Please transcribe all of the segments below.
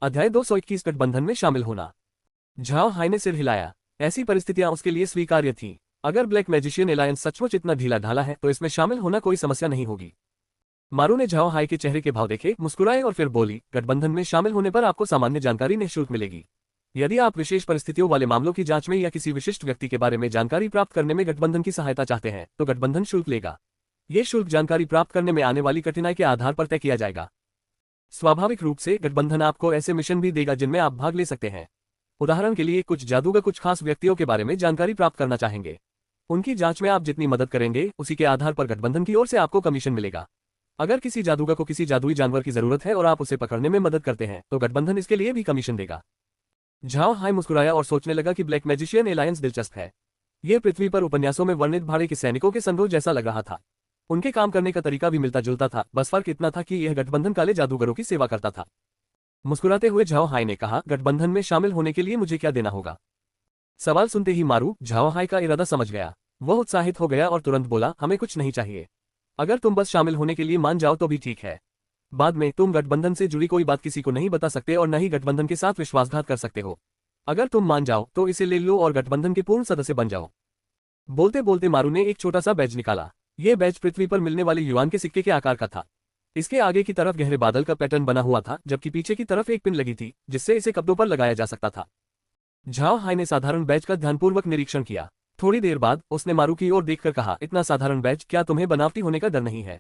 अध्याय 221 गठबंधन में शामिल होना। झाओ हाई ने सिर हिलाया। ऐसी परिस्थितियां उसके लिए स्वीकार्य थीं। अगर ब्लैक मैजिशियन एलायंस सचमुच इतना ढीला ढाला है तो इसमें शामिल होना कोई समस्या नहीं होगी। मारू ने झाओ हाई के चेहरे के भाव देखे, मुस्कुराए और फिर बोली, गठबंधन में शामिल होने पर आपको सामान्य जानकारी निःशुल्क मिलेगी। यदि आप विशेष परिस्थितियों वाले मामलों की जांच में या किसी विशिष्ट व्यक्ति के बारे में जानकारी प्राप्त करने में गठबंधन की सहायता चाहते हैं तो गठबंधन शुल्क लेगा। ये शुल्क जानकारी प्राप्त करने में आने वाली कठिनाई के आधार पर तय किया जाएगा। स्वाभाविक रूप से गठबंधन आपको ऐसे मिशन भी देगा जिनमें आप भाग ले सकते हैं। उदाहरण के लिए कुछ जादूगर कुछ खास व्यक्तियों के बारे में जानकारी प्राप्त करना चाहेंगे। उनकी जांच में आप जितनी मदद करेंगे उसी के आधार पर गठबंधन की ओर से आपको कमीशन मिलेगा। अगर किसी जादूगर को किसी जादुई जानवर की जरूरत है और आप उसे पकड़ने में मदद करते हैं तो गठबंधन इसके लिए भी कमीशन देगा। झाओ हाई मुस्कुराया और सोचने लगा कि ब्लैक मैजिशियन एलायंस दिलचस्प है। यह पृथ्वी पर उपन्यासों में वर्णित भाड़े के सैनिकों के संग्रोह जैसा लग रहा था। उनके काम करने का तरीका भी मिलता जुलता था, बस फर्क इतना था कि यह गठबंधन काले जादूगरों की सेवा करता था। मुस्कुराते हुए झाओ हाई ने कहा, गठबंधन में शामिल होने के लिए मुझे क्या देना होगा? सवाल सुनते ही मारू झाओ हाई का इरादा समझ गया। वह उत्साहित हो गया और तुरंत बोला, हमें कुछ नहीं चाहिए। अगर तुम बस शामिल होने के लिए मान जाओ तो भी ठीक है। बाद में तुम गठबंधन से जुड़ी कोई बात किसी को नहीं बता सकते और न ही गठबंधन के साथ विश्वासघात कर सकते हो। अगर तुम मान जाओ तो इसे ले लो और गठबंधन के पूर्ण सदस्य बन जाओ। बोलते बोलते मारू ने एक छोटा सा बैज निकाला। यह बैज पृथ्वी पर मिलने वाले युआन के सिक्के के आकार का था। इसके आगे की तरफ गहरे बादल का पैटर्न बना हुआ था, जबकि पीछे की तरफ एक पिन लगी थी जिससे इसे कपड़ों पर लगाया जा सकता था। झाओ हाई ने साधारण बैज का ध्यानपूर्वक निरीक्षण किया। थोड़ी देर बाद उसने मारू की ओर देखकर कहा, इतना साधारण बैज, क्या तुम्हें बनावटी होने का डर नहीं है?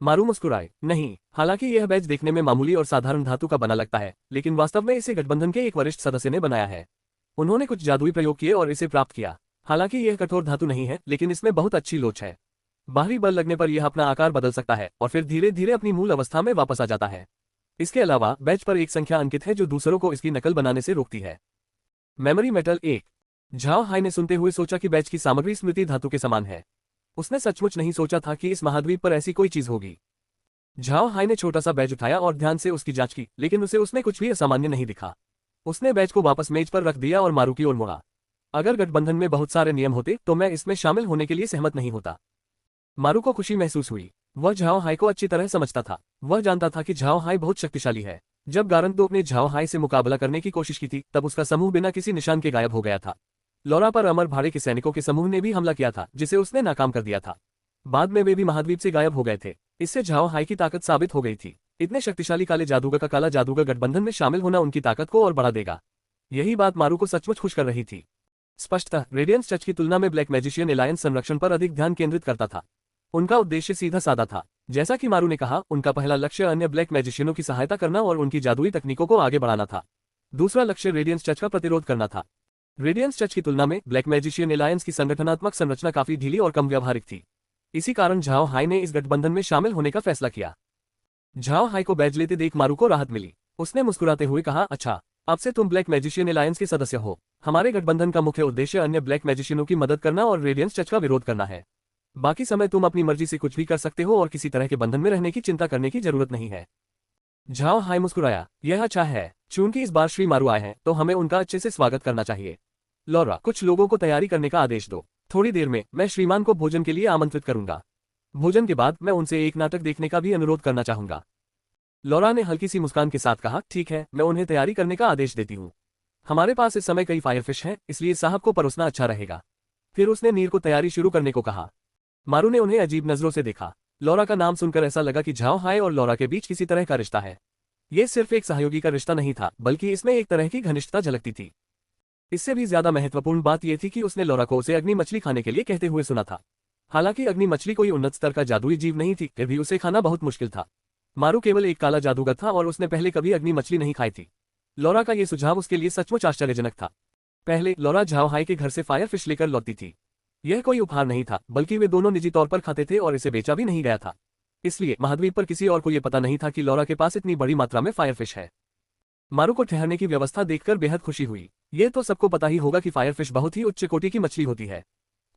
मारू मुस्कुराए, नहीं। हालांकि यह बैज देखने में मामूली और साधारण धातु का बना लगता है, लेकिन वास्तव में इसे गठबंधन के एक वरिष्ठ सदस्य ने बनाया है। उन्होंने कुछ जादुई प्रयोग किए और इसे प्राप्त किया। हालांकि यह कठोर धातु नहीं है, लेकिन इसमें बहुत अच्छी लोच है। बाहरी बल लगने पर यह अपना आकार बदल सकता है और फिर धीरे धीरे अपनी मूल अवस्था में वापस आ जाता है। इसके अलावा बैज पर एक संख्या अंकित है जो दूसरों को इसकी नकल बनाने से रोकती है। Memory metal 1। झाओ हाई ने सुनते हुए सोचा कि बैज की सामग्री स्मृति धातु के समान है। उसने सचमुच नहीं सोचा था कि इस महाद्वीप पर ऐसी कोई चीज होगी। झाओ हाई ने छोटा सा बैज उठाया और ध्यान से उसकी जांच की, लेकिन उसे उसमें कुछ भी असामान्य नहीं दिखा। उसने बैज को वापस मेज पर रख दिया और मारू की ओर मुड़ा। अगर गठबंधन में बहुत सारे नियम होते तो मैं इसमें शामिल होने के लिए सहमत नहीं होता। मारू को खुशी महसूस हुई। वह झाओ हाई को अच्छी तरह समझता था। वह जानता था कि झाओ हाई बहुत शक्तिशाली है। जब गारंतोक ने झाओ हाई से मुकाबला करने की कोशिश की थी तब उसका समूह बिना किसी निशान के गायब हो गया था। लौरा पर अमर भाड़े के सैनिकों के समूह ने भी हमला किया था जिसे उसने नाकाम कर दिया था। बाद में वे भी महाद्वीप से गायब हो गए थे। इससे झाओ हाई की ताकत साबित हो गई थी। इतने शक्तिशाली काले जादूगर का काला जादूगर गठबंधन में शामिल होना उनकी ताकत को और बढ़ा देगा। यही बात मारू को सचमुच खुश कर रही थी। स्पष्टतः रेडियंस चर्च की तुलना में ब्लैक मैजिशियन एलायंस संरक्षण पर अधिक ध्यान केंद्रित करता था। उनका उद्देश्य सीधा साधा था। जैसा कि मारू ने कहा, उनका पहला लक्ष्य अन्य ब्लैक मैजिशियनों की सहायता करना और उनकी जादुई तकनीकों को आगे बढ़ाना था। दूसरा लक्ष्य रेडियंस चर्च का प्रतिरोध करना था। रेडियंस चर्च की तुलना में ब्लैक मैजिशियन एलायंस की संगठनात्मक संरचना काफी ढीली और कम व्यावहारिक थी। इसी कारण झाओ हाई ने इस गठबंधन में शामिल होने का फैसला किया। झाओ हाई को बैज लेते देख मारू को राहत मिली। उसने मुस्कुराते हुए कहा, अच्छा, अब से तुम ब्लैक मैजिशियन एलायंस के सदस्य हो। हमारे गठबंधन का मुख्य उद्देश्य अन्य ब्लैक मैजिशियनों की मदद करना और रेडियंस चर्च का विरोध करना है। बाकी समय तुम अपनी मर्जी से कुछ भी कर सकते हो और किसी तरह के बंधन में रहने की चिंता करने की जरूरत नहीं है। झाओ हाई मुस्कुराया, यह अच्छा है। चूंकि इस बार श्री मारू आए हैं तो हमें उनका अच्छे से स्वागत करना चाहिए। लौरा, कुछ लोगों को तैयारी करने का आदेश दो। थोड़ी देर में मैं श्रीमान को भोजन के लिए आमंत्रित करूंगा। भोजन के बाद मैं उनसे एक नाटक देखने का भी अनुरोध करना चाहूंगा। लौरा ने हल्की सी मुस्कान के साथ कहा, ठीक है, मैं उन्हें तैयारी करने का आदेश देती हूँ। हमारे पास इस समय कई फायरफिश हैं, इसलिए साहब को परोसना अच्छा रहेगा। फिर उसने नीर को तैयारी शुरू करने को कहा। मारू ने उन्हें अजीब नजरों से देखा। लौरा का नाम सुनकर ऐसा लगा कि झाओ हाई और लौरा के बीच किसी तरह का रिश्ता है। ये सिर्फ एक सहयोगी का रिश्ता नहीं था, बल्कि इसमें एक तरह की घनिष्ठता झलकती थी। इससे भी ज्यादा महत्वपूर्ण बात यह थी कि उसने लौरा को उसे अग्नि मछली खाने के लिए कहते हुए सुना था। हालांकि अग्नि मछली कोई उन्नत स्तर का जादुई जीव नहीं थी, फिर भी उसे खाना बहुत मुश्किल था। मारू केवल एक काला जादूगर था और उसने पहले कभी अग्नि मछली नहीं खाई थी। लौरा का यह सुझाव उसके लिए सचमुच आश्चर्यजनक था। पहले लौरा झाओ हाई के घर से फायर फिश लेकर लौटती थी। यह कोई उपहार नहीं था, बल्कि वे दोनों निजी तौर पर खाते थे और इसे बेचा भी नहीं गया था। इसलिए महाद्वीप पर किसी और को यह पता नहीं था कि लौरा के पास इतनी बड़ी मात्रा में फायर फिश है। मारू को ठहरने की व्यवस्था देखकर बेहद खुशी हुई। यह तो सबको पता ही होगा कि फायर फिश बहुत ही उच्च कोटि की मछली होती है।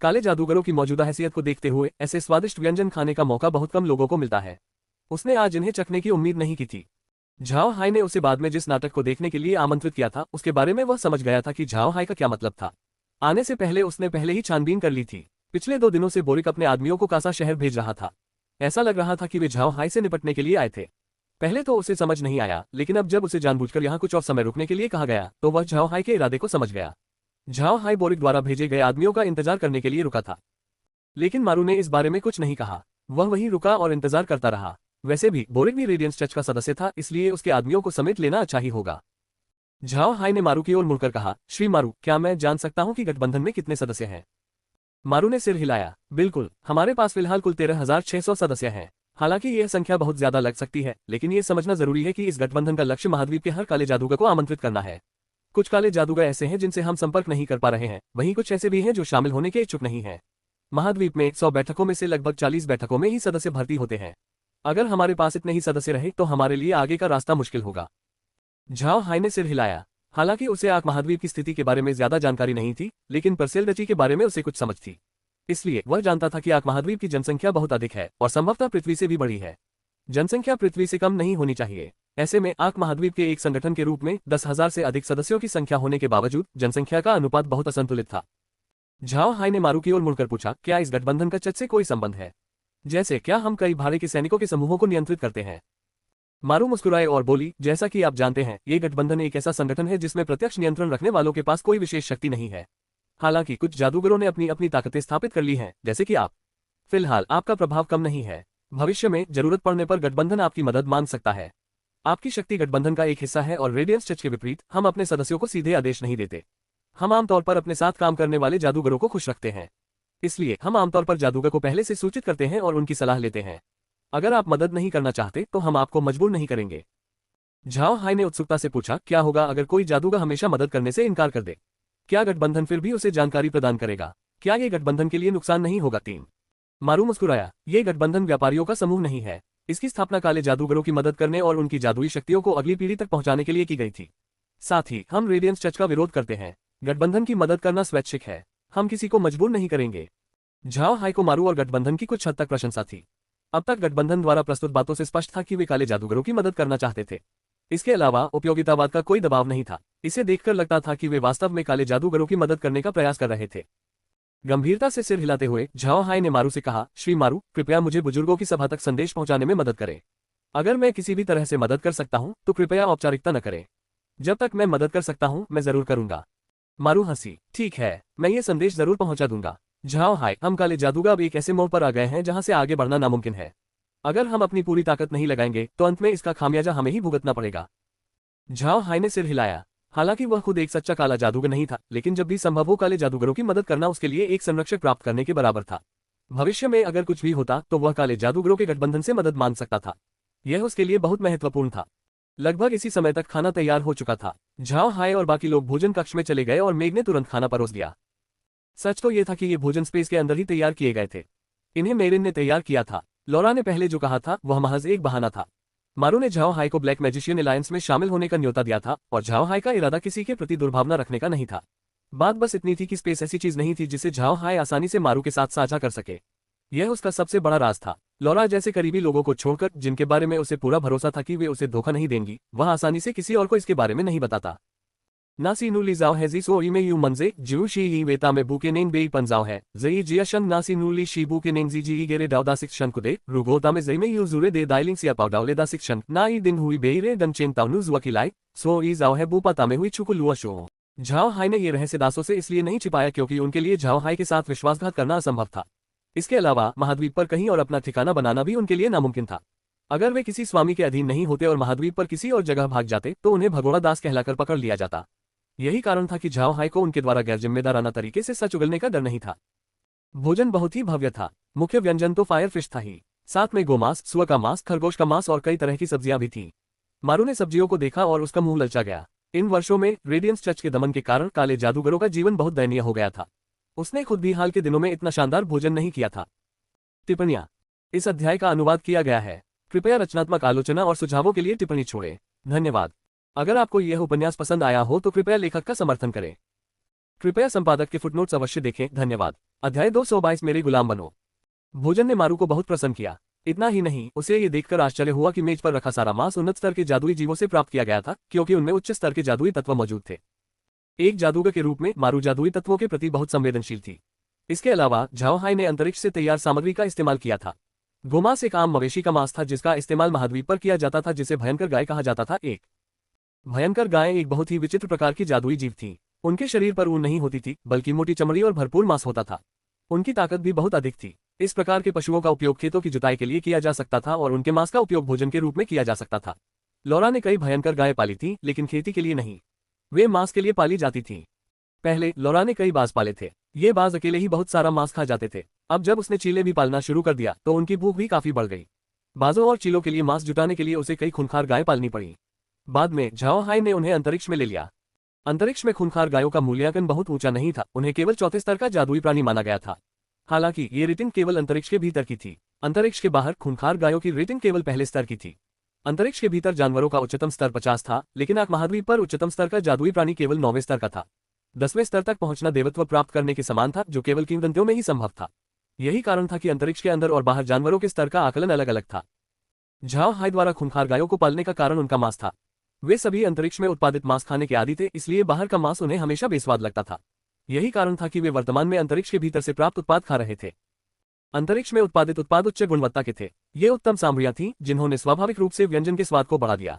काले जादूगरों की मौजूदा हैसियत को देखते हुए ऐसे स्वादिष्ट व्यंजन खाने का मौका बहुत कम लोगों को मिलता है। उसने आज इन्हें चखने की उम्मीद नहीं की थी। झाओ हाई ने उसे बाद में जिस नाटक को देखने के लिए आमंत्रित किया था उसके बारे में वह समझ गया था कि झाओ हाई का क्या मतलब था। आने से पहले उसने पहले ही छानबीन कर ली थी। पिछले 2 दिनों से बोरिक अपने आदमियों को कासा शहर भेज रहा था। ऐसा लग रहा था कि वे झाओ हाई से निपटने के लिए आए थे। पहले तो उसे समझ नहीं आया, लेकिन अब जब उसे जानबूझकर यहाँ कुछ और समय रुकने के लिए कहा गया तो वह झाओ हाई के इरादे को समझ गया। झाओ हाई बोरिक द्वारा भेजे गए आदमियों का इंतजार करने के लिए रुका था, लेकिन मारू ने इस बारे में कुछ नहीं कहा। वह वहीं रुका और इंतजार करता रहा। वैसे भी बोरिक भी रेडियंस चर्च का सदस्य था, इसलिए उसके आदमियों को समेट लेना अच्छा ही होगा। झाओ हाई ने मारू की ओर मुड़कर कहा, श्री मारू, क्या मैं जान सकता हूं कि गठबंधन में कितने सदस्य हैं? मारू ने सिर हिलाया, बिल्कुल, हमारे पास फिलहाल कुल 13,600 सदस्य हैं। हालांकि यह संख्या बहुत ज्यादा लग सकती है, लेकिन यह समझना जरूरी है कि इस गठबंधन का लक्ष्य महाद्वीप के हर काले जादूगर को आमंत्रित करना है। कुछ काले जादूगर ऐसे हैं जिनसे हम संपर्क नहीं कर पा रहे हैं, वहीं कुछ ऐसे भी हैं जो शामिल होने के इच्छुक नहीं हैं। महाद्वीप में 100 बैठकों में से लगभग 40 बैठकों में ही सदस्य भर्ती होते हैं। अगर हमारे पास इतने ही सदस्य रहे तो हमारे लिए आगे का रास्ता मुश्किल होगा। झाओ हाई ने सिर हिलाया। हालांकि उसे आक महाद्वीप की स्थिति के बारे में ज्यादा जानकारी नहीं थी, लेकिन परसेलडची के बारे में उसे कुछ समझ थी। इसलिए वह जानता था कि आक महाद्वीप की जनसंख्या बहुत अधिक है और संभवतः पृथ्वी से भी बड़ी है। जनसंख्या पृथ्वी से कम नहीं होनी चाहिए। ऐसे में आक महाद्वीप के एक संगठन के रूप में 10,000 से अधिक सदस्यों की संख्या होने के बावजूद जनसंख्या का अनुपात बहुत असंतुलित था। झाओ हाई ने मारू की ओर मुड़कर पूछा, क्या इस गठबंधन का चर्च से कोई संबंध है? जैसे क्या हम कई भाड़े के सैनिकों के समूहों को नियंत्रित करते हैं? मारू मुस्कुराए और बोली, जैसा कि आप जानते हैं, ये गठबंधन एक ऐसा संगठन है जिसमें प्रत्यक्ष नियंत्रण रखने वालों के पास कोई विशेष शक्ति नहीं है। हालांकि कुछ जादूगरों ने अपनी अपनी ताकतें स्थापित कर ली हैं, जैसे कि आप। फिलहाल आपका प्रभाव कम नहीं है। भविष्य में जरूरत पड़ने पर गठबंधन आपकी मदद मांग सकता है। आपकी शक्ति गठबंधन का एक हिस्सा है और रेडियंस चर्च के विपरीत हम अपने सदस्यों को सीधे आदेश नहीं देते। हम आमतौर पर अपने साथ काम करने वाले जादूगरों को खुश रखते हैं। इसलिए हम आमतौर पर जादूगर को पहले से सूचित करते हैं और उनकी सलाह लेते हैं। अगर आप मदद नहीं करना चाहते तो हम आपको मजबूर नहीं करेंगे। झाओ हाई ने उत्सुकता से पूछा, क्या होगा अगर कोई जादूगर हमेशा मदद करने से इनकार कर दे? क्या गठबंधन फिर भी उसे जानकारी प्रदान करेगा? क्या ये गठबंधन के लिए नुकसान नहीं होगा? 3 मारू मुस्कुराया, ये गठबंधन व्यापारियों का समूह नहीं है। इसकी स्थापना काले जादूगरों की मदद करने और उनकी जादुई शक्तियों को अगली पीढ़ी तक पहुंचाने के लिए की गई थी। साथ ही हम रेडियंस चर्च का विरोध करते हैं। गठबंधन की मदद करना स्वैच्छिक है। हम किसी को मजबूर नहीं करेंगे। झाओ हाई को मारू और गठबंधन की कुछ हद तक प्रशंसा थी। अब तक गठबंधन द्वारा प्रस्तुत बातों से स्पष्ट था कि वे काले जादूगरों की मदद करना चाहते थे। इसके अलावा उपयोगितावाद का कोई दबाव नहीं था। इसे देखकर लगता था कि वे वास्तव में काले जादूगरों की मदद करने का प्रयास कर रहे थे। गंभीरता से सिर हिलाते हुए झाओ हाई ने मारू से कहा, श्री मारू, कृपया मुझे बुजुर्गों की सभा तक संदेश पहुंचाने में मदद करें। अगर मैं किसी भी तरह से मदद कर सकता हूं तो कृपया औपचारिकता न करें। जब तक मैं मदद कर सकता हूं मैं जरूर करूंगा। मारू हंसी, ठीक है, मैं ये संदेश जरूर पहुंचा दूंगा। झाओ हाई, हम काले जादूगर अब एक ऐसे मोड़ पर आ गए हैं जहां से आगे बढ़ना नामुमकिन है। अगर हम अपनी पूरी ताकत नहीं लगाएंगे तो अंत में इसका खामियाजा हमें ही भुगतना पड़ेगा। झाओ हाई ने सिर हिलाया। हालांकि वह खुद एक सच्चा काला जादूगर नहीं था, लेकिन जब भी संभव हो काले जादूगरों की मदद करना उसके लिए एक संरक्षक प्राप्त करने के बराबर था। भविष्य में अगर कुछ भी होता तो वह काले जादूगरों के गठबंधन से मदद मांग सकता था। यह उसके लिए बहुत महत्वपूर्ण था। लगभग इसी समय तक खाना तैयार हो चुका था। झाओ हाई और बाकी लोग भोजन कक्ष में चले गए और मेघ ने तुरंत खाना परोस दिया। सच तो यह था कि ये भोजन स्पेस के अंदर ही तैयार किए गए थे। इन्हें मेरिन ने तैयार किया था। लॉरा ने पहले जो कहा था वह महज एक बहाना था। मारू ने झाओ हाई को ब्लैक मैजिशियन अलायंस में शामिल होने का न्योता दिया था और झाओ हाई का इरादा किसी के प्रति दुर्भावना रखने का नहीं था। बात बस इतनी थी कि स्पेस ऐसी चीज नहीं थी जिसे झाओ हाई आसानी से मारू के साथ साझा कर सके। यह उसका सबसे बड़ा राज था। लॉरा जैसे करीबी लोगों को छोड़कर, जिनके बारे में उसे पूरा भरोसा था कि वे उसे धोखा नहीं देंगी, वह आसानी से किसी और को इसके बारे में नहीं बताता। नासी नूली जाओ है जी सो इमे यू मंजे जू शी ई वेता में बुके नेंग बेई पंजाओ है जई जियाशन नासी नूली शी बुके नेंग जी जी गेरे दाउदा शिक्षण कुदे रुगोता में जई में यू जुरे दे दाइलिंग सिया पाउडाउले दा शिक्षण ना ई दिन हुई बेरे दन चेन ताउनु जुआ खिलाई सो ई जाओ है बुपाता में हुई चुकु लुआ शो। झाओ हाई ने ये रहस्य दासों से इसलिए नहीं छिपाया क्योंकि उनके लिए झाओ हाई के साथ विश्वासघात करना असंभव था। इसके अलावा महाद्वीप पर कहीं और अपना ठिकाना बनाना भी उनके लिए नामुमकिन था। अगर वे किसी स्वामी के अधीन नहीं होते और महाद्वीप पर किसी और जगह भाग जाते तो उन्हें भगोड़ा दास कहलाकर पकड़ लिया जाता। यही कारण था कि झाओ हाई को उनके द्वारा गैर जिम्मेदाराना तरीके से सच उगलने का डर नहीं था। भोजन बहुत ही भव्य था। मुख्य व्यंजन तो फायर फिश था ही, साथ में गोमांस, सुअर का मांस, खरगोश का मांस और कई तरह की सब्जियां भी थीं। मारू ने सब्जियों को देखा और उसका मुंह ललचा गया। इन वर्षों में रेडियंस चर्च के दमन के कारण काले जादूगरों का जीवन बहुत दयनीय हो गया था। उसने खुद भी हाल के दिनों में इतना शानदार भोजन नहीं किया था। टिप्पणियां। इस अध्याय का अनुवाद किया गया है। कृपया रचनात्मक आलोचना और सुझावों के लिए टिप्पणी छोड़ें। धन्यवाद। अगर आपको यह उपन्यास पसंद आया हो तो कृपया लेखक का समर्थन करें। कृपया संपादक के फुटनोट्स अवश्य देखें। धन्यवाद। अध्याय 222 मेरे गुलाम बनो। भोजन ने मारू को बहुत प्रसन्न किया। इतना ही नहीं, उसे ये देखकर आश्चर्य हुआ कि मेज पर रखा सारा मांस उन्नत स्तर के जादुई जीवों से प्राप्त किया गया था, क्योंकि उनमें उच्च स्तर के जादुई तत्व मौजूद थे। एक जादूगर के रूप में मारू जादुई तत्वों के प्रति बहुत संवेदनशील थी। इसके अलावा झाओ हाई ने अंतरिक्ष से तैयार सामग्री का इस्तेमाल किया था। गोमांस एक आम मवेशी का मांस था जिसका इस्तेमाल महाद्वीप पर किया जाता था, जिसे भयंकर गाय कहा जाता था। एक भयंकर गाय एक बहुत ही विचित्र प्रकार की जादुई जीव थी। उनके शरीर पर ऊन नहीं होती थी, बल्कि मोटी चमड़ी और भरपूर मांस होता था। उनकी ताकत भी बहुत अधिक थी। इस प्रकार के पशुओं का उपयोग खेतों की जुताई के लिए किया जा सकता था और उनके मांस का उपयोग भोजन के रूप में किया जा सकता था। लॉरा ने कई भयंकर गायें पाली थी, लेकिन खेती के लिए नहीं, वे मांस के लिए पाली जाती थीं। पहले लॉरा ने कई बाज पाले थे। ये बाज अकेले ही बहुत सारा मांस खा जाते थे। अब जब उसने चीले भी पालना शुरू कर दिया तो उनकी भूख भी काफी बढ़ गई। बाजों और चीलों के लिए मांस जुटाने के लिए उसे कई खूंखार गायें पालनी पड़ी। बाद में झाओ हाई ने उन्हें अंतरिक्ष में ले लिया। अंतरिक्ष में खूंखार गायों का मूल्यांकन बहुत ऊंचा नहीं था, उन्हें केवल चौथे स्तर का जादुई प्राणी माना गया था। हालांकि ये रेटिंग केवल अंतरिक्ष के भीतर की थी। अंतरिक्ष के बाहर खूंखार गायों की रेटिंग केवल पहले स्तर की थी। अंतरिक्ष के भीतर जानवरों का उच्चतम स्तर 50 था, लेकिन आर्क महाद्वीप पर उच्चतम स्तर का जादुई प्राणी केवल 9वें स्तर का था। 10वें स्तर तक पहुंचना देवत्व प्राप्त करने के समान था, जो केवल किंवदंतियों में ही संभव था। यही कारण था कि अंतरिक्ष के अंदर और बाहर जानवरों के स्तर का आकलन अलग अलग था। झाओ हाई द्वारा खूंखार गायों को पालने का कारण उनका मांस था। वे सभी अंतरिक्ष में उत्पादित मांस खाने के आदी थे, इसलिए बाहर का मांस उन्हें हमेशा बेस्वाद लगता था। यही कारण था कि वे वर्तमान में अंतरिक्ष के भीतर से प्राप्त उत्पाद खा रहे थे। अंतरिक्ष में उत्पादित उत्पाद उच्च गुणवत्ता के थे। ये उत्तम सामग्रियां थीं जिन्होंने स्वाभाविक रूप से व्यंजन के स्वाद को बढ़ा दिया।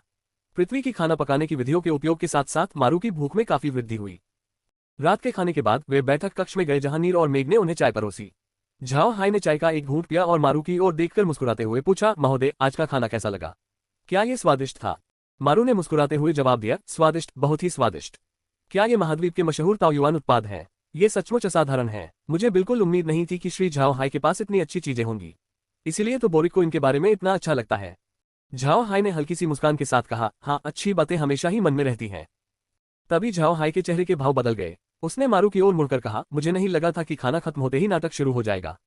पृथ्वी की खाना पकाने की विधियों के उपयोग के साथ साथ मारू की भूख में काफी वृद्धि हुई। रात के खाने के बाद वे बैठक कक्ष में गए जहां नीर और मेघ ने उन्हें चाय परोसी। झाओ हाई ने चाय का एक घूंट पिया और मारू की ओर देखकर मुस्कुराते हुए पूछा, महोदय, आज का खाना कैसा लगा? क्या ये स्वादिष्ट था? मारू ने मुस्कुराते हुए जवाब दिया, स्वादिष्ट, बहुत ही स्वादिष्ट। क्या ये महाद्वीप के मशहूर ताओयुआन उत्पाद हैं? ये सचमुच असाधारण है। मुझे बिल्कुल उम्मीद नहीं थी कि श्री झाओ हाई के पास इतनी अच्छी चीजें होंगी। इसीलिए तो बोरिक को इनके बारे में इतना अच्छा लगता है। झाओ हाई ने हल्की सी मुस्कान के साथ कहा, हाँ, अच्छी बातें हमेशा ही मन में रहती हैं। तभी झाओ हाई के चेहरे के भाव बदल गए। उसने मारू की ओर मुड़कर कहा, मुझे नहीं लगा था कि खाना खत्म होते ही नाटक शुरू हो जाएगा।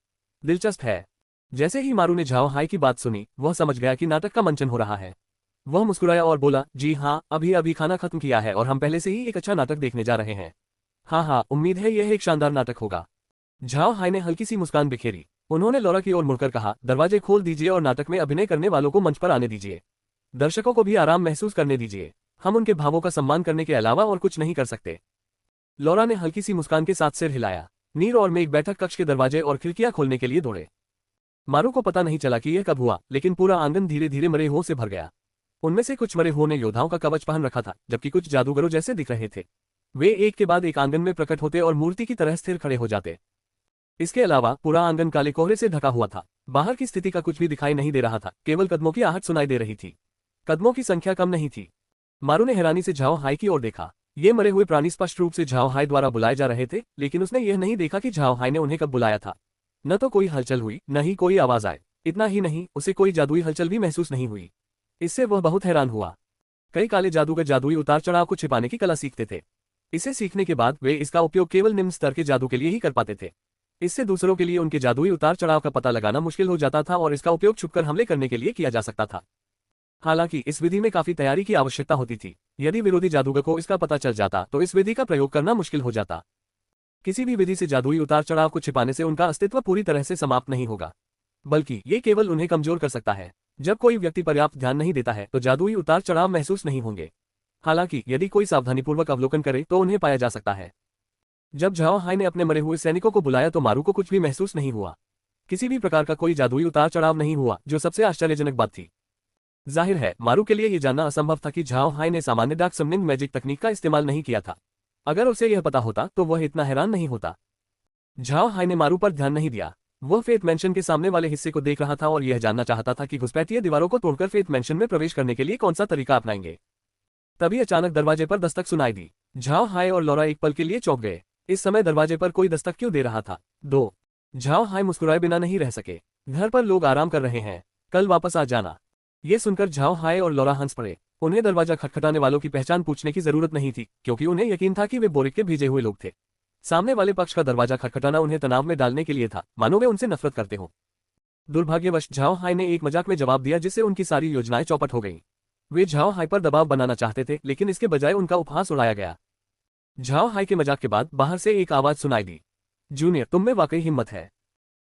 दिलचस्प है। जैसे ही मारू ने झाओ हाई की बात सुनी, वह समझ गया कि नाटक का मंचन हो रहा है। वह मुस्कुराया और बोला, जी हाँ, अभी अभी खाना खत्म किया है और हम पहले से ही एक अच्छा नाटक देखने जा रहे हैं। हाँ हाँ, उम्मीद है यह एक शानदार नाटक होगा। झाओ हाई ने हल्की सी मुस्कान बिखेरी। उन्होंने लॉरा की ओर मुड़कर कहा, दरवाजे खोल दीजिए और नाटक में अभिनय करने वालों को मंच पर आने दीजिए। दर्शकों को भी आराम महसूस करने दीजिए। हम उनके भावों का सम्मान करने के अलावा और कुछ नहीं कर सकते। लॉरा ने हल्की सी मुस्कान के साथ सिर हिलाया। नीर और मेघ बैठक कक्ष के दरवाजे और खिड़कियां खोलने के लिए दौड़े। मारू को पता नहीं चला कि यह कब हुआ, लेकिन पूरा आंगन धीरे धीरे मरे हुओं से भर गया। उनमें से कुछ मरे हुओं ने योद्धाओं का कवच पहन रखा था, जबकि कुछ जादूगरों जैसे दिख रहे थे। वे एक के बाद एक आंगन में प्रकट होते और मूर्ति की तरह स्थिर खड़े हो जाते। इसके अलावा पूरा आंगन काले कोहरे से ढका हुआ था। बाहर की स्थिति का कुछ भी दिखाई नहीं दे रहा था, केवल कदमों की आहट सुनाई दे रही थी। कदमों की संख्या कम नहीं थी। मारू ने हैरानी से झाओ हाई की ओर देखा। ये मरे हुए प्राणी स्पष्ट रूप से झाओ हाई द्वारा बुलाए जा रहे थे, लेकिन उसने यह नहीं देखा कि झाओ हाई ने उन्हें कब बुलाया था। न तो कोई हलचल हुई, न ही कोई आवाज आए। इतना ही नहीं, उसे कोई जादुई हलचल भी महसूस नहीं हुई। इससे वह बहुत हैरान हुआ। कई काले जादूगर जादुई उतार चढ़ाव को छिपाने की कला सीखते थे। इसे सीखने के बाद वे इसका उपयोग केवल निम्न स्तर के जादू के लिए ही कर पाते थे। इससे दूसरों के लिए उनके जादुई उतार चढ़ाव का पता लगाना मुश्किल हो जाता था और इसका उपयोग छुपकर हमले करने के लिए किया जा सकता था। हालांकि इस विधि में काफी तैयारी की आवश्यकता होती थी। यदि विरोधी जादूगर को इसका पता चल जाता तो इस विधि का प्रयोग करना मुश्किल हो जाता। किसी भी विधि से जादुई उतार चढ़ाव को छिपाने से उनका अस्तित्व पूरी तरह से समाप्त नहीं होगा, बल्कि ये केवल उन्हें कमजोर कर सकता है। जब कोई व्यक्ति पर्याप्त ध्यान नहीं देता है तो जादुई उतार चढ़ाव महसूस नहीं होंगे। हालांकि यदि कोई सावधानीपूर्वक अवलोकन करे तो उन्हें पाया जा सकता है। जब झाओ हाई ने अपने मरे हुए सैनिकों को बुलाया तो मारू को कुछ भी महसूस नहीं हुआ। किसी भी प्रकार का कोई जादुई उतार चढ़ाव नहीं हुआ, जो सबसे आश्चर्यजनक बात थी। जाहिर है, मारू के लिए यह जानना असंभव था कि झाओ हाई ने सामान्य डार्क समनिंग मैजिक तकनीक का इस्तेमाल नहीं किया था। अगर उसे यह पता होता तो वह इतना हैरान नहीं होता। झाओ हाई ने मारू पर ध्यान नहीं दिया। वह फेथ मैंशन के सामने वाले हिस्से को देख रहा था और यह जानना चाहता था कि घुसपैठिए दीवारों को तोड़कर फेथ मैंशन में प्रवेश करने के लिए कौन सा तरीका अपनाएंगे। तभी अचानक दरवाजे पर दस्तक सुनाई दी। झाओ हाई और लॉरा एक पल के लिए चौंक गए। इस समय दरवाजे पर कोई दस्तक क्यों दे रहा था? 2 झाओ हाई मुस्कुराए बिना नहीं रह सके। घर पर लोग आराम कर रहे हैं, कल वापस आ जाना। ये सुनकर झाओ हाई और लॉरा हंस पड़े। उन्हें दरवाजा खटखटाने वालों की पहचान पूछने की जरूरत नहीं थी, क्योंकि उन्हें यकीन था कि वे बोरिक के भेजे हुए लोग थे। सामने वाले पक्ष का दरवाजा खटखटाना उन्हें तनाव में डालने के लिए था, मानो वे उनसे नफरत करते हो। दुर्भाग्यवश झाओ हाई ने एक मजाक में जवाब दिया, जिससे उनकी सारी योजनाएं चौपट हो गईं। वे झाओ हाई पर दबाव बनाना चाहते थे, लेकिन इसके बजाय उनका उपहास उड़ाया गया। झाओ हाई के मजाक के बाद बाहर से एक आवाज सुनाई दी, जूनियर, तुम में वाकई हिम्मत है।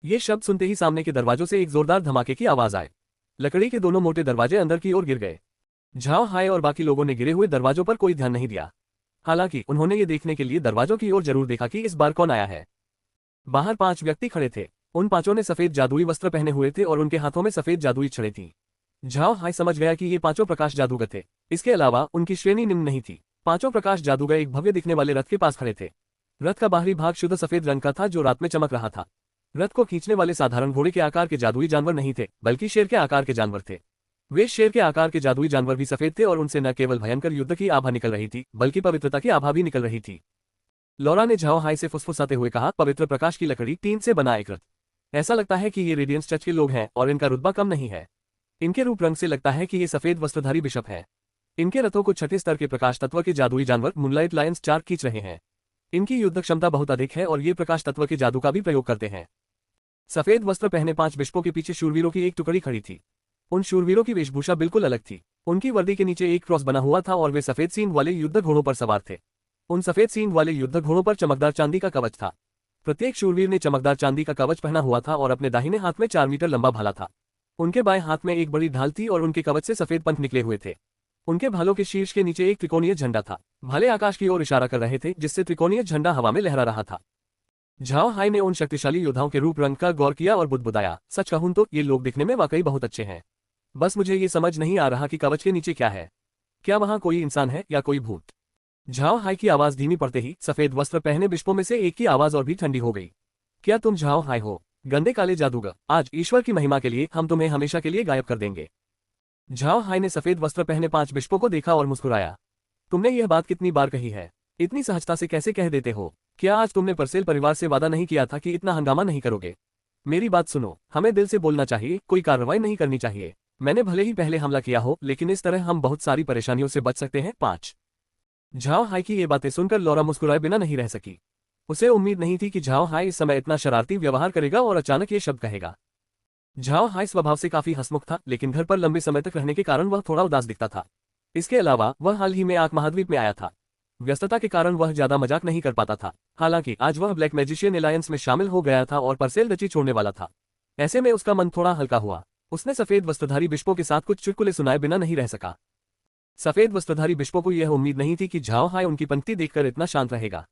ये शब्द सुनते ही सामने के दरवाजों से एक जोरदार धमाके की आवाज आई। लकड़ी के दोनों मोटे दरवाजे अंदर की ओर गिर गए। झाओ हाई और बाकी लोगों ने गिरे हुए दरवाजों पर कोई ध्यान नहीं दिया। हालांकि उन्होंने ये देखने के लिए दरवाजों की ओर जरूर देखा कि इस बार कौन आया है। बाहर 5 व्यक्ति खड़े थे। उन पांचों ने सफेद जादुई वस्त्र पहने हुए थे और उनके हाथों में सफेद जादुई छड़ें थीं। झाओ हाई समझ गया कि ये पांचों प्रकाश जादूगर थे। इसके अलावा उनकी श्रेणी निम्न नहीं थी। पांचों प्रकाश जादूगर एक भव्य दिखने वाले रथ के पास खड़े थे। रथ का बाहरी भाग शुद्ध सफेद रंग का था जो रात में चमक रहा था। रथ को खींचने वाले साधारण घोड़े के आकार के जादुई जानवर नहीं थे, बल्कि शेर के आकार के जानवर थे। वे शेर के आकार के जादुई जानवर भी सफेद थे और उनसे न केवल भयंकर युद्ध की आभा निकल रही थी, बल्कि पवित्रता की आभा भी निकल रही थी। लौरा ने झाओ हाई से फुसफुसाते हुए कहा, पवित्र प्रकाश की लकड़ी, टीन से बना एक रथ। ऐसा लगता है कि ये रेडियंस चर्च के लोग हैं और इनका रुतबा कम नहीं है। इनके रूप रंग से लगता है कि ये सफेद वस्त्रधारी बिशप है। इनके रथों को छठे स्तर के प्रकाश तत्व के जादुई जानवर मूनलाइट लायंस 4 खींच रहे हैं। इनकी युद्ध क्षमता बहुत अधिक है और ये प्रकाश तत्व के जादू का भी प्रयोग करते हैं। सफेद वस्त्र पहने 5 बिशपों के पीछे शूरवीरों की एक टुकड़ी खड़ी थी। उन शूरवीरों की वेशभूषा बिल्कुल अलग थी। उनकी वर्दी के नीचे एक क्रॉस बना हुआ था और वे सफेद सींग वाले युद्ध घोड़ों पर सवार थे। उन सफेद सींग वाले युद्ध घोड़ों पर चमकदार चांदी का कवच था। प्रत्येक शूरवीर ने चमकदार चांदी का कवच पहना हुआ था और अपने दाहिने हाथ में 4 मीटर लंबा भाला था। उनके बाएं हाथ में एक बड़ी ढाल थी और उनके कवच से सफेद पंख निकले हुए थे। उनके भालों के शीर्ष के नीचे एक त्रिकोणीय झंडा था। भाले आकाश की ओर इशारा कर रहे थे, जिससे त्रिकोणीय झंडा हवा में लहरा रहा था। झाओ हाई ने उन शक्तिशाली योद्धाओं के रूप रंग का गौर किया और बुदबुदाया, सच कहूं तो ये लोग दिखने में वाकई बहुत अच्छे हैं। बस मुझे ये समझ नहीं आ रहा कि कवच के नीचे क्या है। क्या वहां कोई इंसान है या कोई भूत? झाओ हाई की आवाज धीमी पड़ते ही सफेद वस्त्र पहने बिशपों में से एक की आवाज और भी ठंडी हो गई। क्या तुम झाओ हाई हो? गंदे काले जादूगर, आज ईश्वर की महिमा के लिए हम तुम्हें हमेशा के लिए गायब कर देंगे। झाओ हाई ने सफेद वस्त्र पहने 5 बिशपों को देखा और मुस्कुराया। तुमने यह बात कितनी बार कही है? इतनी सहजता से कैसे कह देते हो? क्या आज तुमने परसेल परिवार से वादा नहीं किया था कि इतना हंगामा नहीं करोगे? मेरी बात सुनो, हमें दिल से बोलना चाहिए, कोई कार्रवाई नहीं करनी चाहिए। मैंने भले ही पहले हमला किया हो, लेकिन इस तरह हम बहुत सारी परेशानियों से बच सकते हैं। 5 झाओ हाई की ये बातें सुनकर लौरा मुस्कुराए बिना नहीं रह सकी। उसे उम्मीद नहीं थी कि झाओ हाई इस समय इतना शरारती व्यवहार करेगा और अचानक ये शब्द कहेगा। झाओ हाई स्वभाव से काफी हंसमुख था, लेकिन घर पर लंबे समय तक रहने के कारण वह थोड़ा उदास दिखता था। इसके अलावा वह हाल ही में आर्क महाद्वीप में आया था। व्यस्तता के कारण वह ज्यादा मजाक नहीं कर पाता था। हालांकि आज वह ब्लैक मैजिशियन एलायंस में शामिल हो गया था और परसेल डची छोड़ने वाला था। ऐसे में उसका मन थोड़ा हल्का हुआ। उसने सफेद वस्त्रधारी बिशपों के साथ कुछ चुटकुले सुनाए बिना नहीं रह सका। सफेद वस्त्रधारी बिशपों को यह उम्मीद नहीं थी कि झाओ हाई उनकी पंक्ति देखकर इतना शांत रहेगा।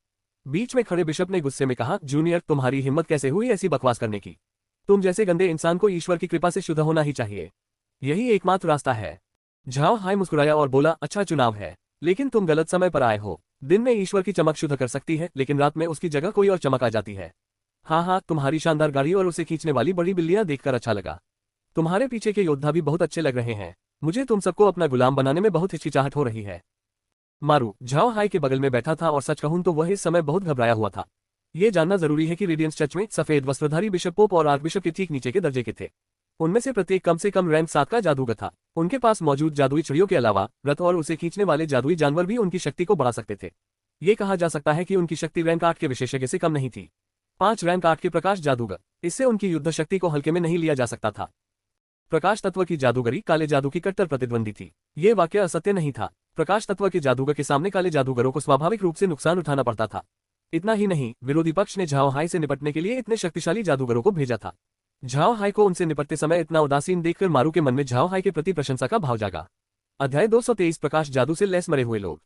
बीच में खड़े बिशप ने गुस्से में कहा, जूनियर, तुम्हारी हिम्मत कैसे हुई ऐसी बकवास करने की? तुम जैसे गंदे इंसान को ईश्वर की कृपा से शुद्ध होना ही चाहिए। यही एकमात्र रास्ता है। झाओ हाई मुस्कुराया और बोला, अच्छा चुनाव है, लेकिन तुम गलत समय पर आए हो। दिन में ईश्वर की चमक शुद्ध कर सकती है, लेकिन रात में उसकी जगह कोई और चमक आ जाती है। हाँ, तुम्हारी शानदार गाड़ी और उसे खींचने वाली बड़ी बिल्लियां देखकर अच्छा लगा। तुम्हारे पीछे के योद्धा भी बहुत अच्छे लग रहे हैं। मुझे तुम सबको अपना गुलाम बनाने में बहुत हिचकिचाहट हो रही है। मारू झाओ हाई के बगल में बैठा था और सच कहूं तो वह इस समय बहुत घबराया हुआ था। यह जानना जरूरी है कि रेडियंस चर्च में सफेद वस्त्रधारी बिशप पोप और आर्क बिशप के ठीक नीचे के दर्जे के थे। उनमें से प्रत्येक कम से कम रैंक 7 का जादूगर था। उनके पास मौजूद जादुई छड़ियों के अलावा रथ और उसे खींचने वाले जादुई जानवर भी उनकी शक्ति को बढ़ा सकते थे। ये कहा जा सकता है कि उनकी शक्ति रैंक 8 के विशेषज्ञ से कम नहीं थी। 5 रैंक 8 के प्रकाश जादूगर, इससे उनकी युद्ध शक्ति को हल्के में नहीं लिया जा सकता था। प्रकाश तत्व की जादूगरी काले जादू की कट्टर प्रतिद्वंदी थी। ये वाक्य असत्य नहीं था। प्रकाश तत्व के जादूगर के सामने काले जादूगरों को स्वाभाविक रूप से नुकसान उठाना पड़ता था। इतना ही नहीं, विरोधी पक्ष ने झाओ हाई से निपटने के लिए इतने शक्तिशाली जादूगरों को भेजा था। झाओ हाई को उनसे निपटते समय इतना उदासीन देखकर मारू के मन में झाओ हाई के प्रति प्रशंसा का भाव जागा। अध्याय 223 प्रकाश जादू से लैस मरे हुए लोग।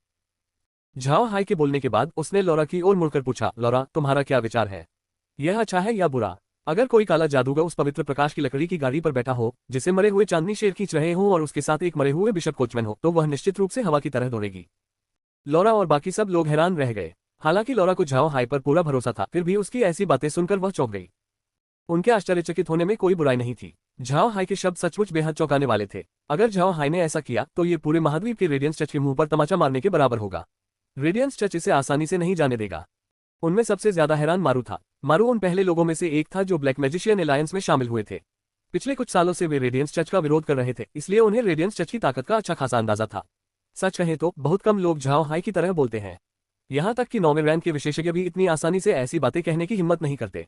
झाओ हाई के बोलने के बाद उसने लौरा की ओर मुड़कर पूछा, लौरा, तुम्हारा क्या विचार है? यह अच्छा है या बुरा? अगर कोई काला जादूगर उस पवित्र प्रकाश की लकड़ी की गाड़ी पर बैठा हो, जिसे मरे हुए चांदनी शेर खींच रहे हों और उसके साथ एक मरे हुए बिशप कोचमैन हो, तो वह निश्चित रूप से हवा की तरह दौड़ेगी। लौरा और बाकी सब लोग हैरान रह गए। हालांकि लौरा को झाओ हाई पर पूरा भरोसा था, फिर भी उसकी ऐसी बातें सुनकर वह चौंक गई। उनके आश्चर्यचकित होने में कोई बुराई नहीं थी। झाओ हाई के शब्द सचमुच बेहद चौंकाने वाले थे। अगर झाओ हाई ने ऐसा किया तो ये पूरे महाद्वीप के रेडियंस चर्च के मुंह पर तमाचा मारने के बराबर होगा। रेडियंस चर्च इसे आसानी से नहीं जाने देगा। उनमें सबसे ज्यादा हैरान मारू था। मारू उन पहले लोगों में से एक था जो ब्लैक मैजिशियन एलायंस में शामिल हुए थे। पिछले कुछ सालों से वे रेडियंस चर्च का विरोध कर रहे थे, इसलिए उन्हें रेडियंस चर्च की ताकत का अच्छा खासा अंदाजा था। सच कहें तो बहुत कम लोग झाओ हाई की तरह बोलते हैं। यहाँ तक कि 9वें रैंक के विशेषज्ञ भी इतनी आसानी से ऐसी बातें कहने की हिम्मत नहीं करते।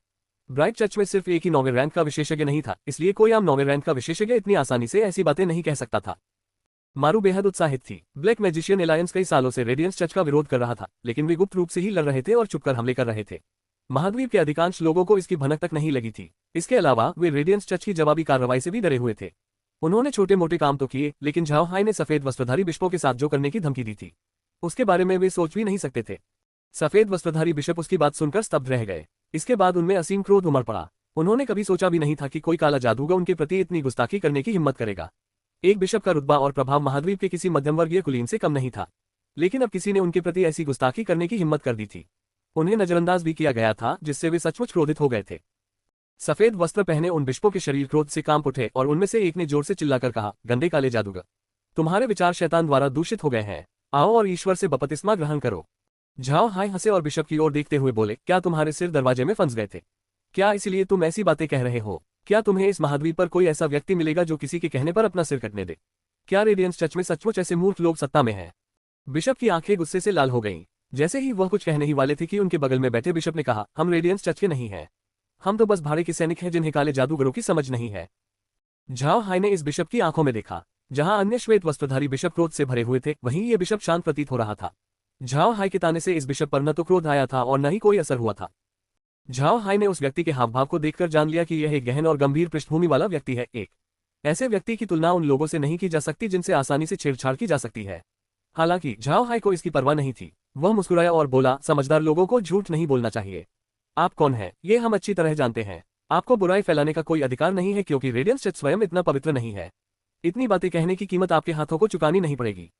ब्राइट चर्च में सिर्फ एक ही 9वें रैंक का विशेषज्ञ नहीं था, इसलिए कोई आम 9वें रैंक का विशेषज्ञ इतनी आसानी से ऐसी बातें नहीं कह सकता था। मारू बेहद उत्साहित थी। ब्लैक मैजिशियन एलायंस कई सालों से रेडियंस चर्च का विरोध कर रहा था, लेकिन वे गुप्त रूप से ही लड़ रहे थे और छुपकर हमले कर रहे थे। महाद्वीप के अधिकांश लोगों को इसकी भनक तक नहीं लगी थी। इसके अलावा वे रेडियंस चर्च की जवाबी कार्रवाई से भी डरे हुए थे। उन्होंने छोटे मोटे काम तो किए, लेकिन झाओ हाई ने सफेद वस्त्रधारी बिशपों के साथ जो करने की धमकी दी थी, उसके बारे में वे सोच भी नहीं सकते थे। सफेद वस्त्रधारी बिशप उसकी बात सुनकर स्तब्ध रह गए। इसके बाद उनमें असीम क्रोध उमड़ पड़ा। उन्होंने कभी सोचा भी नहीं था कि कोई काला जादूगर उनके प्रति इतनी गुस्ताखी करने की हिम्मत करेगा। एक बिशप का रुतबा और प्रभाव महाद्वीप के किसी मध्यमवर्गीय कुलीन से कम नहीं था, लेकिन अब किसी ने उनके प्रति ऐसी गुस्ताखी करने की हिम्मत कर दी थी। उन्हें नजरअंदाज भी किया गया था, जिससे वे सचमुच क्रोधित हो गए थे। सफेद वस्त्र पहने उन बिशपों के शरीर क्रोध से कांप उठे और उनमें से एक ने जोर से चिल्लाकर कहा, गंदे काले जादूगर, तुम्हारे विचार शैतान द्वारा दूषित हो गए हैं। आओ और ईश्वर से बपतिस्मा ग्रहण करो। झाओ हाय हंसे और बिशप की ओर देखते हुए बोले, क्या तुम्हारे सिर दरवाजे में फंस गए थे? क्या इसलिए तुम ऐसी बातें कह रहे हो? क्या तुम्हें इस महाद्वीप पर कोई ऐसा व्यक्ति मिलेगा जो किसी के कहने पर अपना सिर कटने दे? क्या रेडियंस चर्च में सचमुच ऐसे मूर्ख लोग सत्ता में हैं? बिशप की आंखें गुस्से से लाल हो गईं। जैसे ही वह कुछ कहने ही वाले थे कि उनके बगल में बैठे बिशप ने कहा, हम रेडियंस चर्च के नहीं हैं। हम तो बस भाड़े के सैनिक हैं जिन्हें काले जादूगरों की समझ नहीं है। झाओ हाय ने इस बिशप की आंखों में देखा। जहां अन्य श्वेत वस्त्रधारी बिशप क्रोध से भरे हुए थे, वहीं ये बिशप शांत प्रतीत हो रहा था। झाओ हाय के ताने से इस बिशप पर न तो क्रोध आया था और न ही कोई असर हुआ था। झाओ हाय ने उस व्यक्ति के हावभाव को देखकर जान लिया कि यह एक गहन और गंभीर पृष्ठभूमि वाला व्यक्ति है। एक ऐसे व्यक्ति की तुलना उन लोगों से नहीं की जा सकती जिनसे आसानी से छेड़छाड़ की जा सकती है। हालांकि झाओ हाय को इसकी परवाह नहीं थी। वह मुस्कुराया और बोला, समझदार लोगों को झूठ नहीं बोलना चाहिए। आप कौन हैं, ये हम अच्छी तरह जानते हैं। आपको बुराई फैलाने का कोई अधिकार नहीं है, क्योंकि रेडियंस चर्च स्वयं इतना पवित्र नहीं है। इतनी बातें कहने की कीमत आपके हाथों को चुकानी नहीं पड़ेगी।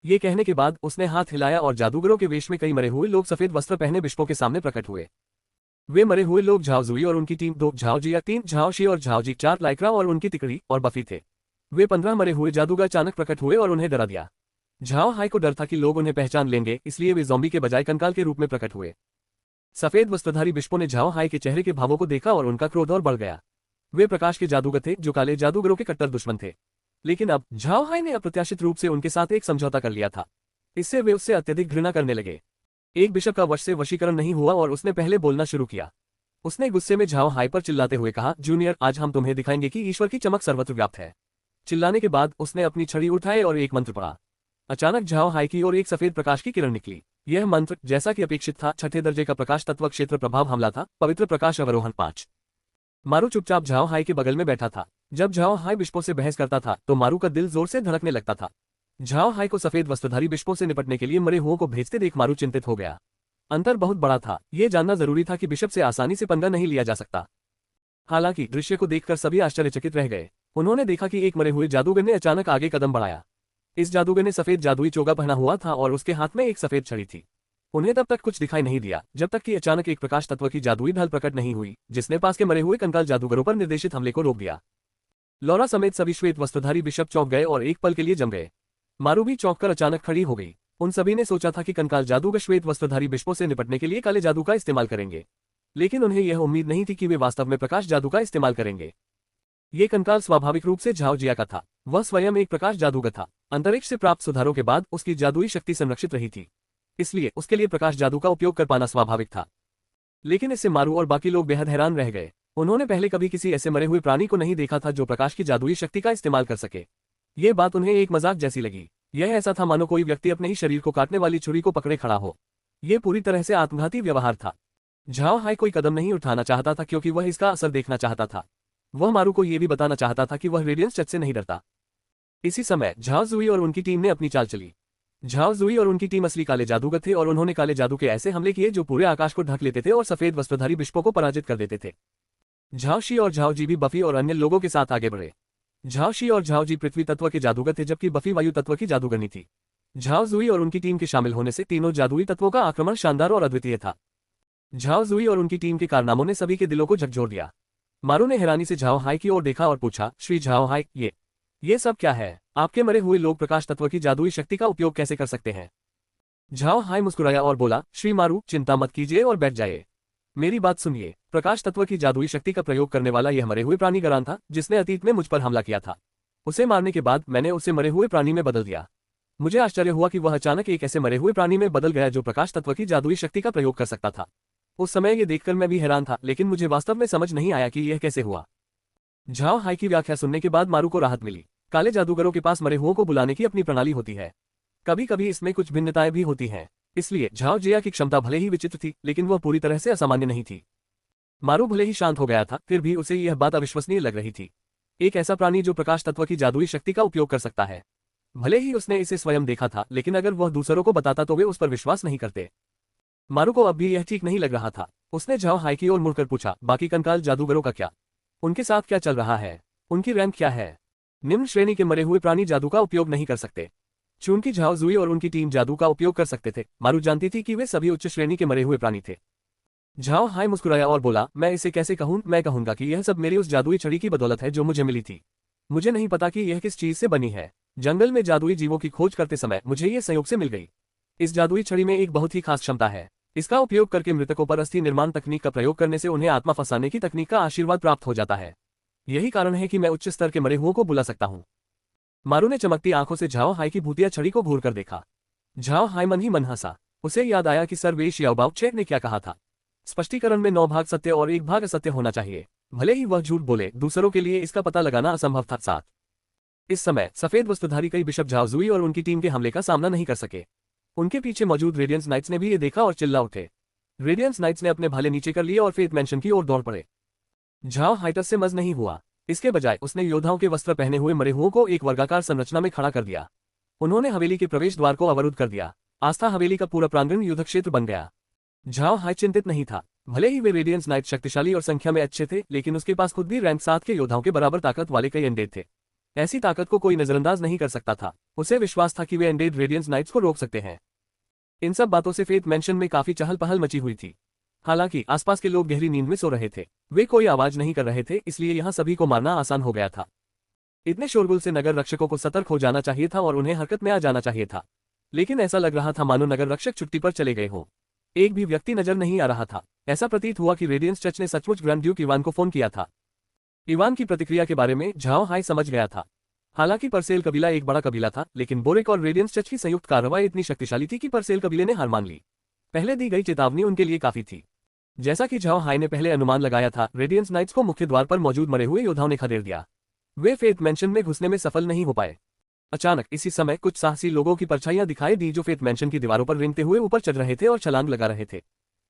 ये कहने के बाद उसने हाथ हिलाया और जादूगरों के वेश में कई मरे हुए लोग सफेद वस्त्र पहने बिशपों के सामने प्रकट हुए। वे मरे हुए लोग झाओ जुई और उनकी team, 2 Zhao Jia, 3 Zhao Shi और झाओ जी, 4 लाइक्रा और उनकी तिकड़ी और बफी थे। वे 15 मरे हुए जादूगर अचानक प्रकट हुए और उन्हें डरा दिया। झाओ हाय को डर था कि लोग उन्हें पहचान लेंगे, इसलिए वे ज़ॉम्बी के बजाय कंकाल के रूप में प्रकट हुए। सफेद वस्त्रधारी बिशपों ने झाओ हाय के चेहरे के भावों को देखा और उनका क्रोध और बढ़ गया। वे प्रकाश के जादूगर थे जो काले जादूगरों के कट्टर दुश्मन थे। लेकिन अब झाओ हाय ने अप्रत्याशित रूप से उनके साथ एक समझौता कर लिया था। इससे वे उससे अत्यधिक घृणा करने लगे। एक बिशप का वश से वशीकरण नहीं हुआ और उसने पहले बोलना शुरू किया। उसने गुस्से में झाओ हाय पर चिल्लाते हुए कहा, जूनियर, आज हम तुम्हें दिखाएंगे कि ईश्वर की चमक सर्वत्र व्याप्त है। चिल्लाने के बाद उसने अपनी छड़ी उठाई और एक मंत्र पढ़ा। अचानक झाओ हाय की ओर एक सफेद प्रकाश की किरण निकली। यह मंत्र, जैसा कि अपेक्षित था, छठे दर्जे का प्रकाश तत्व क्षेत्र प्रभाव हमला था। पवित्र प्रकाश अवरोहण 5। मारू चुपचाप झाओ हाय के बगल में बैठा था। जब झाओ हाय बिशपों से बहस करता था तो मारू का दिल जोर से धड़कने लगता था। झाओ हाय को सफेद वस्त्रधारी बिशपों से निपटने के लिए मरे हुओं को भेजते देख मारू चिंतित हो गया। अंतर बहुत बड़ा था। यह जानना जरूरी था कि बिशप से आसानी से पंगा नहीं लिया जा सकता। हालांकि दृश्य को देखकर सभी आश्चर्यचकित रह गए। उन्होंने देखा कि एक मरे हुए जादूगर ने अचानक आगे कदम बढ़ाया। इस जादूगर ने सफेद जादुई चोगा पहना हुआ था और उसके हाथ में एक सफेद छड़ी थी। उन्हें तब तक कुछ दिखाई नहीं दिया जब तक कि अचानक एक प्रकाश तत्व की जादुई ढल प्रकट नहीं हुई, जिसने पास के मरे हुए कंकाल जादूगरों पर निर्देशित हमले को रोक दिया। लौरा समेत सभी श्वेत वस्त्रधारी बिशप चौंक गए और एक पल के लिए जम गए। मारू भी चौंककर अचानक खड़ी हो गई। उन सभी ने सोचा था कि कंकाल जादूगर श्वेत वस्त्रधारी बिशपों से निपटने के लिए काले जादू का इस्तेमाल करेंगे, लेकिन उन्हें यह उम्मीद नहीं थी कि वे वास्तव में प्रकाश जादू का इस्तेमाल करेंगे। ये कंकाल स्वाभाविक रूप से झाओ जिया का था। वह स्वयं एक प्रकाश जादूगर था। अंतरिक्ष से प्राप्त सुधारों के बाद उसकी जादुई शक्ति संरक्षित रही थी, इसलिए उसके लिए प्रकाश जादू का उपयोग कर पाना स्वाभाविक था। लेकिन इससे मारू और बाकी लोग बेहद हैरान रह गए। उन्होंने पहले कभी किसी ऐसे मरे हुए प्राणी को नहीं देखा था जो प्रकाश की जादुई शक्ति का इस्तेमाल कर सके। ये बात उन्हें एक मजाक जैसी लगी। यह ऐसा था मानो कोई व्यक्ति अपने ही शरीर को काटने वाली छुरी को पकड़े खड़ा हो। यह पूरी तरह से आत्मघाती व्यवहार था। झाओ हाय कोई कदम नहीं उठाना चाहता था क्योंकि वह इसका असर देखना चाहता था। वह मारू को यह भी बताना चाहता था कि वह रेडियंस चर्च से नहीं डरता। इसी समय झाओ जुई और उनकी टीम ने अपनी चाल चली। झाओ जुई और उनकी टीम असली काले जादूगर थे और उन्होंने काले जादू के ऐसे हमले किए जो पूरे आकाश को ढक लेते थे और सफेद वस्त्रधारी बिशपों को पराजित कर देते थे। झाओ शी और झाओ जी भी बफी और अन्य लोगों के साथ आगे बढ़े। झाओ शी और झाओ जी पृथ्वी तत्व के जादूगर थे जबकि बफी वायु तत्व की जादूगरनी थी। झाओ जुई और उनकी टीम के शामिल होने से तीनों जादुई तत्वों का आक्रमण शानदार और अद्वितीय था। झाओ जुई और उनकी टीम के कारनामों ने सभी के दिलों को झकझोर दिया। मारू ने हैरानी से झाओ हाय की ओर देखा और पूछा, श्री झाओ हाय, ये सब क्या है? आपके मरे हुए लोग प्रकाश तत्व की जादुई शक्ति का उपयोग कैसे कर सकते हैं? झाओ हाय मुस्कुराया और बोला, श्री मारू, चिंता मत कीजिए और बैठ जाइए। मेरी बात सुनिए। प्रकाश तत्व की जादुई शक्ति का प्रयोग करने वाला यह मरे हुए प्राणी गरान था जिसने अतीत में मुझ पर हमला किया था। उसे मारने के बाद मैंने उसे मरे हुए प्राणी में बदल दिया। मुझे आश्चर्य हुआ कि वह अचानक एक ऐसे मरे हुए प्राणी में बदल गया जो प्रकाश तत्व की जादुई शक्ति का प्रयोग कर सकता था। उस समय ये देखकर मैं भी हैरान था, लेकिन मुझे वास्तव में समझ नहीं आया कि यह कैसे हुआ। झाओ हाय की व्याख्या सुनने के बाद मारू को राहत मिली। काले जादूगरों के पास मरे हुओं को बुलाने की अपनी प्रणाली होती है। कभी कभी इसमें कुछ भिन्नताएं भी होती हैं। इसलिए झाओ जिया की क्षमता भले ही विचित्र थी, लेकिन वह पूरी तरह से असामान्य नहीं थी। मारू भले ही शांत हो गया था, फिर भी उसे यह बात अविश्वसनीय लग रही थी। एक ऐसा प्राणी जो प्रकाश तत्व की जादुई शक्ति का उपयोग कर सकता है। भले ही उसने इसे स्वयं देखा था, लेकिन अगर वह दूसरों को बताता तो वे उस पर विश्वास नहीं करते। मारू को अब भी यह ठीक नहीं लग रहा था। उसने झाओ हाई की ओर मुड़कर पूछा, बाकी कंकाल जादूगरों का क्या? उनके साथ क्या चल रहा है? उनकी रैंक क्या है? निम्न श्रेणी के मरे हुए प्राणी जादू का उपयोग नहीं कर सकते। चूंकि झाओ जुई और उनकी टीम जादू का उपयोग कर सकते थे, मारू जानती थी कि वे सभी उच्च श्रेणी के मरे हुए प्राणी थे। झाओ हाई मुस्कुराया और बोला, मैं इसे कैसे कहूं? मैं कहूंगा कि यह सब मेरी उस जादुई छड़ी की बदौलत है जो मुझे मिली थी। मुझे नहीं पता कि यह किस चीज से बनी है। जंगल में जादुई जीवों की खोज करते समय मुझे ये संयोग से मिल गई। इस जादुई छड़ी में एक बहुत ही खास क्षमता है। इसका उपयोग करके मृतकों पर अस्थि निर्माण तकनीक का प्रयोग करने से उन्हें आत्मा फंसाने की तकनीक का आशीर्वाद प्राप्त हो जाता है। यही कारण है कि मैं उच्च स्तर के मरे हुओं को बुला सकता हूँ। मारू ने चमकती आंखों से झाओ हाई की भूतिया छड़ी को घूर कर देखा। झाओ हाई मन ही मन हंसा। उसे याद आया कि सर वे शियाओबाओचे ने क्या कहा था, स्पष्टीकरण में 9 भाग सत्य और 1 भाग असत्य होना चाहिए। भले ही वह झूठ बोले, दूसरों के लिए इसका पता लगाना असंभव था। साथ इस समय सफेद वस्त्रधारी कई बिशप झाओ जुई और उनकी टीम के हमले का सामना नहीं कर सके। उनके पीछे मौजूद रेडियंस नाइट्स ने भी ये देखा और चिल्ला उठे। रेडियंस नाइट्स ने अपने भाले नीचे कर लिए और फेथ मैंशन की ओर दौड़ पड़े। झाओ हाइटस से मज नहीं हुआ। इसके बजाय उसने योद्धाओं के वस्त्र पहने हुए मरे हुओं को एक वर्गाकार संरचना में खड़ा कर दिया। उन्होंने हवेली के प्रवेश द्वार को अवरुद्ध कर दिया। आस्था हवेली का पूरा प्रांगण युद्ध क्षेत्र बन गया। झाओ हाई चिंतित नहीं था। भले ही वे रेडियंस नाइट शक्तिशाली और संख्या में अच्छे थे, लेकिन उसके पास खुद भी रैंक 7 के योद्धाओं के बराबर ताकत वाले कई अनडेड थे। ऐसी ताकत को कोई नजरअंदाज नहीं कर सकता था। उसे विश्वास था कि वे अनडेड रेडियंस नाइट्स को रोक सकते हैं। इन सब बातों से फेथ मैंशन में काफी चहल पहल मची हुई थी। हालांकि आसपास के लोग गहरी नींद में सो रहे थे। वे कोई आवाज नहीं कर रहे थे, इसलिए यहां सभी को मारना आसान हो गया था। इतने शोरगुल से नगर रक्षकों को सतर्क हो जाना चाहिए था और उन्हें हरकत में आ जाना चाहिए था। लेकिन ऐसा लग रहा था मानो नगर रक्षक छुट्टी पर चले गए हों। एक भी व्यक्ति नजर नहीं आ रहा था। ऐसा प्रतीत हुआ कि रेडियंस चर्च ने सचमुच ग्रैंड ड्यूक इवान को फोन किया था। इवान की प्रतिक्रिया के बारे में झाओ हाई समझ गया था। हालांकि परसेल कबीला एक बड़ा कबीला था, लेकिन बोरेक और रेडियंस चर्च की संयुक्त कार्रवाई इतनी शक्तिशाली थी कि परसेल कबीले ने हार मान ली। पहले दी गई चेतावनी उनके लिए काफी थी। जैसा कि झाओ हाई ने पहले अनुमान लगाया था, रेडियंस नाइट्स को मुख्य द्वार पर मौजूद मरे हुए योद्धाओं ने खदेड़ दिया। वे फेथ मैंशन में घुसने में सफल नहीं हो पाए। अचानक इसी समय कुछ साहसी लोगों की परछाइयां दिखाई दी जो फेथ मैंशन की दीवारों पर रेंगते हुए ऊपर चढ़ रहे थे और छलांग लगा रहे थे।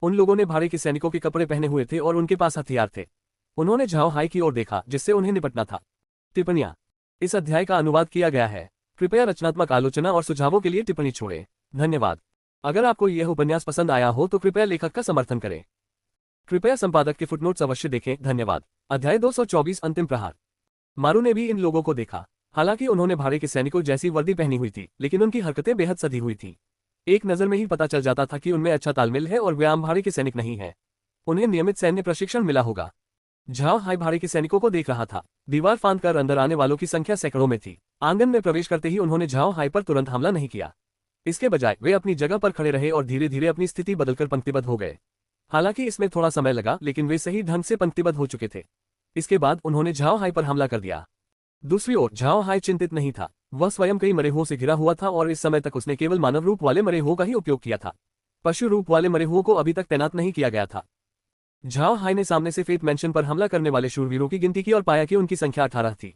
उन लोगों ने भाड़े के सैनिकों के कपड़े पहने हुए थे और उनके पास हथियार थे। उन्होंने झाओ हाई की ओर देखा, जिससे उन्हें निपटना था। टिप्पणियां। इस अध्याय का अनुवाद किया गया है। कृपया रचनात्मक आलोचना और सुझावों के लिए टिप्पणी छोड़ें। धन्यवाद। अगर आपको यह उपन्यास पसंद आया हो तो कृपया लेखक का समर्थन करें। कृपया संपादक के फुटनोट्स अवश्य देखें। धन्यवाद। अध्याय 224 अंतिम प्रहार। मारू ने भी इन लोगों को देखा। हालांकि उन्होंने भाड़े के सैनिकों जैसी वर्दी पहनी हुई थी, लेकिन उनकी हरकतें बेहद सधी हुई थी। एक नजर में ही पता चल जाता था कि उनमें अच्छा तालमेल है और वे आम भाड़े के सैनिक नहीं हैं। उन्हें नियमित सैन्य प्रशिक्षण मिला होगा। झाओ हाई भाड़े के सैनिकों को देख रहा था। दीवार फांद कर अंदर आने वालों की संख्या सैकड़ों में थी। आंगन में प्रवेश करते ही उन्होंने झाओ हाई पर तुरंत हमला नहीं किया। इसके बजाय वे अपनी जगह पर खड़े रहे और धीरे धीरे अपनी स्थिति बदलकर पंक्तिबद्ध हो गए। हालांकि इसमें थोड़ा समय लगा, लेकिन वे सही ढंग से पंक्तिबद्ध हो चुके थे। इसके बाद उन्होंने झाओ हाई पर हमला कर दिया। दूसरी ओर झाओ हाई चिंतित नहीं था। वह स्वयं कई मरे हुओं से घिरा हुआ था और इस समय तक उसने केवल मानव रूप वाले मरे हुओं का ही उपयोग किया था। पशु रूप वाले मरे हुओं को अभी तक तैनात नहीं किया गया था। झाओ हाई ने सामने से फेथ मैंशन पर हमला करने वाले शूरवीरों की गिनती की और पाया कि उनकी संख्या 18 थी।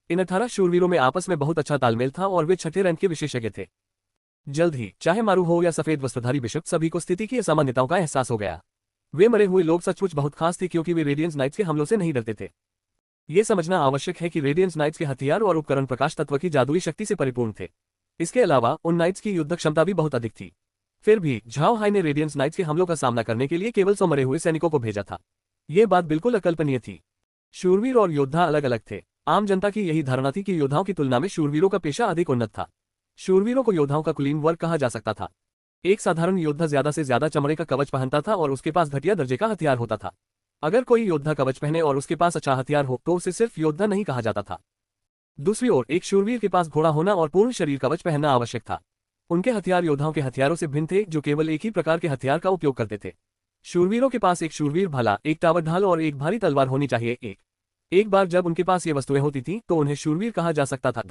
इन 18 शूरवीरों में आपस में बहुत अच्छा तालमेल था और वे छठे रैंक के विशेषज्ञ थे। जल्द ही चाहे मारू हो या सफेद वस्त्रधारी बिशप, सभी को स्थिति की असामान्यताओं का एहसास हो गया। वे मरे हुए लोग सचमुच बहुत खास थे, क्योंकि वे रेडियंस नाइट्स के हमलों से नहीं डरते थे। ये समझना आवश्यक है कि रेडियंस नाइट्स के हथियार और उपकरण प्रकाश तत्व की जादुई शक्ति से परिपूर्ण थे। इसके अलावा उन नाइट्स की युद्ध क्षमता भी बहुत अधिक थी। फिर भी झाओ हाई ने रेडियंस नाइट्स के हमलों का सामना करने के लिए केवल 100 मरे हुए सैनिकों को भेजा था। ये बात बिल्कुल अकल्पनीय थी। शूरवीर और योद्धा अलग अलग थे। आम जनता की यही धारणा थी कि योद्धाओं की तुलना में शूरवीरों का पेशा अधिक उन्नत था। शूरवीरों को योद्धाओं का कुलीन वर्ग कहा जा सकता था। एक साधारण योद्धा ज्यादा से ज्यादा चमड़े का कवच पहनता था और उसके पास घटिया दर्जे का हथियार होता था। अगर कोई योद्धा कवच पहने और उसके पास अच्छा हथियार हो तो उसे सिर्फ योद्धा नहीं कहा जाता था। दूसरी ओर एक शूरवीर के पास घोड़ा होना और पूर्ण शरीर कवच पहनना आवश्यक था। उनके हथियार योद्धाओं के हथियारों से भिन्न थे, जो केवल एक ही प्रकार के हथियार का उपयोग करते थे। शूरवीरों के पास एक शूरवीर भाला, एक टावर ढाल और एक भारी तलवार होनी चाहिए। एक बार जब उनके पास ये वस्तुएं होती थीं, तो उन्हें शूरवीर कहा जा सकता था।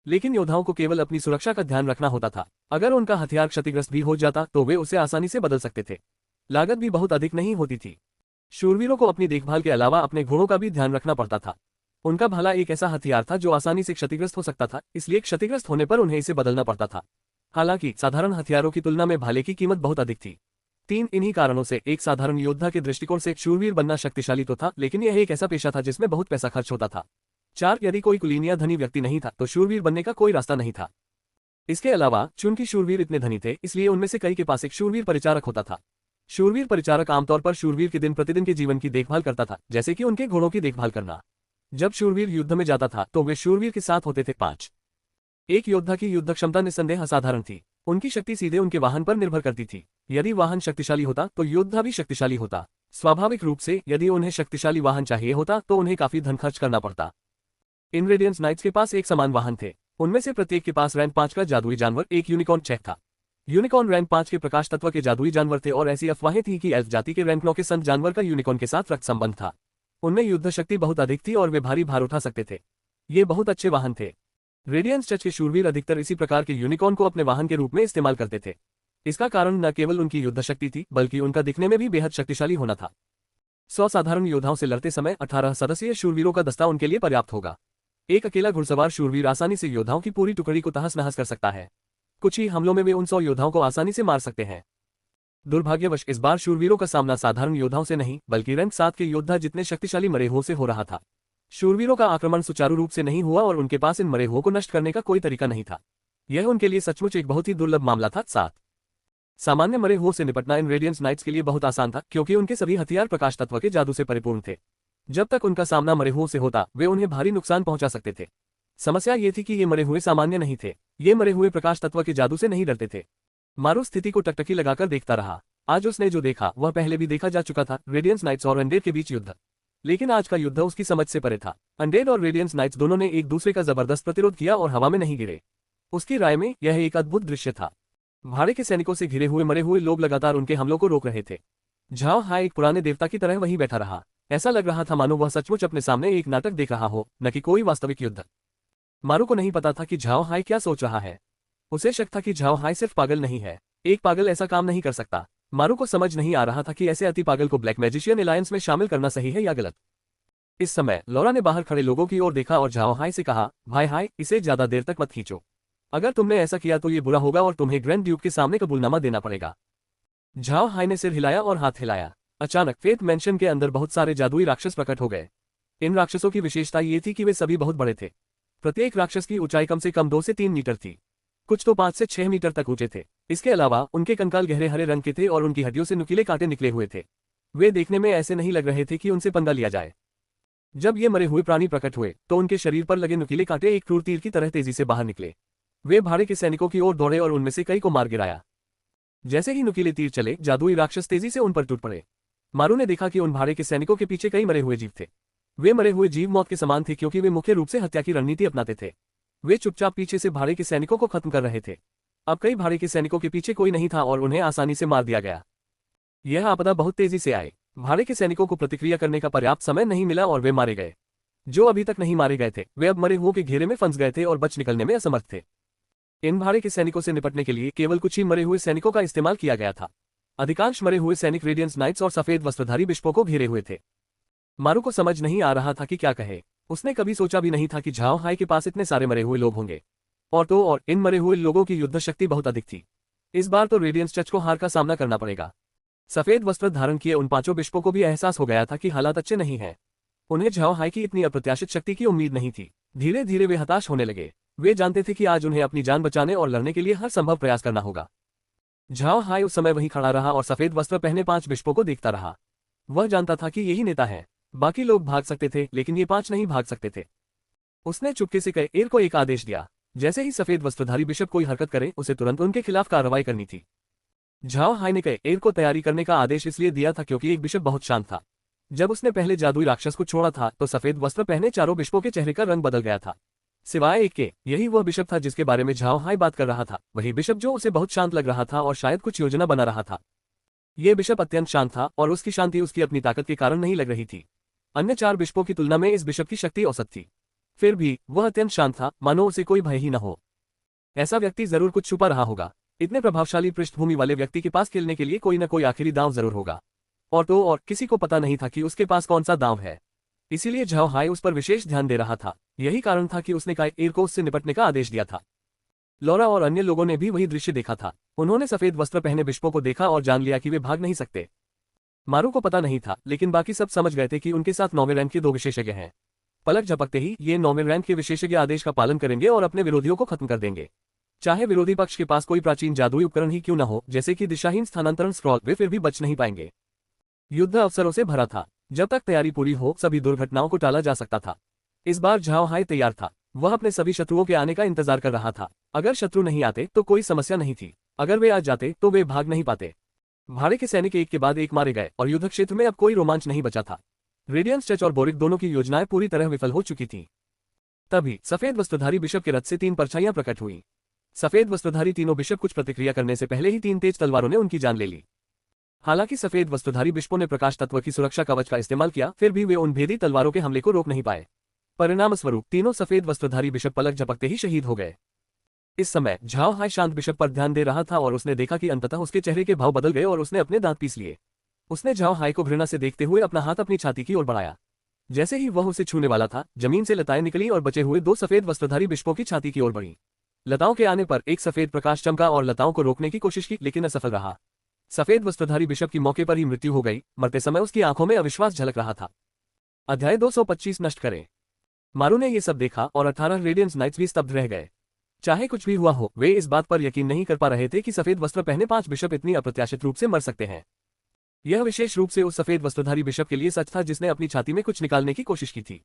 लेकिन योद्धाओं को केवल अपनी सुरक्षा का ध्यान रखना होता था। अगर उनका हथियार क्षतिग्रस्त भी हो जाता तो वे उसे आसानी से बदल सकते थे। लागत भी बहुत अधिक नहीं होती थी। शूरवीरों को अपनी देखभाल के अलावा अपने घोड़ों का भी ध्यान रखना पड़ता था। उनका भाला एक ऐसा हथियार था जो आसानी से क्षतिग्रस्त हो सकता था, इसलिए क्षतिग्रस्त होने पर उन्हें इसे बदलना पड़ता था। हालांकि साधारण हथियारों की तुलना में भाले की कीमत बहुत अधिक थी। इन्हीं कारणों से एक साधारण योद्धा के दृष्टिकोण से शूरवीर बनना शक्तिशाली तो था, लेकिन यह एक ऐसा पेशा था जिसमें बहुत पैसा खर्च होता था। यदि कोई कुलीन या धनी व्यक्ति नहीं था तो शूरवीर बनने का कोई रास्ता नहीं था। इसके अलावा चुनकी शूरवीर इतने धनी थे, इसलिए उनमें से कई के पास एक शूरवीर परिचारक होता था। शूरवीर परिचारक आमतौर पर शूरवीर के दिन प्रतिदिन के जीवन की देखभाल करता था, जैसे कि उनके घोड़ों की देखभाल करना। जब शूरवीर युद्ध में जाता था तो वे शूरवीर के साथ होते थे। 5 एक योद्धा की युद्ध क्षमता निस्संदेह असाधारण थी। उनकी शक्ति सीधे उनके वाहन पर निर्भर करती थी। यदि वाहन शक्तिशाली होता तो योद्धा भी शक्तिशाली होता। स्वाभाविक रूप से यदि उन्हें शक्तिशाली वाहन चाहिए होता तो उन्हें काफी धन खर्च करना पड़ता। इन रेडियंस नाइट्स के पास एक समान वाहन थे। उनमें से प्रत्येक के पास रैंक 5 का जादुई जानवर एक यूनिकॉर्न चेक था। यूनिकॉर्न रैंक 5 के प्रकाश तत्व के जादुई जानवर थे और ऐसी अफवाहें थी कि एल्फ जाति के रैंक 9 के संत जानवर का यूनिकॉर्न के साथ रक्त संबंध था। उनमें युद्ध शक्ति बहुत अधिक थी और वे भारी भार उठा सकते थे। ये बहुत अच्छे वाहन थे। रेडियंस चर्च के शूरवीर अधिकतर इसी प्रकार के यूनिकॉर्न को अपने वाहन के रूप में इस्तेमाल करते थे। इसका कारण न केवल उनकी युद्ध शक्ति थी, बल्कि उनका दिखने में भी बेहद शक्तिशाली होना था। 100 साधारण योद्धाओं से लड़ते समय 18 सदस्यीय शूरवीरों का दस्ता उनके लिए पर्याप्त होगा। एक अकेला घुड़सवार शूरवीर आसानी से योद्धाओं की पूरी टुकड़ी को तहस नहस कर सकता है। कुछ ही हमलों में वे उन 100 योद्धाओं को आसानी से मार सकते हैं। दुर्भाग्यवश इस बार शूरवीरों का सामना साधारण योद्धाओं से नहीं, बल्कि रैंक 7 के योद्धा जितने शक्तिशाली मरे हुओं से हो रहा था। शूरवीरों का आक्रमण सुचारू रूप से नहीं हुआ और उनके पास इन मरे हुओं को नष्ट करने का कोई तरीका नहीं था। यह उनके लिए सचमुच एक बहुत ही दुर्लभ मामला था। 7 सामान्य मरे हुओं से निपटना इन रेडियंस नाइट्स के लिए बहुत आसान था, क्योंकि उनके सभी हथियार प्रकाश तत्व के जादू से परिपूर्ण थे। जब तक उनका सामना मरे हुओं से होता, वे उन्हें भारी नुकसान पहुंचा सकते थे। समस्या ये थी कि ये मरे हुए सामान्य नहीं थे। ये मरे हुए प्रकाश तत्व के जादू से नहीं डरते थे। मारू स्थिति को टकटकी लगाकर देखता रहा। आज उसने जो देखा वह पहले भी देखा जा चुका था, रेडियंस नाइट्स और अनडेड के बीच युद्ध। लेकिन आज का युद्ध उसकी समझ से परे था। अनडेड और रेडियंस नाइट्स दोनों ने एक दूसरे का जबरदस्त प्रतिरोध किया और हवा में नहीं गिरे। उसकी राय में यह एक अद्भुत दृश्य था। भाड़े के सैनिकों से घिरे हुए मरे हुए लोग लगातार उनके हमलों को रोक रहे थे। झाओ हाय एक पुराने देवता की तरह वहीं बैठा रहा। ऐसा लग रहा था मानो वह सचमुच अपने सामने एक नाटक देख रहा हो, न कि कोई वास्तविक युद्ध। मारू को नहीं पता था कि झाओ हाय क्या सोच रहा है। उसे शक था कि झाओ हाय सिर्फ पागल नहीं है। एक पागल ऐसा काम नहीं कर सकता। मारू को समझ नहीं आ रहा था कि ऐसे अति पागल को ब्लैक मैजिशियन एलायंस में शामिल करना सही है या गलत। इस समय लौरा ने बाहर खड़े लोगों की ओर देखा और झाओ हाय से कहा, भाई हाय, इसे ज्यादा देर तक मत खींचो। अगर तुमने ऐसा किया तो ये बुरा होगा और तुम्हें ग्रैंड ड्यूक के सामने कबूलनामा देना पड़ेगा। झाओ हाय ने सिर हिलाया और हाथ हिलाया। अचानक फेथ मैंशन के अंदर बहुत सारे जादुई राक्षस प्रकट हो गए। इन राक्षसों की विशेषता ये थी कि वे सभी बहुत बड़े थे। प्रत्येक राक्षस की ऊंचाई कम से कम 2 से 3 मीटर थी। कुछ तो 5 से 6 मीटर तक ऊंचे थे। इसके अलावा उनके कंकाल गहरे हरे रंग के थे और उनकी हड्डियों से नुकीले कांटे निकले हुए थे। वे देखने में ऐसे नहीं लग रहे थे कि उनसे पंगा लिया जाए। जब ये मरे हुए प्राणी प्रकट हुए तो उनके शरीर पर लगे नुकीले कांटे एक क्रूर तीर की तरह तेजी से बाहर निकले। वे भाड़े के सैनिकों की ओर दौड़े और उनमें से कई को मार गिराया। जैसे ही नुकीले तीर चले, जादुई राक्षस तेजी से उन पर टूट पड़े। मारू ने देखा कि उन भाड़े के सैनिकों के पीछे कई मरे हुए जीव थे। वे मरे हुए जीव मौत के समान थे, क्योंकि वे मुख्य रूप से हत्या की रणनीति अपनाते थे। वे चुपचाप पीछे से भाड़े के सैनिकों को खत्म कर रहे थे। अब कई भाड़े के सैनिकों के पीछे कोई नहीं था और उन्हें आसानी से मार दिया गया। यह आपदा बहुत तेजी से आई। भाड़े के सैनिकों को प्रतिक्रिया करने का पर्याप्त समय नहीं मिला और वे मारे गए। जो अभी तक नहीं मारे गए थे, वे अब मरे हुओं के घेरे में फंस गए थे और बच निकलने में असमर्थ थे। इन भाड़े के सैनिकों से निपटने के लिए केवल कुछ ही मरे हुए सैनिकों का इस्तेमाल किया गया था। अधिकांश मरे हुए सैनिक रेडियंस नाइट्स और सफेद वस्त्रधारी बिशपों को घेरे हुए थे। मारू को समझ नहीं आ रहा था कि क्या कहे। उसने कभी सोचा भी नहीं था कि झाओ हाय के पास इतने सारे मरे हुए लोग होंगे। और इन मरे हुए लोगों की युद्ध शक्ति बहुत अधिक थी। इस बार तो रेडियंस चर्च को हार का सामना करना पड़ेगा। सफेद वस्त्र धारण किए उन 5 बिशपों को भी एहसास हो गया था कि हालात अच्छे नहीं हैं। उन्हें झाओ हाय की इतनी अप्रत्याशित शक्ति की उम्मीद नहीं थी। धीरे धीरे वे हताश होने लगे। वे जानते थे कि आज उन्हें अपनी जान बचाने और लड़ने के लिए हर संभव प्रयास करना होगा। झाओ हाय उस समय वहीं खड़ा रहा और सफेद वस्त्र पहने 5 बिशपों को देखता रहा। वह जानता था कि यही नेता है। बाकी लोग भाग सकते थे, लेकिन ये 5 नहीं भाग सकते थे। उसने चुपके से कैएर को एक आदेश दिया। जैसे ही सफेद वस्त्रधारी बिशप कोई हरकत करे, उसे तुरंत उनके खिलाफ कार्रवाई करनी थी। झाओ हाय ने कैएर को तैयारी करने का आदेश इसलिए दिया था क्योंकि एक बिशप बहुत शांत था। जब उसने पहले जादुई राक्षस को छोड़ा था तो सफेद वस्त्र पहने चारों बिशपों के चेहरे का रंग बदल गया था, सिवाय एक के। यही वह बिशप था जिसके बारे में झाओ हाय बात कर रहा था। वही बिशप जो उसे बहुत शांत लग रहा था और शायद कुछ योजना बना रहा था। यह बिशप अत्यंत शांत था और उसकी शांति उसकी अपनी ताकत के कारण नहीं लग रही थी। अन्य 4 बिशपों की तुलना में इस बिशप की शक्ति औसत थी। फिर भी वह अत्यंत शांत था, मानो उसे कोई भय ही न हो। ऐसा व्यक्ति जरूर कुछ छुपा रहा होगा। इतने प्रभावशाली पृष्ठभूमि वाले व्यक्ति के पास खेलने के लिए कोई न कोई आखिरी दांव जरूर होगा। और किसी को पता नहीं था कि उसके पास कौन सा दांव है। इसीलिए झाओ हाय उस पर विशेष ध्यान दे रहा था। यही कारण था कि उसने कैएर को उससे निपटने का आदेश दिया था। लौरा और अन्य लोगों ने भी वही दृश्य देखा था। उन्होंने सफेद वस्त्र पहने बिशपों को देखा और जान लिया कि वे भाग नहीं सकते। मारू को पता नहीं था, लेकिन बाकी सब समझ गए थे कि उनके साथ 9वें रैंक के 2 विशेषज्ञ हैं। पलक झपकते ही ये 9वें रैंक के विशेषज्ञ आदेश का पालन करेंगे और अपने विरोधियों को खत्म कर देंगे। चाहे विरोधी पक्ष के पास कोई प्राचीन जादुई उपकरण ही क्यों न हो, जैसे कि दिशाहीन स्थानांतरण स्क्रॉल, वे फिर भी बच नहीं पाएंगे। युद्ध अवसरों से भरा था। जब तक तैयारी पूरी हो सभी दुर्घटनाओं को टाला जा सकता था। इस बार झाओ हाय तैयार था। वह अपने सभी शत्रुओं के आने का इंतजार कर रहा था। अगर शत्रु नहीं आते तो कोई समस्या नहीं थी, अगर वे आ जाते तो वे भाग नहीं पाते। भाड़े के सैनिक एक के बाद एक मारे गए और युद्ध क्षेत्र में अब कोई रोमांच नहीं बचा था। रेडियंस चर्च और बोरिक दोनों की योजनाएं पूरी तरह विफल हो चुकी थीं। तभी सफेद वस्त्रधारी बिशप के रथ से 3 परछाइयां प्रकट हुई। सफेद वस्त्रधारी तीनों बिशप कुछ प्रतिक्रिया करने से पहले ही 3 तेज तलवारों ने उनकी जान ले ली। हालांकि सफेद वस्त्रधारी बिशपों ने प्रकाश तत्व की सुरक्षा कवच का इस्तेमाल किया, फिर भी वे उन भेदी तलवारों के हमले को रोक नहीं पाए। परिणाम स्वरूप तीनों सफेद वस्त्रधारी बिशप पलक झपकते ही शहीद हो गए। इस समय झाओ हाय शांत बिशप पर ध्यान दे रहा था और उसने देखा कि अंततः उसके चेहरे के भाव बदल गए और उसने अपने दांत पीस लिए। उसने झाओ हाय को घृणा से देखते हुए अपना हाथ अपनी छाती की ओर बढ़ाया। जैसे ही वह उसे छूने वाला था, जमीन से लताएं निकली और बचे हुए 2 सफेद वस्त्रधारी बिशपों की छाती की ओर बढ़ी। लताओं के आने पर एक सफेद प्रकाश चमका और लताओं को रोकने की कोशिश की, लेकिन असफल रहा। सफेद वस्त्रधारी बिशप की मौके पर ही मृत्यु हो गई। मरते समय उसकी आंखों में अविश्वास झलक रहा था। अध्याय 225 नष्ट करें। मारू ने ये सब देखा और 18 रेडियंस नाइट्स भी स्तब्ध रह गए। चाहे कुछ भी हुआ हो, वे इस बात पर यकीन नहीं कर पा रहे थे कि सफेद वस्त्र पहने 5 बिशप इतनी अप्रत्याशित रूप से मर सकते हैं। यह विशेष रूप से उस सफेद वस्त्रधारी बिशप के लिए सच था जिसने अपनी छाती में कुछ निकालने की कोशिश की थी।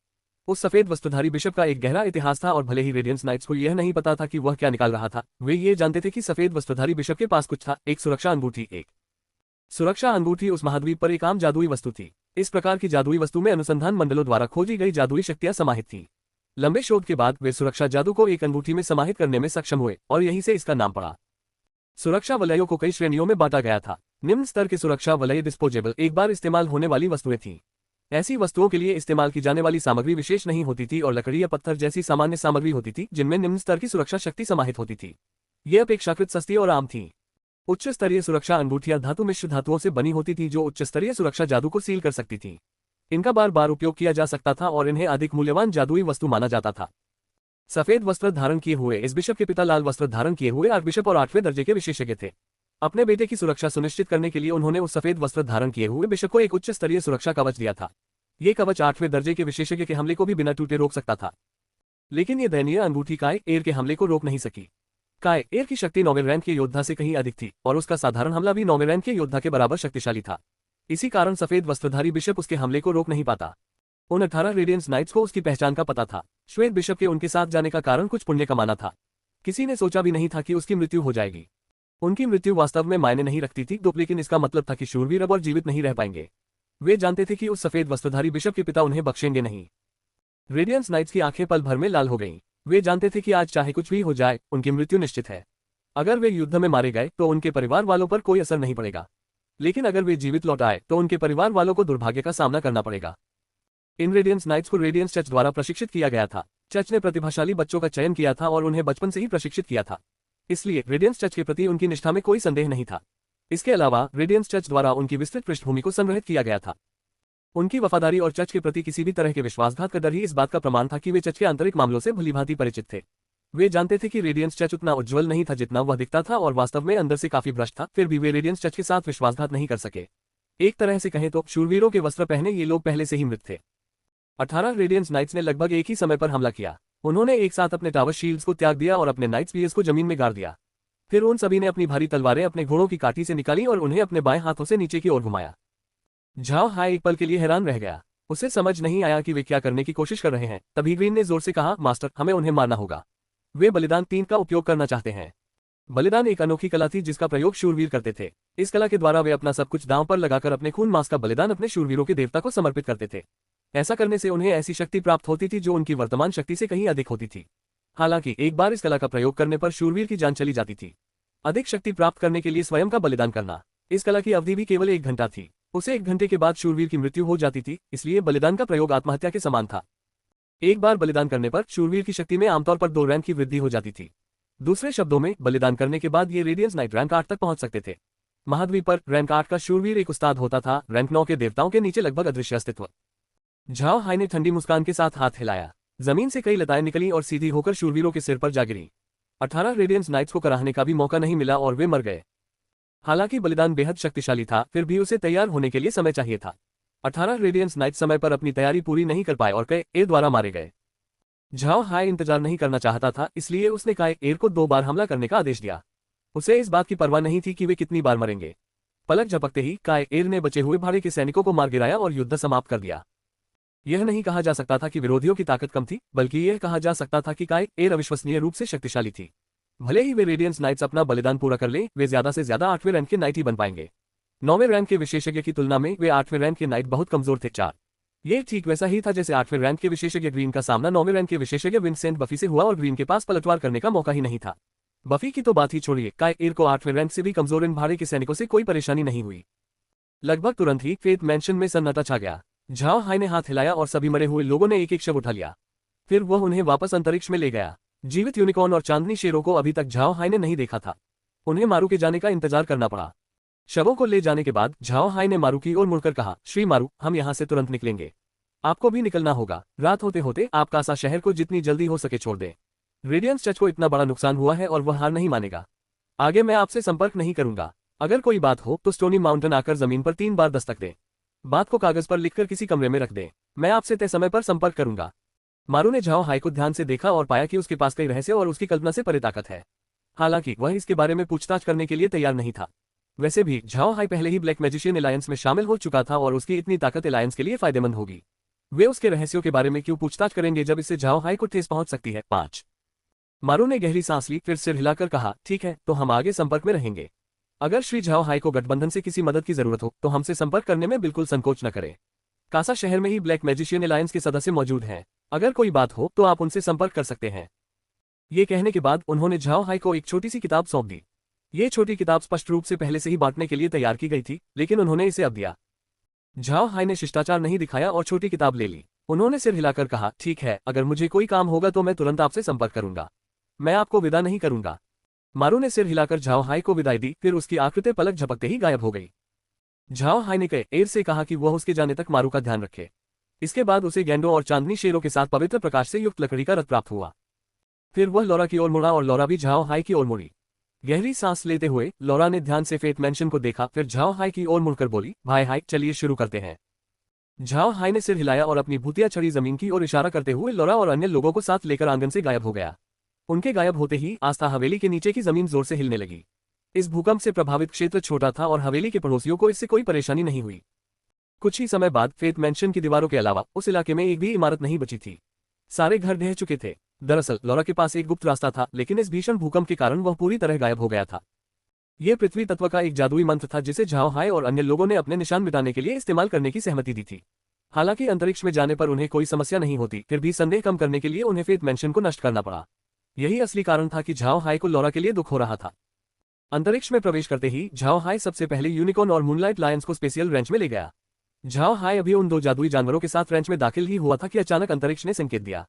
उस सफेद वस्त्रधारी बिशप का एक गहरा इतिहास था और भले ही रेडियंस नाइट्स को यह नहीं पता था कि वह क्या निकाल रहा था, वे ये जानते थे कि सफेद वस्त्रधारी बिशप के पास कुछ था, एक सुरक्षा अंगूठी। एक सुरक्षा अंगूठी उस महाद्वीप पर एक आम जादुई वस्तु थी। इस प्रकार की जादुई वस्तु में अनुसंधान मंडलों द्वारा खोजी गई जादुई शक्तियां समाहित थीं। लंबे शोध के बाद वे सुरक्षा जादू को एक अंगूठी में समाहित करने में सक्षम हुए और यहीं से इसका नाम पड़ा। सुरक्षा वलयों को कई श्रेणियों में बांटा गया था। निम्न स्तर के सुरक्षा वलय डिस्पोजेबल, एक बार इस्तेमाल होने वाली वस्तुएं थीं। ऐसी वस्तुओं के लिए इस्तेमाल की जाने वाली सामग्री विशेष नहीं होती थी और लकड़ी या पत्थर जैसी सामान्य सामग्री होती थी जिनमें निम्न स्तर की सुरक्षा शक्ति समाहित होती थी। ये अपेक्षाकृत सस्ती और आम थी। उच्च स्तरीय सुरक्षा अंगूठियां धातु मिश्र धातुओं से बनी होती थी जो उच्च स्तरीय सुरक्षा जादू को सील कर सकती थी। इनका बार बार उपयोग किया जा सकता था और इन्हें अधिक मूल्यवान जादुई वस्तु माना जाता था। सफेद वस्त्र धारण किए हुए इस बिशप के पिता लाल वस्त्र धारण किए हुए आर्कबिशप और 8वें दर्जे के विशेषज्ञ थे। अपने बेटे की सुरक्षा सुनिश्चित करने के लिए उन्होंने उस सफेद वस्त्र धारण किए हुए बिशप को एक उच्च स्तरीय सुरक्षा कवच दिया था। ये कवच 8वें दर्जे के विशेषज्ञ के हमले को भी बिना टूटे रोक सकता था। लेकिन ये दयनीय अंगूठी काय एर के हमले को रोक नहीं सकी। काय एर की शक्ति 9वें रैंक के योद्धा से कहीं अधिक थी और उसका साधारण हमला भी 9वें रैंक के योद्धा के बराबर शक्तिशाली था। इसी कारण सफेद वस्त्रधारी बिशप उसके हमले को रोक नहीं पाता। उन 18 रेडियंस नाइट्स को उसकी पहचान का पता था। श्वेत बिशप के उनके साथ जाने का कारण कुछ पुण्य कमाना था। किसी ने सोचा भी नहीं था कि उसकी मृत्यु हो जाएगी। उनकी मृत्यु वास्तव में मायने नहीं रखती थी, लेकिन इसका मतलब था कि शूरवीर अब और जीवित नहीं रह पाएंगे। वे जानते थे कि उस सफेद वस्त्रधारी बिशप के पिता उन्हें बख्शेंगे नहीं। रेडियंस नाइट्स की आंखें पल भर में लाल हो गईं। वे जानते थे कि आज चाहे कुछ भी हो जाए, उनकी मृत्यु निश्चित है। अगर वे युद्ध में मारे गए तो उनके परिवार वालों पर कोई असर नहीं पड़ेगा, लेकिन अगर वे जीवित लौट आए तो उनके परिवार वालों को दुर्भाग्य का सामना करना पड़ेगा। इन रेडियंस नाइट्स को रेडियंस चर्च द्वारा प्रशिक्षित किया गया था। चर्च ने प्रतिभाशाली बच्चों का चयन किया था और उन्हें बचपन से ही प्रशिक्षित किया था, इसलिए रेडियंस चर्च के प्रति उनकी निष्ठा में कोई संदेह नहीं था। इसके अलावा रेडियंस चर्च द्वारा उनकी विस्तृत पृष्ठभूमि को संग्रहित किया गया था। उनकी वफादारी और चर्च के प्रति किसी भी तरह के विश्वासघात का डर ही इस बात का प्रमाण था कि वे चर्च के आंतरिक मामलों से भलीभांति परिचित थे। वे जानते थे कि रेडियंस चर्च उतना उज्ज्वल नहीं था जितना वह दिखता था और वास्तव में अंदर से काफी भ्रष्ट था, फिर भी वे रेडियंस चर्च के साथ विश्वासघात नहीं कर सके। एक तरह से कहें तो शूरवीरों के वस्त्र पहने ये लोग पहले से ही मृत थे। 18 रेडियंस नाइट्स ने लगभग एक ही समय पर हमला किया। उन्होंने एक साथ अपने टावर शील्ड्स को त्याग दिया और अपने नाइट स्पीयर्स को जमीन में गाड़ दिया। फिर उन सभी ने अपनी भारी तलवारें अपने घोड़ों की काठी से निकाली और उन्हें अपने बाएं हाथों से नीचे की ओर घुमाया। झाओ हाय एक पल के लिए हैरान रह गया। उसे समझ नहीं आया कि वे क्या करने की कोशिश कर रहे हैं। तभी ग्रीन ने जोर से कहा, मास्टर, हमें उन्हें मारना होगा। वे बलिदान 3 का उपयोग करना चाहते हैं। बलिदान एक अनोखी कला थी जिसका प्रयोग शूरवीर करते थे। इस कला के द्वारा वे अपना सब कुछ दांव पर लगाकर अपने खून मांस का बलिदान अपने शूरवीरों के देवता को समर्पित करते थे। ऐसा करने से उन्हें ऐसी शक्ति प्राप्त होती थी जो उनकी वर्तमान शक्ति से कहीं अधिक होती थी। हालांकि एक बार इस कला का प्रयोग करने पर शूरवीर की जान चली जाती थी। अधिक शक्ति प्राप्त करने के लिए स्वयं का बलिदान करना। इस कला की अवधि भी केवल 1 घंटा थी। उसे 1 घंटे के बाद शूरवीर की मृत्यु हो जाती थी, इसलिए बलिदान का प्रयोग आत्महत्या के समान था। एक बार बलिदान करने पर शूरवीर की शक्ति में आमतौर पर 2 रैंक की वृद्धि हो जाती थी। दूसरे शब्दों में, बलिदान करने के बाद ये रेडियंस नाइट रैंक 8 तक पहुंच सकते थे। महाद्वीप पर रैंक 8 का शूरवीर एक उस्ताद होता था, रैंक 9 के देवताओं के नीचे लगभग अदृश्य अस्तित्व। झाओ हाय ने ठंडी मुस्कान के साथ हाथ हिलाया। जमीन से कई लताएं निकली और सीधी होकर शूरवीरों के सिर पर जा गिरी। 18 रेडियंस नाइट्स को कराहने का भी मौका नहीं मिला और वे मर गए। हालांकि बलिदान बेहद शक्तिशाली था, फिर भी उसे तैयार होने के लिए समय चाहिए था। 18 रेडियंस नाइट्स समय पर अपनी तैयारी पूरी नहीं कर पाए और कई ए द्वारा मारे गए। झाओ हाय इंतजार नहीं करना चाहता था, इसलिए उसने काए एर को 2 बार हमला करने का आदेश दिया। उसे इस बात की परवाह नहीं थी कि वे कितनी बार मरेंगे। पलक झपकते ही काए एर ने बचे हुए भाड़े के सैनिकों को मार गिराया और युद्ध समाप्त कर दिया। यह नहीं कहा जा सकता था कि विरोधियों की ताकत कम थी, बल्कि यह कहा जा सकता था कि काए एर अविश्वसनीय रूप से शक्तिशाली थी। भले ही वे रेडियंस नाइट्स अपना बलिदान पूरा कर लें, वे ज्यादा से ज्यादा 8वें रैंक के नाइट ही बन पाएंगे। 9वें रैंक के विशेषज्ञ की तुलना में वे 8वें रैंक के नाइट बहुत कमजोर थे। 4 ये ठीक वैसा ही था जैसे 8वें रैंक के विशेषज्ञ ग्रीन का सामना 9वें रैंक के विशेषज्ञ विंसेंट बफी से हुआ और ग्रीन के पास पलटवार करने का मौका ही नहीं था। बफी की तो बात ही छोड़िए, काए एर को 8वें रैंक से भी कमजोर इन भाड़े के सैनिकों से कोई परेशानी नहीं हुई। लगभग तुरंत ही फेथ मैंशन में सन्नाटा छा गया। झाओ हाय ने हाथ हिलाया और सभी मरे हुए लोगों ने एक एक शव उठा लिया। फिर वह उन्हें वापस अंतरिक्ष में ले गया। जीवित यूनिकॉर्न और चांदनी शेरों को अभी तक झाओ हाय ने नहीं देखा था। उन्हें मारू के जाने का इंतजार करना पड़ा। शवों को ले जाने के बाद झाओ हाय ने मारू की ओर मुड़कर कहा, श्री मारू, हम यहाँ से तुरंत निकलेंगे। आपको भी निकलना होगा। रात होते होते आप कासा शहर को जितनी जल्दी हो सके छोड़ दें। रेडियंस चर्च को इतना बड़ा नुकसान हुआ है और वह हार नहीं मानेगा। आगे मैं आपसे संपर्क नहीं करूंगा। अगर कोई बात हो तो स्टोनी माउंटेन आकर जमीन पर 3 बार दस्तक दे। बात को कागज पर लिखकर किसी कमरे में रख दें। मैं आपसे तय समय पर संपर्क करूंगा। मारू ने झाओ हाय को ध्यान से देखा और पाया कि उसके पास कई रहस्य और उसकी कल्पना से परे ताकत है। हालांकि वह इसके बारे में पूछताछ करने के लिए तैयार नहीं था। वैसे भी झाओ हाय पहले ही ब्लैक मैजिशियन अलायंस में शामिल हो चुका था और उसकी इतनी ताकत अलायंस के लिए फायदेमंद होगी। वे उसके रहस्यों के बारे में क्यों पूछताछ करेंगे जब इससे झाओ हाय को ठेस पहुंच सकती है। 5 मारू ने गहरी सांस ली, फिर सिर हिलाकर कहा, ठीक है, तो हम आगे संपर्क में रहेंगे। अगर श्री झाओ हाय को गठबंधन से किसी मदद की जरूरत हो तो हमसे संपर्क करने में बिल्कुल संकोच न करें। कासा शहर में ही ब्लैक मैजिशियन अलायंस के सदस्य मौजूद हैं। अगर कोई बात हो तो आप उनसे संपर्क कर सकते हैं। ये कहने के बाद उन्होंने झाओ हाय को एक छोटी सी किताब सौंप दी। ये छोटी किताब स्पष्ट रूप से पहले से ही बांटने के लिए तैयार की गई थी, लेकिन उन्होंने इसे अब दिया। झाओ हाय ने शिष्टाचार नहीं दिखाया और छोटी किताब ले ली। उन्होंने सिर हिलाकर कहा, ठीक है, अगर मुझे कोई काम होगा तो मैं तुरंत आपसे संपर्क करूंगा। मैं आपको विदा नहीं करूंगा। मारू ने सिर हिलाकर झाओ हाय को विदाई दी, फिर उसकी आकृति पलक झपकते ही गायब हो गई। झाओ हाय ने काए एर से कहा कि वह उसके जाने तक मारू का ध्यान रखे। इसके बाद उसे गैंडों और चांदनी शेरों के साथ पवित्र प्रकाश से युक्त लकड़ी का रथ प्राप्त हुआ। फिर वह लौरा की ओर मुड़ा और लौरा भी झाओ हाय की ओर मुड़ी। गहरी सांस लेते हुए लौरा ने ध्यान से फेथ मैंशन को देखा, फिर झाओ हाय की ओर मुड़कर बोली, भाई हाय, चलिए शुरू करते हैं। झाओ हाय ने सिर हिलाया और अपनी भूतिया छड़ी जमीन की ओर इशारा करते हुए लौरा और अन्य लोगों को साथ लेकर आंगन से गायब हो गया। उनके गायब होते ही आस्था हवेली के नीचे की जमीन जोर से हिलने लगी। इस भूकंप से प्रभावित क्षेत्र छोटा था और हवेली के पड़ोसियों को इससे कोई परेशानी नहीं हुई। कुछ ही समय बाद फेथ मैंशन की दीवारों के अलावा उस इलाके में एक भी इमारत नहीं बची थी। सारे घर ढह चुके थे। दरअसल लौरा के पास एक गुप्त रास्ता था, लेकिन इस भीषण भूकंप के कारण वह पूरी तरह गायब हो गया था। यह पृथ्वी तत्व का एक जादुई मंत्र था जिसे झाओ हाय और अन्य लोगों ने अपने निशान मिटाने के लिए इस्तेमाल करने की सहमति दी थी। हालांकि अंतरिक्ष में जाने पर उन्हें कोई समस्या नहीं होती, फिर भी संदेह कम करने के लिए उन्हें फेथ मैंशन को नष्ट करना पड़ा। यही असली कारण था कि झाओ हाय को लौरा के लिए दुख हो रहा था। अंतरिक्ष में प्रवेश करते ही झाओ हाय सबसे पहले यूनिकॉर्न और मूनलाइट लायंस को स्पेशियल रेंच में ले गया। झाओ हाय अभी उन 2 जादुई जानवरों के साथ रेंच में दाखिल ही हुआ था कि अचानक अंतरिक्ष ने संकेत दिया।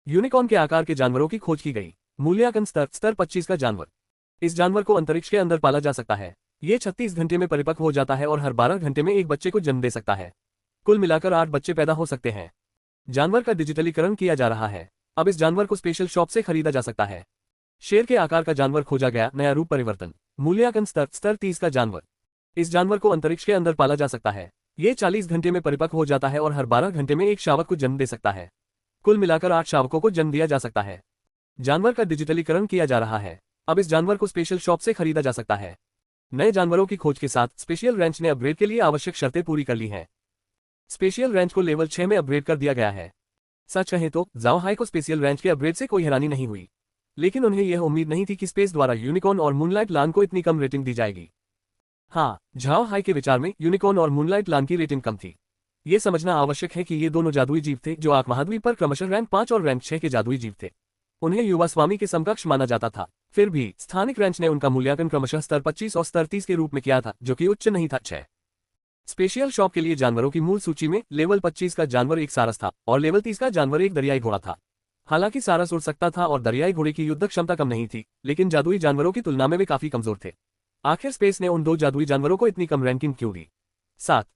यूनिकॉर्न के आकार के जानवरों की खोज की गई। मूल्यांकन स्तर 25 का जानवर। इस जानवर को अंतरिक्ष के अंदर पाला जा सकता है। ये 36 घंटे में परिपक्व हो जाता है और हर 12 घंटे में एक बच्चे को जन्म दे सकता है। कुल मिलाकर 8 बच्चे पैदा हो सकते हैं। जानवर का डिजिटलीकरण किया जा रहा है। अब इस जानवर को स्पेशल शॉप से खरीदा जा सकता है। शेर के आकार का जानवर खोजा गया, नया रूप परिवर्तन। मूल्यांकन स्तर 30 का जानवर। इस जानवर को अंतरिक्ष के अंदर पाला जा सकता है। ये 40 घंटे में परिपक्व हो जाता है और हर 12 घंटे में एक शावक को जन्म दे सकता है। कुल मिलाकर 8 शावकों को जन्म दिया जा सकता है। जानवर का डिजिटलीकरण किया जा रहा है। अब इस जानवर को स्पेशल शॉप से खरीदा जा सकता है। नए जानवरों की खोज के साथ स्पेशियल रेंच ने अपग्रेड के लिए आवश्यक शर्तें पूरी कर ली हैं। स्पेशियल रेंच को लेवल 6 में अपग्रेड कर दिया गया है। सच कहें तो झाओ हाय को स्पेशियल रेंच के अपग्रेड से कोई हैरानी नहीं हुई, लेकिन उन्हें यह उम्मीद नहीं थी कि स्पेस द्वारा यूनिकॉर्न और मूनलाइट लान को इतनी कम रेटिंग दी जाएगी। हाँ, झाओ हाय के विचार में यूनिकॉर्न और मूनलाइट लान की रेटिंग कम थी। ये समझना आवश्यक है कि ये दोनों जादुई जीव थे जो आक महाद्वीप पर क्रमशः रैंक 5 और रैंक 6 के जादुई जीव थे। उन्हें युवा स्वामी के समकक्ष माना जाता था। फिर भी स्थानिक रेंच ने उनका मूल्यांकन क्रमशः स्तर 25 और स्तर 30 के रूप में किया था, जो कि उच्च नहीं था। 6 स्पेशियल शॉप के लिए जानवरों की मूल सूची में लेवल 25 का जानवर एक सारस था और लेवल 30 का जानवर एक दरियाई घोड़ा था। हालांकि सारस उड़ सकता था और दरियाई घोड़े की युद्ध क्षमता कम नहीं थी, लेकिन जादुई जानवरों की तुलना में वे काफी कमजोर थे। आखिर स्पेस ने उन 2 जादुई जानवरों को इतनी कम रैंकिंग क्यों दी? 7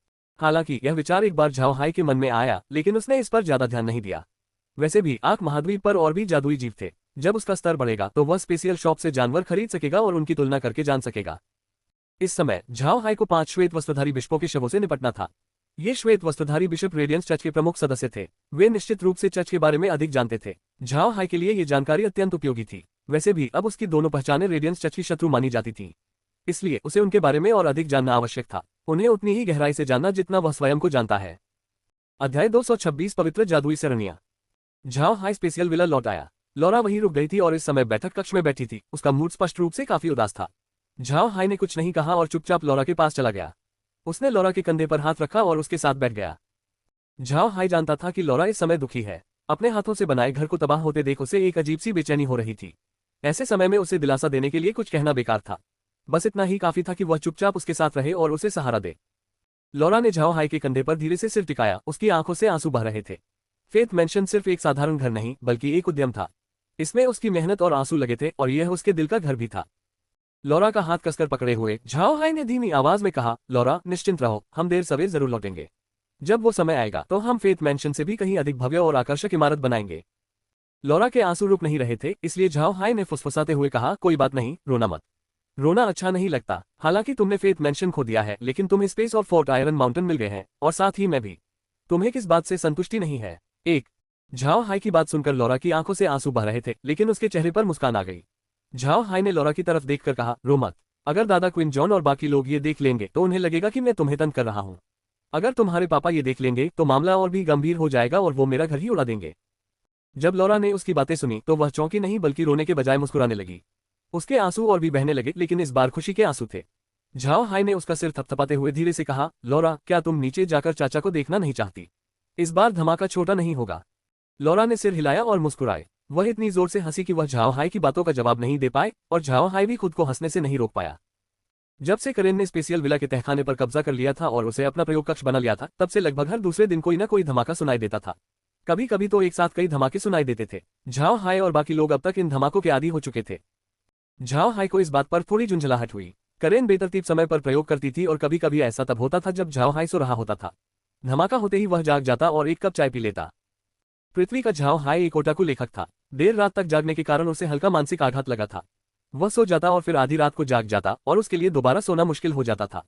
हालांकि यह विचार एक बार झाओ हाय के मन में आया, लेकिन उसने इस पर ज्यादा ध्यान नहीं दिया। वैसे भी आक महाद्वीप पर और भी जादुई जीव थे। जब उसका स्तर बढ़ेगा तो वह स्पेशियल शॉप से जानवर खरीद सकेगा और उनकी तुलना करके जान सकेगा। इस समय झाओ हाय को 5 श्वेत वस्त्रधारी बिशपों के शवों से निपटना था। ये श्वेत वस्त्रधारी बिशप रेडियंस चर्च के प्रमुख सदस्य थे। वे निश्चित रूप से चर्च के बारे में अधिक जानते थे। झाओ हाई के लिए ये जानकारी अत्यंत उपयोगी थी। वैसे भी अब उसकी दोनों पहचानें रेडियंस चर्च की शत्रु मानी जाती थीं, इसलिए उसे उनके बारे में और अधिक जानना आवश्यक था। उन्हें उतनी ही गहराई से जानना जितना वह स्वयं को जानता है। अध्याय 226 पवित्र जादुई सरनियां। झाओ हाई स्पेशियल विला लौट आया। लॉरा वहीं रुक गई थी और इस समय बैठक कक्ष में बैठी थी। उसका मूड स्पष्ट रूप से काफी उदास था। झाओ हाई ने कुछ नहीं कहा और चुपचाप लॉरा के पास चला गया। उसने लॉरा के कंधे पर हाथ रखा और उसके साथ बैठ गया। झाओ हाई जानता था कि लॉरा इस समय दुखी है। अपने हाथों से बनाए घर को तबाह होते देख उसे एक अजीब सी बेचैनी हो रही थी। ऐसे समय में उसे दिलासा देने के लिए कुछ कहना बेकार था। बस इतना ही काफी था कि वह चुपचाप उसके साथ रहे और उसे सहारा दे। लॉरा ने झाओ हाई के कंधे पर धीरे से सिर टिकाया। उसकी आंखों से आंसू बह रहे थे। फेथ मैंशन सिर्फ एक साधारण घर नहीं बल्कि एक उद्यम था। इसमें उसकी मेहनत और आंसू लगे थे और यह उसके दिल का घर भी था। लॉरा का हाथ कसकर पकड़े हुए झाओ हाई ने धीमी आवाज में कहा, लॉरा निश्चिंत रहो, हम देर सवेर जरूर लौटेंगे। जब वो समय आएगा तो हम फेथ मैंशन से भी कहीं अधिक भव्य और आकर्षक इमारत बनाएंगे। लॉरा के आंसू रुक नहीं रहे थे, इसलिए झाओ हाई ने फुसफुसाते हुए कहा, कोई बात नहीं, रोना मत। रोना अच्छा नहीं लगता। हालांकि तुमने फेथ मैंशन खो दिया है, लेकिन तुम्हें स्पेस और फोर्ट आयरन माउंटेन मिल गए हैं, और साथ ही मैं भी। तुम्हें किस बात से संतुष्टि नहीं है? एक झाओ हाई की बात सुनकर लॉरा की आंखों से आंसू बह रहे थे, लेकिन उसके चेहरे पर मुस्कान आ गई। झाओ हाई ने लॉरा की तरफ देखकर कहा, रो मत। अगर दादा क्वीन जॉन और बाकी लोग ये देख लेंगे तो उन्हें लगेगा कि मैं तुम्हें तंग कर रहा हूं। अगर तुम्हारे पापा ये देख लेंगे तो मामला और भी गंभीर हो जाएगा और वो मेरा घर ही उड़ा देंगे। जब लॉरा ने उसकी बातें सुनी तो वह चौंकी नहीं बल्कि रोने के बजाय मुस्कुराने लगी। उसके आंसू और भी बहने लगे, लेकिन इस बार खुशी के आंसू थे। झाओ हाई ने उसका सिर थपथपाते हुए धीरे से कहा, लॉरा क्या तुम नीचे जाकर चाचा को देखना नहीं चाहती? इस बार धमाका छोटा नहीं होगा। लॉरा ने सिर हिलाया और मुस्कुराए। वह इतनी जोर से हंसी कि वह झाओ हाई की बातों का जवाब नहीं दे पाए, और झाओ हाई भी खुद को हंसने से नहीं रोक पाया। जब से करेन ने स्पेशियल विला के तहखाने पर कब्जा कर लिया था और उसे अपना प्रयोग कक्ष बना लिया था, तब से लगभग हर दूसरे दिन कोई न कोई धमाका सुनाई देता था। कभी कभी तो एक साथ कई धमाके सुनाई देते थे। झाओ हाई और बाकी लोग अब तक इन धमाकों के आदी हो चुके थे। झाओ हाई को इस बात पर थोड़ी झुंझलाहट हुई। करेन बेतरतीब समय पर प्रयोग करती थी और कभी कभी ऐसा तब होता था जब झाओ हाई सो रहा होता था। धमाका होते ही वह जाग जाता और एक कप चाय पी लेता। पृथ्वी का झाओ हाई एक ओटाकू लेखक था। देर रात तक जागने के कारण उसे हल्का मानसिक आघात लगा था। वह सो जाता और फिर आधी रात को जाग जाता और उसके लिए दोबारा सोना मुश्किल हो जाता था।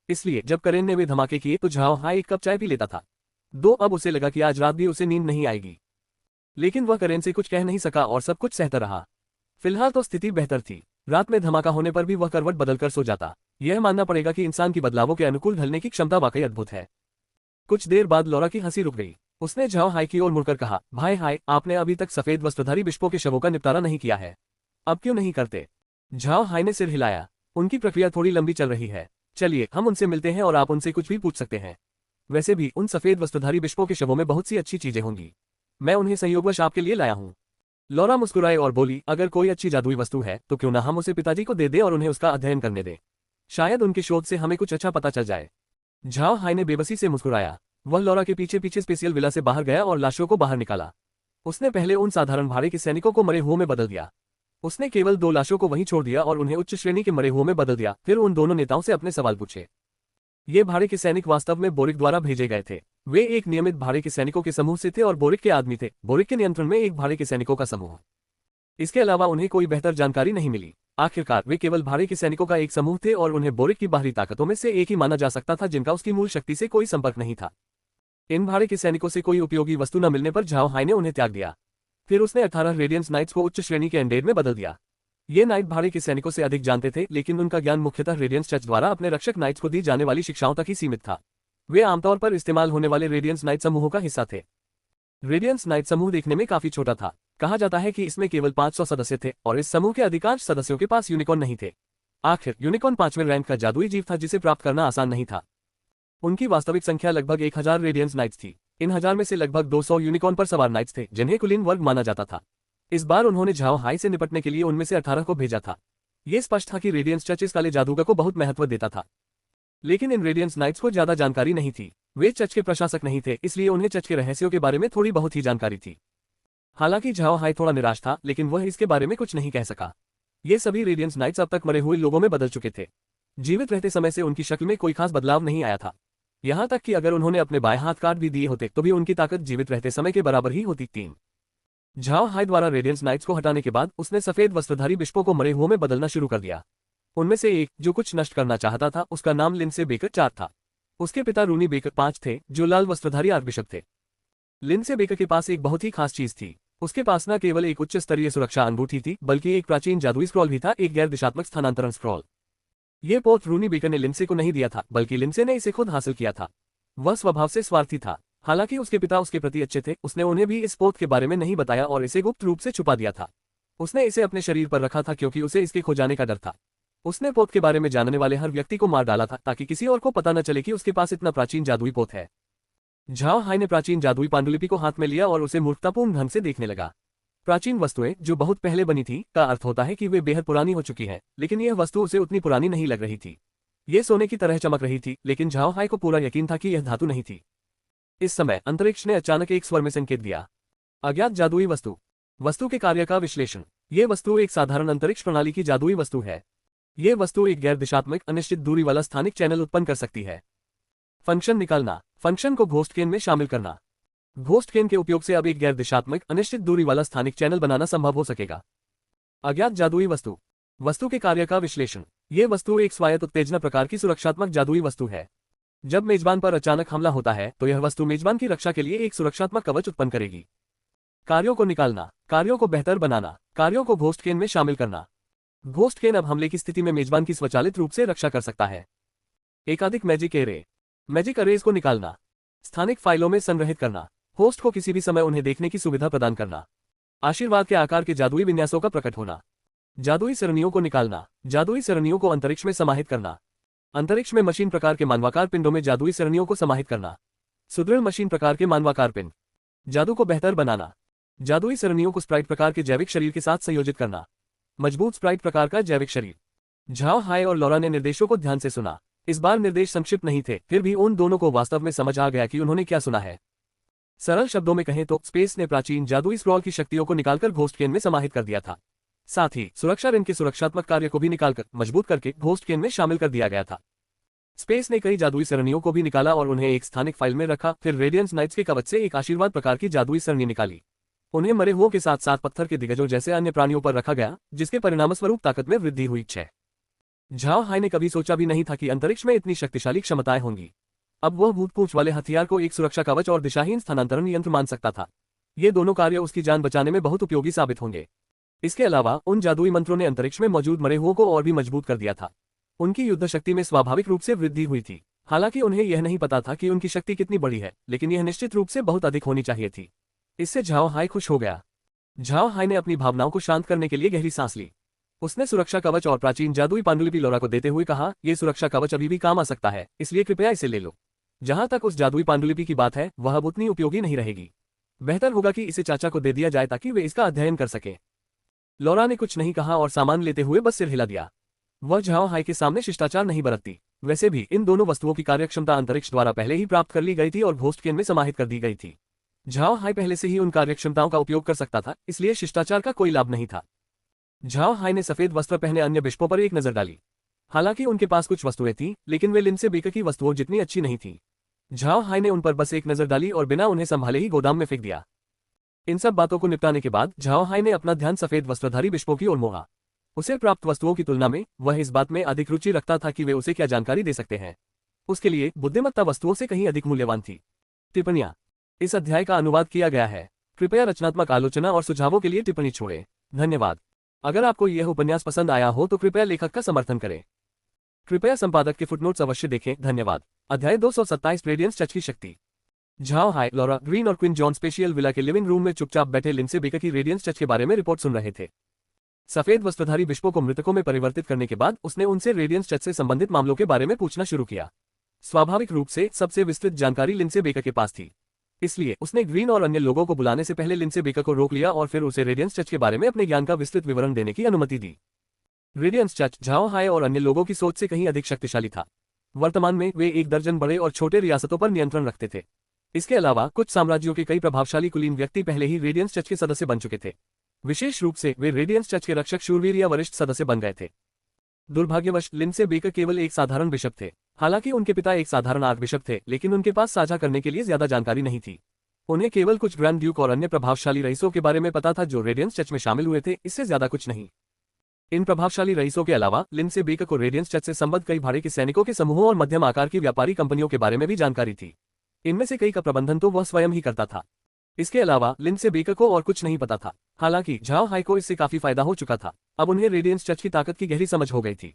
इसलिए जब करेन ने वे धमाके किए तो झाओ हाई एक कप चाय पी लेता था। अब उसे लगा कि आज रात भी उसे नींद नहीं आएगी, लेकिन वह करेन से कुछ कह नहीं सका और सब कुछ सहता रहा। फिलहाल तो स्थिति बेहतर थी। रात में धमाका होने पर भी वह करवट बदलकर सो जाता। यह मानना पड़ेगा कि इंसान की बदलावों के अनुकूल ढलने की क्षमता वाकई अद्भुत है। कुछ देर बाद लॉरा की हंसी रुक गई। उसने झाओ हाई की ओर मुड़कर कहा, भाई हाय, आपने अभी तक सफेद वस्त्रधारी बिशपों के शवों का निपटारा नहीं किया है। अब क्यों नहीं करते? झाओ हाई ने सिर हिलाया। उनकी प्रक्रिया थोड़ी लंबी चल रही है। चलिए हम उनसे मिलते हैं और आप उनसे कुछ भी पूछ सकते हैं। वैसे भी उन सफेद वस्त्रधारी बिशपों के शवों में बहुत सी अच्छी चीजें होंगी। मैं उन्हें संयोगवश आपके लिए लाया हूं। लॉरा मुस्कुराए और बोली, अगर कोई अच्छी जादुई वस्तु है तो क्यों ना हम उसे पिताजी को दे दें और उन्हें उसका अध्ययन करने दें। शायद उनके शोध से हमें कुछ अच्छा पता चल जाए। झाओ हाई ने बेबसी से मुस्कुराया। वह लॉरा के पीछे पीछे स्पेशियल विला से बाहर गया और लाशों को बाहर निकाला। उसने पहले उन साधारण भाड़े के सैनिकों को मरे हुओं में बदल दिया। उसने केवल 2 लाशों को वहीं छोड़ दिया और उन्हें उच्च श्रेणी के मरे हुओं में बदल दिया। फिर उन दोनों नेताओं से अपने सवाल पूछे। ये भाड़े के सैनिक वास्तव में बोरिक द्वारा भेजे गए थे। वे एक नियमित भाड़े के सैनिकों के समूह से थे और बोरिक के आदमी थे। बोरिक के नियंत्रण में एक भाड़े के सैनिकों का समूह। इसके अलावा उन्हें कोई बेहतर जानकारी नहीं मिली। आखिरकार वे केवल भाड़े के सैनिकों का एक समूह थे और उन्हें बोरिक की बाहरी ताकतों में से एक ही माना जा सकता था, जिनका उसकी मूल शक्ति से कोई संपर्क नहीं था। इन भाड़े के सैनिकों से कोई उपयोगी वस्तु न मिलने पर झाओ हाई ने उन्हें त्याग दिया। फिर उसने 18 रेडियंस नाइट्स को उच्च श्रेणी के एंडेड में बदल दिया। ये नाइट भाड़े के सैनिकों से अधिक जानते थे, लेकिन उनका ज्ञान मुख्यतः रेडियंस चर्च द्वारा अपने रक्षक नाइट्स को दी जाने वाली शिक्षाओं तक ही सीमित था। वे आमतौर पर इस्तेमाल होने वाले रेडियंस नाइट समूहों का हिस्सा थे। रेडियंस नाइट समूह देखने में काफी छोटा था। कहा जाता है कि इसमें केवल 500 सदस्य थे और इस समूह के अधिकांश सदस्यों के पास यूनिकॉर्न नहीं थे। आखिर यूनिकॉर्न 5वें रैंक का जादुई जीव था जिसे प्राप्त करना आसान नहीं था। उनकी वास्तविक संख्या लगभग 1000 रेडियंस नाइट्स थी। इन 1000 में से लगभग 200 यूनिकॉर्न पर सवार नाइट्स थे, जिन्हें कुलीन वर्ग माना जाता था। इस बार उन्होंने झाओ हाई से निपटने के लिए उनमें से 18 को भेजा था। ये स्पष्ट था कि रेडियंस चर्च इस काले जादूगर को बहुत महत्व देता था, लेकिन इन रेडियंस नाइट्स को ज्यादा जानकारी नहीं थी। वे चर्च के प्रशासक नहीं थे, इसलिए उन्हें चर्च के रहस्यों के बारे में थोड़ी बहुत ही जानकारी थी। हालांकि झाओ हाई थोड़ा निराश था, लेकिन वह इसके बारे में कुछ नहीं कह सका। ये सभी रेडियंस नाइट्स अब तक मरे हुए लोगों में बदल चुके थे। जीवित रहते समय से उनकी शक्ल में कोई खास बदलाव नहीं आया था। यहां तक कि अगर उन्होंने अपने बाएं हाथ काट भी दिए होते तो भी उनकी ताकत जीवित रहते समय के बराबर ही होती। 3 झाओ हाई द्वारा रेडियंस नाइट्स को हटाने के बाद उसने सफेद वस्त्रधारी बिशपों को मरे हुओं में बदलना शुरू कर दिया। उनमें से एक, जो कुछ नष्ट करना चाहता था, उसका नाम लिंडसे बेकर 4 था। उसके पिता रूनी बेकर 5 थे, जो लाल वस्त्रधारी आर्कबिशप थे। लिंडसे बेकर के पास एक बहुत ही खास चीज थी। उसके पास न केवल एक उच्च स्तरीय सुरक्षा अंगूठी थी, बल्कि एक प्राचीन जादुई स्क्रॉल भी था, एक गैर दिशात्मक स्थानांतरण स्क्रॉल। ये पोत रूनी बेकर ने लिंडसे को नहीं दिया था, बल्कि लिंडसे ने इसे खुद हासिल किया था। वह स्वभाव से स्वार्थी था। हालांकि उसके पिता उसके प्रति अच्छे थे, उसने उन्हें भी इस पोत के बारे में नहीं बताया और इसे गुप्त रूप से छुपा दिया था। उसने इसे अपने शरीर पर रखा था क्योंकि उसे इसके खो जाने का डर था। उसने पोत के बारे में जानने वाले हर व्यक्ति को मार डाला था, ताकि किसी और को पता न चले कि उसके पास इतना प्राचीन जादुई पोत है। झाओ हाई ने प्राचीन जादुई पांडुलिपि को हाथ में लिया और उसे मूर्खतापूर्ण ढंग से देखने लगा। प्राचीन वस्तुएं जो बहुत पहले बनी थी का अर्थ होता है कि वे बेहद पुरानी हो चुकी हैं, लेकिन यह वस्तु उसे उतनी पुरानी नहीं लग रही थी। ये सोने की तरह चमक रही थी, लेकिन झाओ हाई को पूरा यकीन था कि यह धातु नहीं थी। इस समय अंतरिक्ष ने अचानक एक स्वर में संकेत दिया। अज्ञात जादुई वस्तु। वस्तु के कार्य का विश्लेषण। ये वस्तु एक साधारण अंतरिक्ष प्रणाली की जादुई वस्तु है। ये वस्तु एक गैर दिशात्मक अनिश्चित दूरी वाला स्थानिक चैनल उत्पन्न कर सकती है। फंक्शन निकालना। फंक्शन को घोस्ट केन में शामिल करना। घोस्ट केन के उपयोग से अब एक गैर दिशात्मक अनिश्चित दूरी वाला स्थानिक चैनल बनाना संभव हो सकेगा। अज्ञात जादुई वस्तु। वस्तु के कार्य का विश्लेषण। ये वस्तु एक स्वायत्त उत्तेजना प्रकार की सुरक्षात्मक जादुई वस्तु है। जब मेजबान पर अचानक हमला होता है तो यह वस्तु मेजबान की रक्षा के लिए एक सुरक्षात्मक कवच उत्पन्न करेगी। कार्यों को निकालना। कार्यों को बेहतर बनाना। कार्यों को घोस्ट केन में शामिल करना। घोस्ट केन अब हमले की स्थिति में मेजबान की स्वचालित रूप से रक्षा कर सकता है। एकाधिक मैजिक एरे। मैजिक अरेज को निकालना। स्थानिक फाइलों में संग्रहित करना। होस्ट को किसी भी समय उन्हें देखने की सुविधा प्रदान करना। आशीर्वाद के आकार के जादुई विन्यासों का प्रकट होना। जादुई सरणियों को निकालना। जादुई सरणियों को अंतरिक्ष में समाहित करना। अंतरिक्ष में मशीन प्रकार के मानवाकार पिंडों में जादुई सरणियों को समाहित करना। सुदृढ़ मशीन प्रकार के मानवाकार पिंड। जादू को बेहतर बनाना। जादुई सरणियों को स्प्राइट प्रकार के जैविक शरीर के साथ संयोजित करना। मजबूत स्प्राइट प्रकार का जैविक शरीर। झाओ हाई और लौरा ने निर्देशों को ध्यान से सुना। इस बार निर्देश संक्षिप्त नहीं थे, फिर भी उन दोनों को वास्तव में समझ आ गया कि उन्होंने क्या सुना है। सरल शब्दों में कहें तो स्पेस ने प्राचीन जादुई स्क्रॉल की शक्तियों को निकालकर घोस्ट केन में समाहित कर दिया था। साथ ही सुरक्षा रिंग के सुरक्षात्मक कार्य को भी निकालकर मजबूत करके घोस्ट केन में शामिल कर दिया गया था। स्पेस ने कई जादुई सरणियों को भी निकाला और उन्हें एक स्थानिक फाइल में रखा। फिर रेडियंस नाइट्स के कवच से एक आशीर्वाद प्रकार की जादुई सरणी निकाली। उन्हें मरे हुओं के साथ साथ पत्थर के दिग्गजों जैसे अन्य प्राणियों पर रखा गया, जिसके परिणामस्वरूप ताकत में वृद्धि हुई। 6 झाओ हाई ने कभी सोचा भी नहीं था कि अंतरिक्ष में इतनी शक्तिशाली क्षमताएं होंगी। अब वह भूत पूंछ वाले हथियार को एक सुरक्षा कवच और दिशाहीन स्थानांतरण यंत्र मान सकता था। ये दोनों कार्य उसकी जान बचाने में बहुत उपयोगी साबित होंगे। इसके अलावा उन जादुई मंत्रों ने अंतरिक्ष में मौजूद मरे हुओं को और भी मजबूत कर दिया था। उनकी युद्ध शक्ति में स्वाभाविक रूप से वृद्धि हुई थी। हालांकि उन्हें यह नहीं पता था कि उनकी शक्ति कितनी बड़ी है, लेकिन यह निश्चित रूप से बहुत अधिक होनी चाहिए थी। इससे झाओ हाई खुश हो गया। झाओ हाई ने अपनी भावनाओं को शांत करने के लिए गहरी सांस ली। उसने सुरक्षा कवच और प्राचीन जादुई पांडुलिपि लौरा को देते हुए कहा, यह सुरक्षा कवच अभी भी काम आ सकता है, इसलिए कृपया इसे ले लो। जहां तक उस जादुई पांडुलिपि की बात है, वह अब उतनी उपयोगी नहीं रहेगी। बेहतर होगा कि इसे चाचा को दे दिया जाए ताकि वे इसका अध्ययन कर सके। लौरा ने कुछ नहीं कहा और सामान लेते हुए बस सिर हिला दिया। वह झाओ हाई के सामने शिष्टाचार नहीं बरतती। वैसे भी इन दोनों वस्तुओं की कार्यक्षमता अंतरिक्ष द्वारा पहले ही प्राप्त कर ली गई थी और घोस्ट केन में समाहित कर दी गई थी। झाओ हाई पहले से ही उन कार्यक्षमताओं का उपयोग कर सकता था, इसलिए शिष्टाचार का कोई लाभ नहीं था। झाओ हाई ने सफेद वस्त्र पहने अन्य बिशपों पर एक नजर डाली। हालांकि उनके पास कुछ वस्तुएं थीं, लेकिन वे लिंडसे बेकर की वस्तुओं जितनी अच्छी नहीं थीं। झाओ हाई ने उन पर बस एक नजर डाली और बिना उन्हें संभाले ही गोदाम में फेंक दिया। इन सब बातों को निपटाने के बाद झाओ हाई ने अपना ध्यान सफेद वस्त्रधारी बिशपों की ओर मोड़ा। उसे प्राप्त वस्तुओं की तुलना में वह इस बात में अधिक रुचि रखता था कि वे उसे क्या जानकारी दे सकते हैं। उसके लिए बुद्धिमत्ता वस्तुओं से कहीं अधिक मूल्यवान थी। टिप्पणियां। इस अध्याय का अनुवाद किया गया है। कृपया रचनात्मक आलोचना और सुझावों के लिए टिप्पणी छोड़ें। धन्यवाद। अगर आपको यह उपन्यास पसंद आया हो तो कृपया लेखक का समर्थन करें। कृपया संपादक के फुटनोट्स अवश्य देखें। धन्यवाद। अध्याय 227 रेडियंस टच की शक्ति। झाओ हाई, लौरा, ग्रीन और क्वीन जॉन स्पेशियल विला के लिविंग रूम में चुपचाप बैठे लिंडसे बेकर की रेडियंस टच के बारे में रिपोर्ट सुन रहे थे। सफेद वस्त्रधारी बिशपों को मृतकों में परिवर्तित करने के बाद उसने उनसे रेडियंस टच से संबंधित मामलों के बारे में पूछना शुरू किया। स्वाभाविक रूप से सबसे विस्तृत जानकारी लिंडसे बेकर के पास थी, इसलिए उसने ग्रीन और अन्य लोगों को बुलाने से पहले लिंडसे बेकर को रोक लिया और फिर उसे रेडियंस टच के बारे में अपने ज्ञान का विस्तृत विवरण देने की अनुमति दी। रेडियंस टच झाओ हाई और अन्य लोगों की सोच से कहीं अधिक शक्तिशाली था। वर्तमान में वे 1 दर्जन बड़े और छोटे रियासतों पर नियंत्रण रखते थे। इसके अलावा कुछ साम्राज्यों के कई प्रभावशाली कुलीन व्यक्ति पहले ही रेडियंस टच के सदस्य बन चुके थे। विशेष रूप से वे रेडियंस टच के रक्षक शूरवीर या वरिष्ठ सदस्य बन गए थे। दुर्भाग्यवश लिंडसे बेकर केवल एक साधारण बिशप थे। हालांकि उनके पिता एक साधारण आर्कबिशप थे, लेकिन उनके पास साझा करने के लिए ज्यादा जानकारी नहीं थी। उन्हें केवल कुछ ग्रैंड ड्यूक और अन्य प्रभावशाली रईसों के बारे में पता था जो रेडियंस टच में शामिल हुए थे, इससे ज्यादा कुछ नहीं। इन प्रभावशाली रईसों के अलावा लिंडसे बेकर को रेडियंस चर्च से संबद्ध कई भाड़े के सैनिकों के समूहों और मध्यम आकार की व्यापारी कंपनियों के बारे में भी जानकारी थी। इनमें से कई का प्रबंधन तो वह स्वयं ही करता था। इसके अलावा लिंडसे बेकर को और कुछ नहीं पता था। हालांकि झाओ हाई को इससे काफी फायदा हो चुका था। अब उन्हें रेडियंस चर्च की ताकत की गहरी समझ हो गई थी।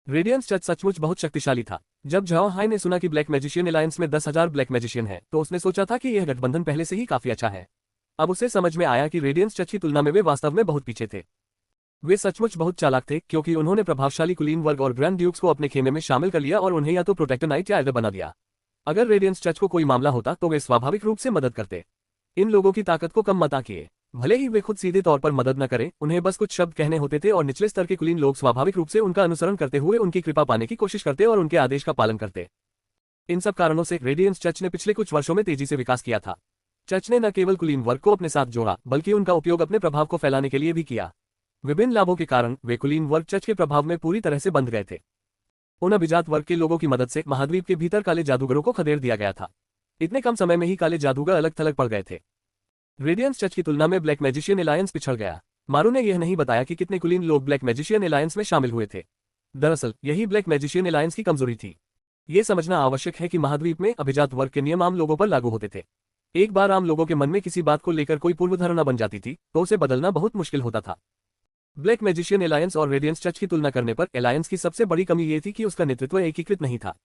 रेडियंस चर्च सचमुच बहुत शक्तिशाली था। जब झाओ हाई ने सुना कि ब्लैक मैजिशियन अलायंस में 10,000 ब्लैक मैजिशियन है, तो उसने सोचा था कि यह गठबंधन पहले से ही काफी अच्छा है। अब उसे समझ में आया कि रेडियंस चर्च की तुलना में वे वास्तव में बहुत पीछे थे। वे सचमुच बहुत चालाक थे, क्योंकि उन्होंने प्रभावशाली कुलीन वर्ग और ग्रैंड ड्यूक्स को अपने खेमे में शामिल कर लिया और उन्हें या तो प्रोटेक्टर नाइट या एल्डर बना दिया। अगर रेडियंस चर्च को कोई मामला होता तो वे स्वाभाविक रूप से मदद करते। इन लोगों की ताकत को कम मत आंकिए। भले ही वे खुद सीधे तौर पर मदद न करें, उन्हें बस कुछ शब्द कहने होते थे और निचले स्तर के कुलीन लोग स्वाभाविक रूप से उनका अनुसरण करते हुए उनकी कृपा पाने की कोशिश करते और उनके आदेश का पालन करते। इन सब कारणों से रेडियंस चर्च ने पिछले कुछ वर्षों में तेजी से विकास किया था। चर्च ने न केवल कुलीन वर्ग को अपने साथ जोड़ा, बल्कि उनका उपयोग अपने प्रभाव को फैलाने के लिए भी किया। विभिन्न लाभों के कारण वे कुलीन वर्ग चर्च के प्रभाव में पूरी तरह से बंध गए थे। उन अभिजात वर्ग के लोगों की मदद से महाद्वीप के भीतर काले जादूगरों को खदेड़ दिया गया था। इतने कम समय में ही काले जादूगर अलग थलग पड़ गए थे। रेडियंस चर्च की तुलना में ब्लैक मैजिशियन अलायंस पिछड़ गया। मारू ने यह नहीं बताया कि कितने कुलीन लोग ब्लैक मैजिशियन अलायंस में शामिल हुए थे। दरअसल यही ब्लैक मैजिशियन अलायंस की कमजोरी थी। ये समझना आवश्यक है कि महाद्वीप में अभिजात वर्ग के नियम आम लोगों पर लागू होते थे। एक बार आम लोगों के मन में किसी बात को लेकर कोई पूर्वधारणा बन जाती थी तो उसे बदलना बहुत मुश्किल होता था। ब्लैक मैजिशियन अलायंस और रेडियंस चर्च की तुलना करने पर अलायंस की सबसे बड़ी कमी ये थी कि उसका नेतृत्व एकीकृत नहीं था।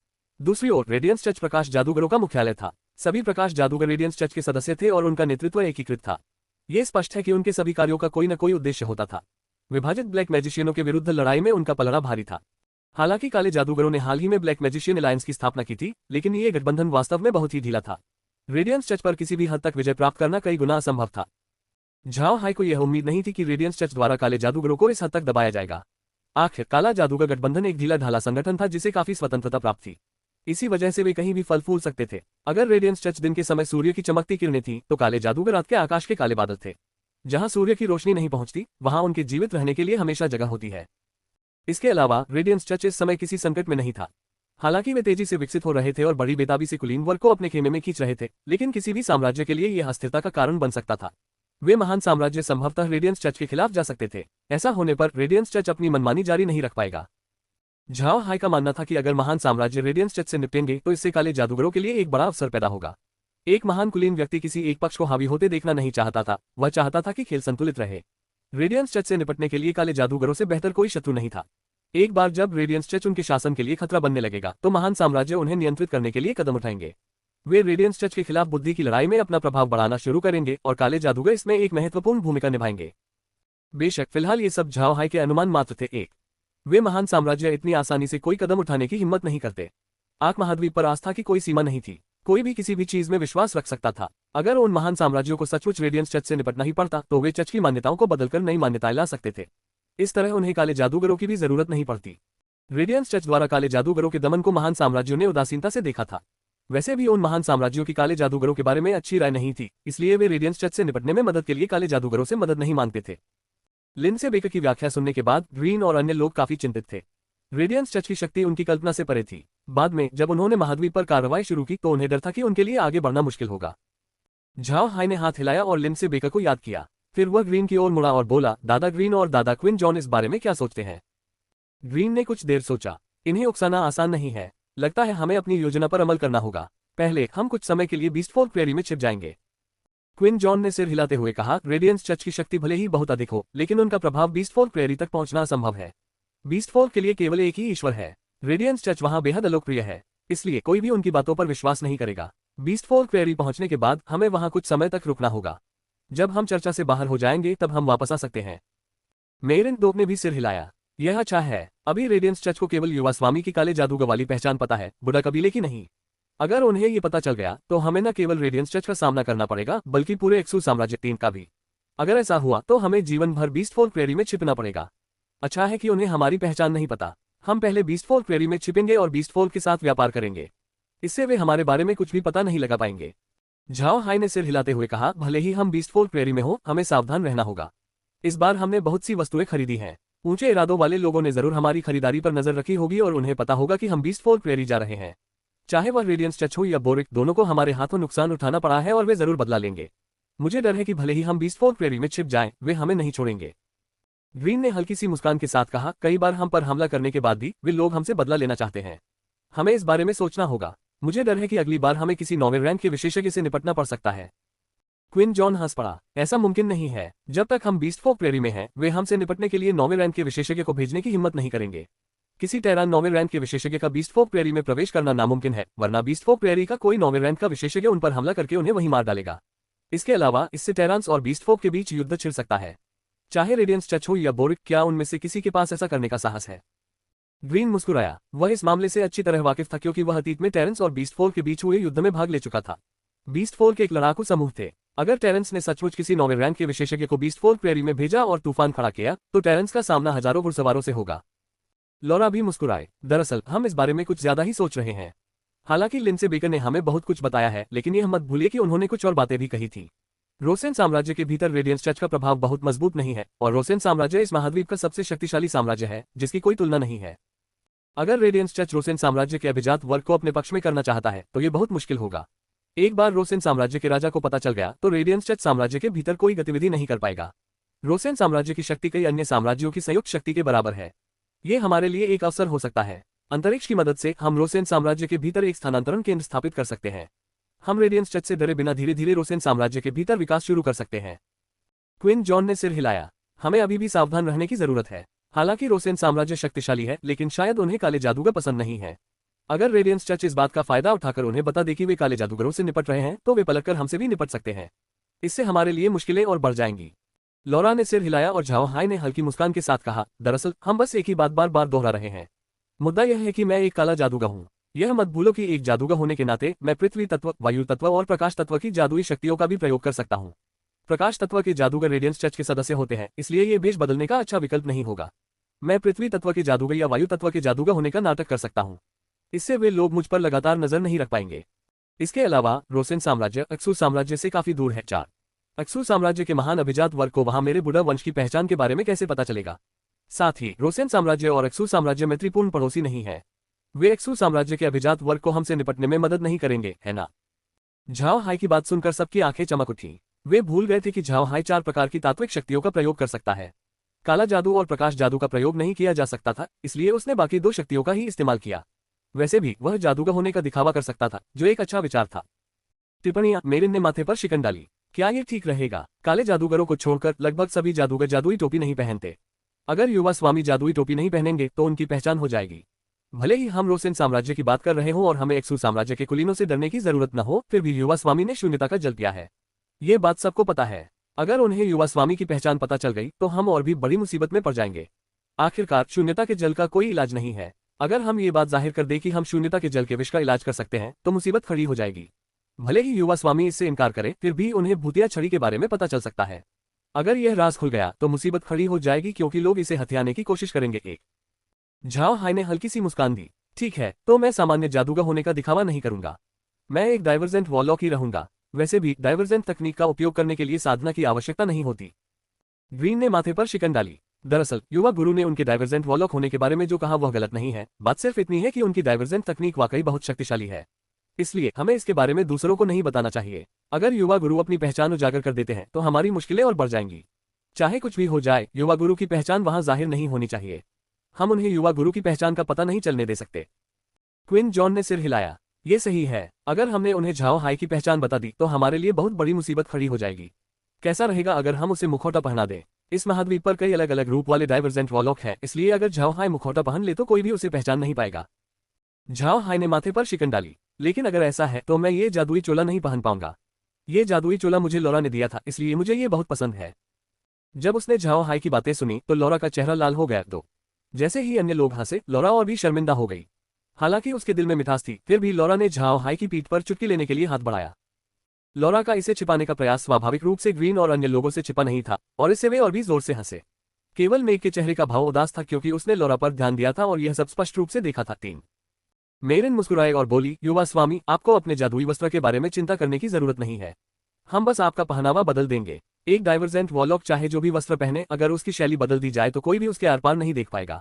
दूसरी ओर रेडियंस चर्च प्रकाश जादूगरों का मुख्यालय था। सभी प्रकाश जादूगर रेडियंस चर्च के सदस्य थे और उनका नेतृत्व एकीकृत था। ये स्पष्ट है कि उनके सभी कार्यों का कोई न कोई उद्देश्य होता था। विभाजित ब्लैक मैजिशियनों के विरुद्ध लड़ाई में उनका पलड़ा भारी था। हालांकि काले जादूगरों ने हाल ही में ब्लैक मैजिशियन अलायंस की स्थापना की थी, लेकिन ये गठबंधन वास्तव में बहुत ही ढीला था। रेडियंस चर्च पर किसी भी हद तक विजय प्राप्त करना कई गुना असंभव था। झाओ हाई को यह उम्मीद नहीं थी कि रेडियंस चर्च द्वारा काले जादूगरों को इस हद तक दबाया जाएगा। आखिर काला जादूगर गठबंधन एक ढीला ढाला संगठन था जिसे काफी स्वतंत्रता प्राप्त थी। इसी वजह से वे कहीं भी फल फूल सकते थे। अगर रेडियंस चर्च दिन के समय सूर्य की चमकती किरणें थी, तो काले जादूगर रात के आकाश के काले बादल थे। जहां सूर्य की रोशनी नहीं पहुंचती, वहां उनके जीवित रहने के लिए हमेशा जगह होती है। इसके अलावा रेडियंस चर्च इस समय किसी संकट में नहीं था। हालांकि वे तेजी से विकसित हो रहे थे और बड़ी बेताबी से कुलीन वर्ग को अपने खेमे में खींच रहे थे, लेकिन किसी भी साम्राज्य के लिए यह अस्थिरता का कारण बन सकता था। वे महान साम्राज्य संभवतः रेडियंस चर्च के खिलाफ जा सकते थे। ऐसा होने पर रेडियंस चर्च अपनी मनमानी जारी नहीं रख पाएगा। झाओ हाई का मानना था कि अगर महान साम्राज्य रेडियंस चर्च से निपटेंगे तो इससे काले जादूगरों के लिए एक बड़ा अवसर पैदा होगा। एक महान कुलीन व्यक्ति किसी एक पक्ष को हावी होते देखना नहीं चाहता था, वह चाहता था कि खेल संतुलित रहे। रेडियंस चर्च से निपटने के लिए काले जादूगरों से बेहतर कोई शत्रु नहीं था। एक बार जब रेडियंस चर्च उनके शासन के लिए खतरा बनने लगेगा, तो महान साम्राज्य उन्हें नियंत्रित करने के लिए कदम उठाएंगे। वे रेडियंस चर्च के खिलाफ बुद्धि की लड़ाई में अपना प्रभाव बढ़ाना शुरू करेंगे और काले जादूगर इसमें एक महत्वपूर्ण भूमिका निभाएंगे। बेशक फिलहाल ये सब झाओ हाई के अनुमान मात्र थे। एक, वे महान साम्राज्य इतनी आसानी से कोई कदम उठाने की हिम्मत नहीं करते। आर्क महाद्वीप पर आस्था की कोई सीमा नहीं थी। कोई भी किसी भी चीज में विश्वास रख सकता था। अगर उन महान साम्राज्यों को सचमुच रेडियंस चर्च से निपटना ही पड़ता, तो वे चर्च की मान्यताओं को बदलकर नई मान्यताएं ला सकते थे। इस तरह उन्हें काले जादूगरों की भी जरूरत नहीं पड़ती। रेडियंस चर्च द्वारा काले जादूगरों के दमन को महान साम्राज्यों ने उदासीनता से देखा था। वैसे भी उन महान साम्राज्यों की काले जादूगरों के बारे में अच्छी राय नहीं थी, इसलिए वे रेडियंस चर्च से निपटने में मदद के लिए काले जादूगरों से मदद नहीं मांगते थे। लिंडसे बेकर की व्याख्या सुनने के बाद ग्रीन और अन्य लोग काफी चिंतित थे। रेडियंस चर्च की शक्ति उनकी कल्पना से परे थी। बाद में जब उन्होंने महाद्वीप पर कार्रवाई शुरू की तो उन्हें डर था कि उनके लिए आगे बढ़ना मुश्किल होगा। झाओ हाई ने हाथ हिलाया और लिंडसे बेकर को याद किया। फिर वह ग्रीन की ओर मुड़ा और बोला, दादा ग्रीन और दादा क्विन जॉन इस बारे में क्या सोचते हैं? ग्रीन ने कुछ देर सोचा। इन्हें उकसाना आसान नहीं है। लगता है हमें अपनी योजना पर अमल करना होगा। पहले हम कुछ समय के लिए बीस्टफॉल क्वेरी में छिप जाएंगे। क्विन जॉन ने सिर हिलाते हुए कहा, रेडियंस चर्च की शक्ति भले ही बहुत अधिक हो, लेकिन उनका प्रभाव बीस्टफॉल क्वेरी तक पहुंचना असंभव है। बीस्टफॉल के लिए केवल एक ही ईश्वर है। रेडियंस चर्च वहां बेहद अलोकप्रिय है, इसलिए कोई भी उनकी बातों पर विश्वास नहीं करेगा। बीस्टफॉल क्वेरी पहुंचने के बाद हमें वहां कुछ समय तक रुकना होगा। जब हम चर्चा से बाहर हो जाएंगे तब हम वापस आ सकते हैं। मेरिन डोक ने भी सिर हिलाया। यह अच्छा है। अभी रेडियंस चर्च को केवल युवा स्वामी की काले जादूगर वाली पहचान पता है, बुढ़ा कबीले की नहीं। अगर उन्हें ये पता चल गया तो हमें न केवल रेडियंस चर्च का सामना करना पड़ेगा, बल्कि पूरे एक्सू साम्राज्य 3 का भी। अगर ऐसा हुआ तो हमें जीवन भर बीस्टफॉल क्वेरी में छिपना पड़ेगा। अच्छा है कि उन्हें हमारी पहचान नहीं पता। हम पहले बीस्टफॉल क्वेरी में छिपेंगे और बीस्टफॉल के साथ व्यापार करेंगे। इससे वे हमारे बारे में कुछ भी पता नहीं लगा पाएंगे। झाओ हाई ने सिर हिलाते हुए कहा, भले ही हम बीस्टफॉल क्वेरी में हो, हमें सावधान रहना होगा। इस बार हमने बहुत सी वस्तुएं खरीदी हैं। ऊंचे इरादों वाले लोगों ने जरूर हमारी खरीदारी पर नजर रखी होगी और उन्हें पता होगा कि हम बीस्टफॉल क्वेरी जा रहे हैं। चाहे वह रेडियंस चर्च हो या बोरिक, दोनों को हमारे हाथों नुकसान उठाना पड़ा है और वे जरूर बदला लेंगे। मुझे डर है कि भले ही हम बीस्टफॉल क्वेरी में छिप जाएं, वे हमें नहीं छोड़ेंगे। ग्रीन ने हल्की सी मुस्कान के साथ कहा, कई बार हम पर हमला करने के बाद भी वे लोग हमसे बदला लेना चाहते हैं। हमें इस बारे में सोचना होगा। मुझे डर है कि अगली बार हमें किसी नौवें रैंक के विशेषज्ञ से निपटना पड़ सकता है। क्विन जॉन हंस पड़ा। ऐसा मुमकिन नहीं है। जब तक हम बीस्ट फोक प्रेरी में हैं, वे हमसे निपटने के लिए नौवें रैंक के विशेषज्ञ को भेजने की हिम्मत नहीं करेंगे। किसी टेरान नौवें रैंक के विशेषज्ञ का बीस्ट फोक प्रेरी में प्रवेश करना नामुमकिन है, वरना बीस्ट फोक प्रेरी का कोई नौवें रैंक का विशेषज्ञ उन पर हमला करके उन्हें वहीं मार डालेगा। इसके अलावा इससे टेरांस और बीस्ट फोक के बीच युद्ध छिड़ सकता है। चाहे रेडियंस चच हो या बोरिक, क्या उनमें से किसी के पास ऐसा करने का साहस है? ग्रीन मुस्कुराया। वह इस मामले से अच्छी तरह वाकिफ था क्योंकि वह अतीत में टेरेंस और बीस्ट फोर के बीच हुए युद्ध में भाग ले चुका था। बीस्ट फोर के एक लड़ाकू समूह थे। अगर टेरेंस ने सचमुच किसी नौवें रैंक के विशेषज्ञ को बीस्ट फोर प्रेरी में भेजा और तूफान खड़ा किया, तो टेरेंस का सामना हजारों घुड़सवारों से होगा। लॉरा भी मुस्कुराए। दरअसल हम इस बारे में कुछ ज्यादा ही सोच रहे हैं। हालांकि लिंडसे बेकर ने हमें बहुत कुछ बताया है, लेकिन यह मत भूलिए कि उन्होंने कुछ और बातें भी कही थी। रोसेन साम्राज्य के भीतर रेडियंस चर्च का प्रभाव बहुत मजबूत नहीं है, और रोसेन साम्राज्य इस महाद्वीप का सबसे शक्तिशाली साम्राज्य है, जिसकी कोई तुलना नहीं है। अगर रेडियंस चर्च रोसेन साम्राज्य के अभिजात वर्ग को अपने पक्ष में करना चाहता है, तो ये बहुत मुश्किल होगा। एक बार रोसेन साम्राज्य के राजा को पता चल गया तो रेडियंस चर्च साम्राज्य के भीतर कोई गतिविधि नहीं कर पाएगा। रोसेन साम्राज्य की शक्ति कई अन्य साम्राज्यों की संयुक्त शक्ति के बराबर है। ये हमारे लिए एक अवसर हो सकता है। अंतरिक्ष की मदद से हम रोसेन साम्राज्य के भीतर एक स्थानांतरण केंद्र स्थापित कर सकते हैं। हम रेडियंस चर्च से डरे बिना धीरे धीरे रोसेन साम्राज्य के भीतर विकास शुरू कर सकते हैं। क्विन जॉन ने सिर हिलाया। हमें अभी भी सावधान रहने की जरूरत है। हालांकि रोसेन साम्राज्य शक्तिशाली है, लेकिन शायद उन्हें काले जादूगर पसंद नहीं है। अगर रेडियंस चर्च इस बात का फायदा उठाकर उन्हें बता दे कि वे काले जादूगरों से निपट रहे हैं, तो वे पलटकर हमसे भी निपट सकते हैं। इससे हमारे लिए मुश्किलें और बढ़ जाएंगी। लॉरा ने सिर हिलाया और झाओ हाई ने हल्की मुस्कान के साथ कहा, दरअसल हम बस एक ही बात बार बार दोहरा रहे हैं। मुद्दा यह है कि मैं एक काला जादूगर हूँ। यह मत भूलो कि एक जादूगर होने के नाते मैं पृथ्वी तत्व, वायु तत्व और प्रकाश तत्व की जादुई शक्तियों का भी प्रयोग कर सकता हूँ। प्रकाश तत्व के जादूगर रेडियंस चर्च के सदस्य होते हैं, इसलिए ये भेष बदलने का अच्छा विकल्प नहीं होगा। मैं पृथ्वी तत्व के जादूगर या वायु तत्व के जादूगर होने का नाटक कर सकता हूँ। इससे वे लोग मुझ पर लगातार नजर नहीं रख पाएंगे। इसके अलावा रोसेन साम्राज्य अक्सू साम्राज्य से काफी दूर है। 4 अक्सू साम्राज्य के महान अभिजात वर्ग को वहां मेरे बुढ़ा वंश की पहचान के बारे में कैसे पता चलेगा? साथ ही रोसेन साम्राज्य और अक्सू साम्राज्य मैत्रीपूर्ण पड़ोसी नहीं है। वे अक्सू साम्राज्य के अभिजात वर्ग को हमसे निपटने में मदद नहीं करेंगे, है ना? झाओ हाई की बात सुनकर सबकी आंखें चमक उठी। वे भूल गए थे कि झाओ हाई 4 प्रकार की तात्विक शक्तियों का प्रयोग कर सकता है। काला जादू और प्रकाश जादू का प्रयोग नहीं किया जा सकता था, इसलिए उसने बाकी 2 शक्तियों का ही इस्तेमाल किया। वैसे भी वह जादूगर होने का दिखावा कर सकता था, जो एक अच्छा विचार था। टिप्पणियां। मेरिन ने माथे पर शिकन डाली। क्या ये ठीक रहेगा? काले जादूगरों को छोड़कर लगभग सभी जादूगर जादुई टोपी नहीं पहनते। अगर युवा स्वामी जादुई टोपी नहीं पहनेंगे तो उनकी पहचान हो जाएगी। भले ही हम रोसेन साम्राज्य की बात कर रहे हों और हमें एक्सू साम्राज्य के कुलीनों से डरने की जरूरत न हो, फिर भी युवा स्वामी ने शून्यता का जल पिया है। ये बात सबको पता है। अगर उन्हें युवा स्वामी की पहचान पता चल गई तो हम और भी बड़ी मुसीबत में पड़ जाएंगे। आखिरकार शून्यता के जल का कोई इलाज नहीं है। अगर हम ये बात जाहिर कर दें कि हम शून्यता के जल के विष का इलाज कर सकते हैं, तो मुसीबत खड़ी हो जाएगी। भले ही युवा स्वामी इससे इनकार करें, फिर भी उन्हें भूतिया छड़ी के बारे में पता चल सकता है। अगर यह राज खुल गया तो मुसीबत खड़ी हो जाएगी, क्योंकि लोग इसे हथियाने की कोशिश करेंगे। एक झाओ हाई ने हल्की सी मुस्कान दी। ठीक है, तो मैं सामान्य जादूगर होने का दिखावा नहीं करूंगा। मैं एक डाइवर्जेंट वॉरलॉक ही रहूंगा। वैसे भी डाइवर्जेंट तकनीक का उपयोग करने के लिए साधना की आवश्यकता नहीं होती। ग्रीन ने माथे पर शिकन डाली। दरअसल युवा गुरु ने उनके डाइवर्जेंट वॉरलॉक होने के बारे में जो कहा वह गलत नहीं है। बात सिर्फ इतनी है कि उनकी डाइवर्जेंट तकनीक वाकई बहुत शक्तिशाली है। इसलिए हमें इसके बारे में दूसरों को नहीं बताना चाहिए। अगर युवा गुरु अपनी पहचान उजागर कर देते हैं तो हमारी मुश्किलें और बढ़ जाएंगी। चाहे कुछ भी हो जाए, युवा गुरु की पहचान वहां जाहिर नहीं होनी चाहिए। हम उन्हें युवा गुरु की पहचान का पता नहीं चलने दे सकते। क्विन जॉन ने सिर हिलाया। ये सही है। अगर हमने उन्हें झाओ हाई की पहचान बता दी तो हमारे लिए बहुत बड़ी मुसीबत खड़ी हो जाएगी। कैसा रहेगा अगर हम उसे मुखौटा पहना दें? इस महाद्वीप पर कई अलग अलग रूप वाले डाइवर्जेंट वॉरलॉक हैं, इसलिए अगर झाओ हाई मुखौटा पहन ले तो कोई भी उसे पहचान नहीं पाएगा। झाओ हाई ने माथे पर शिकन डाली। लेकिन अगर ऐसा है तो मैं ये जादुई चोला नहीं पहन पाऊंगा। ये जादुई चोला मुझे लॉरा ने दिया था, इसलिए मुझे ये बहुत पसंद है। जब उसने झाओ हाई की बातें सुनी तो लॉरा का चेहरा लाल हो गया। तो जैसे ही अन्य लोग हंसे, लॉरा और भी शर्मिंदा हो गई। हालांकि उसके दिल में मिठास थी, फिर भी लॉरा ने झाओ हाई की पीठ पर चुटकी लेने के लिए हाथ बढ़ाया। लॉरा का इसे छिपाने का प्रयास स्वाभाविक रूप से ग्रीन और अन्य लोगों से छिपा नहीं था, और इससे वे और भी जोर से हंसे। केवल मेग के चेहरे का भाव उदास था, क्योंकि उसने लॉरा पर ध्यान दिया था और यह सब स्पष्ट रूप से देखा था। 3 मेरिन मुस्कुराए और बोली, युवा स्वामी, आपको अपने जादुई वस्त्र के बारे में चिंता करने की जरूरत नहीं है। हम बस आपका पहनावा बदल देंगे। एक डाइवर्जेंट वॉरलॉक चाहे जो भी वस्त्र पहने, अगर उसकी शैली बदल दी जाए तो कोई भी उसके आर पार नहीं देख पाएगा।